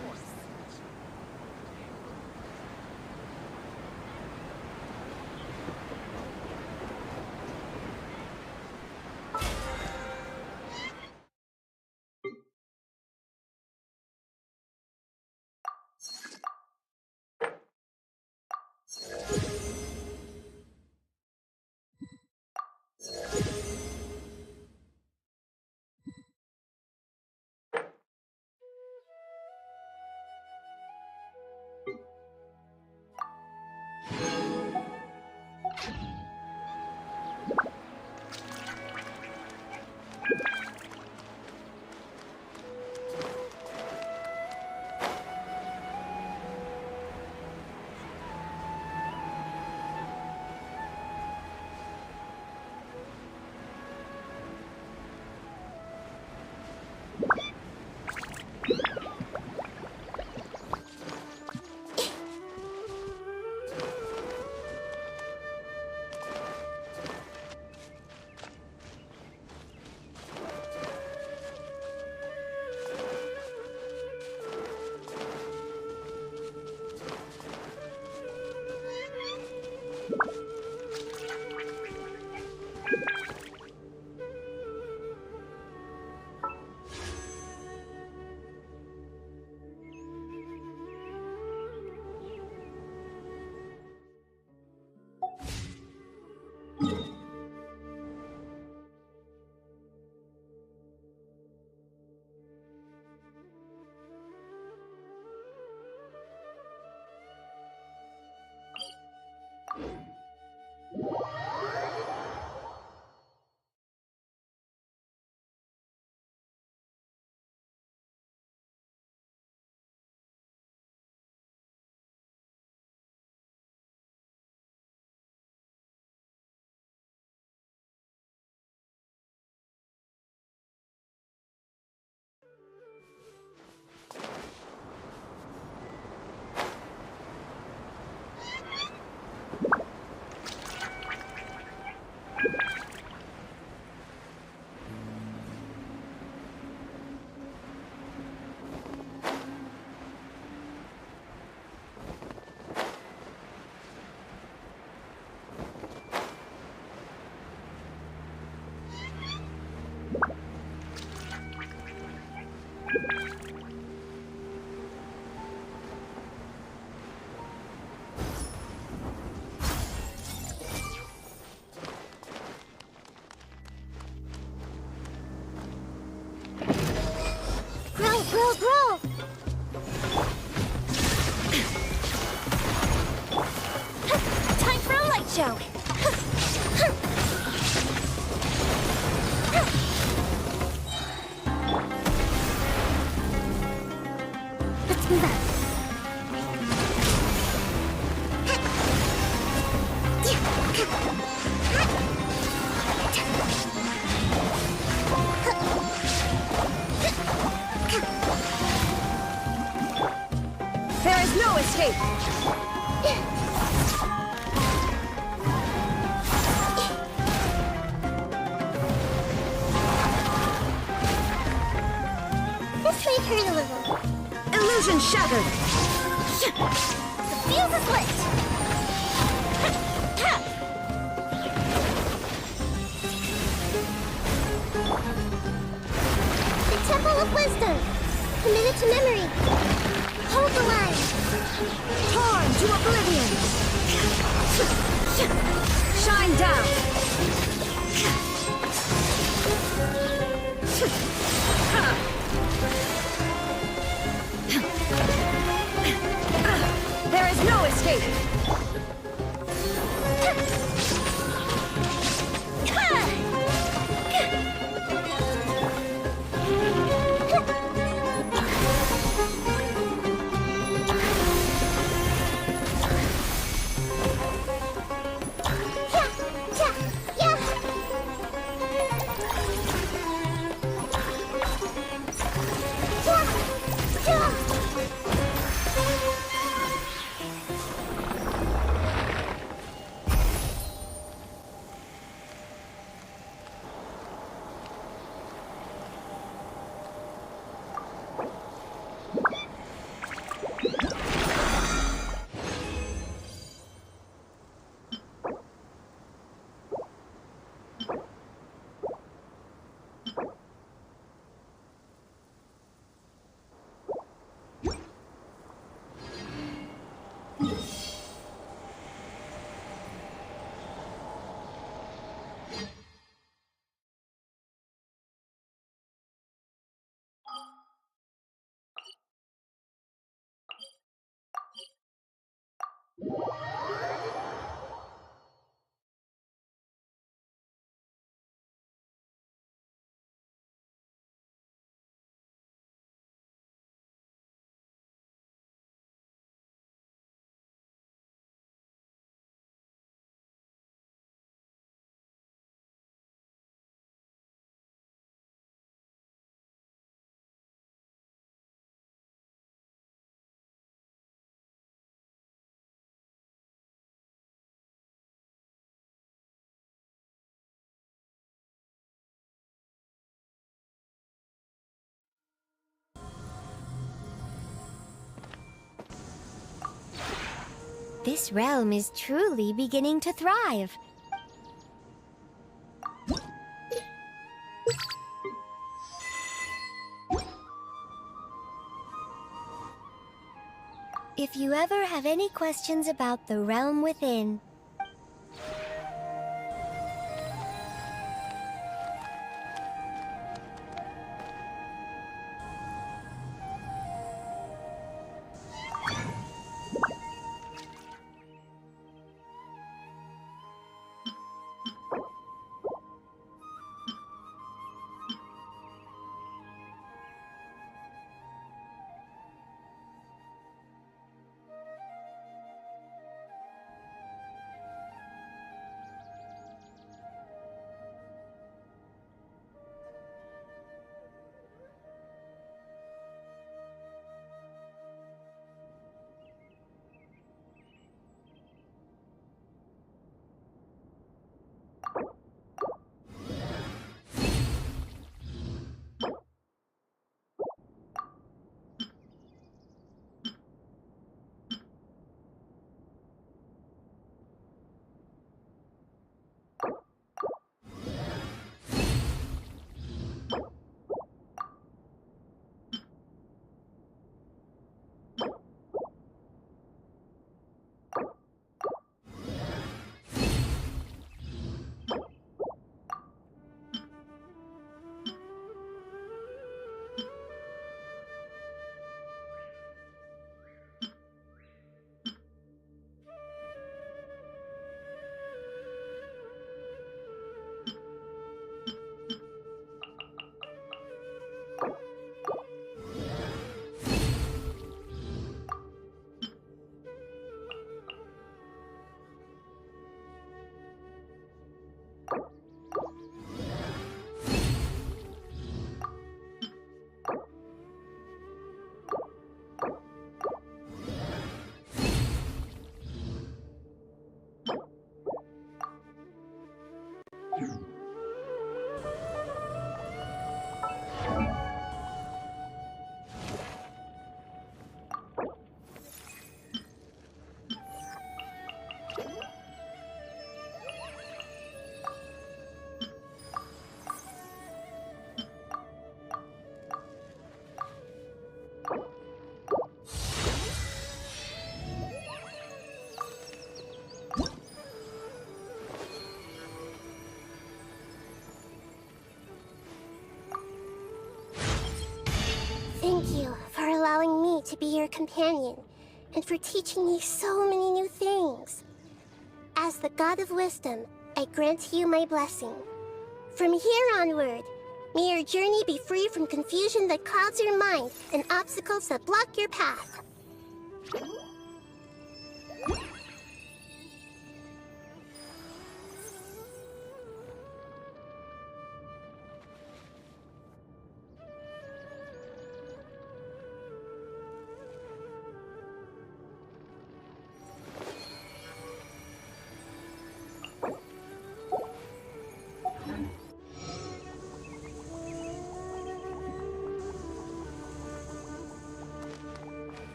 Grow, grow, grow! Time for a light show! Let's move out. There is no escape! This may hurt a little. Illusion shattered! The fuse is lit! The Temple of Wisdom! Committed to memory! Hold the line! Torn to oblivion! Shine down! There is no escape! This realm is truly beginning to thrive. If you ever have any questions about the realm within, Thank you for allowing me to be your companion, and for teaching me so many new things. As the God of Wisdom, I grant you my blessing. From here onward, may your journey be free from confusion that clouds your mind and obstacles that block your path.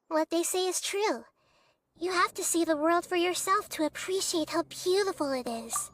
What they say is true. You have to see the world for yourself to appreciate how beautiful it is.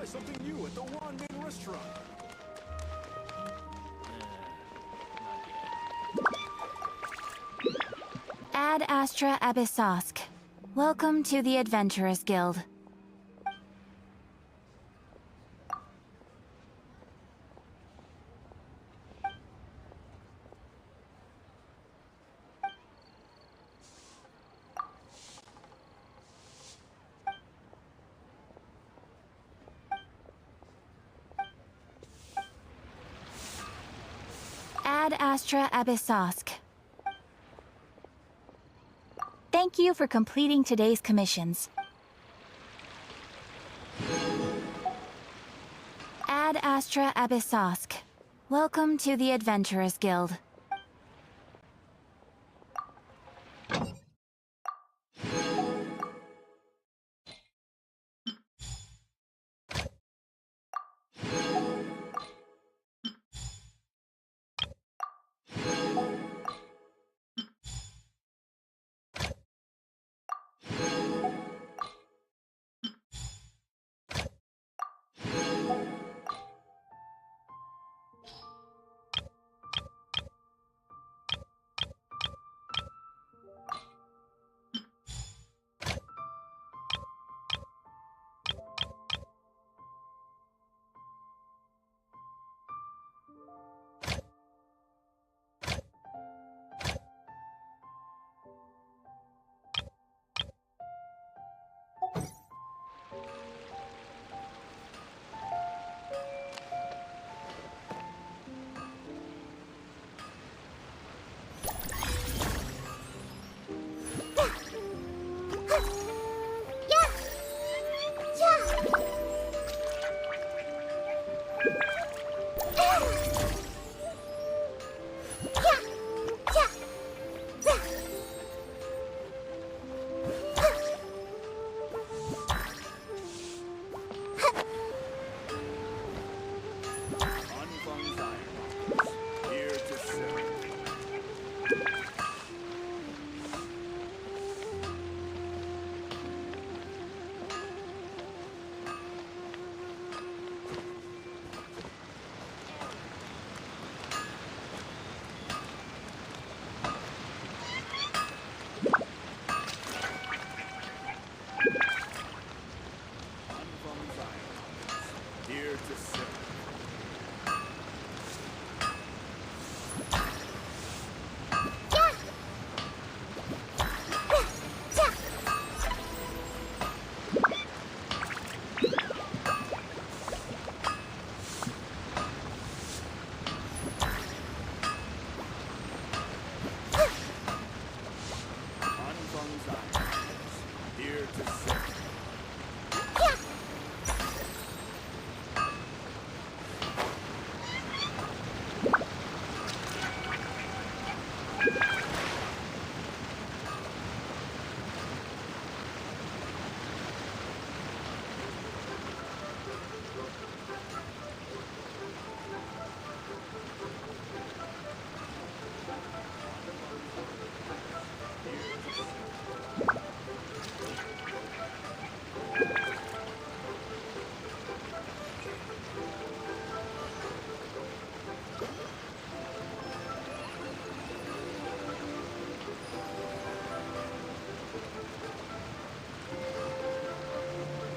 try something new at the One Main Restaurant. Ad Astra Abyssosk. Welcome to the Adventurers Guild. Ad Astra Abyssosk. Thank you for completing today's commissions. Ad Astra Abyssosk. Welcome to the Adventurers Guild. Here to serve.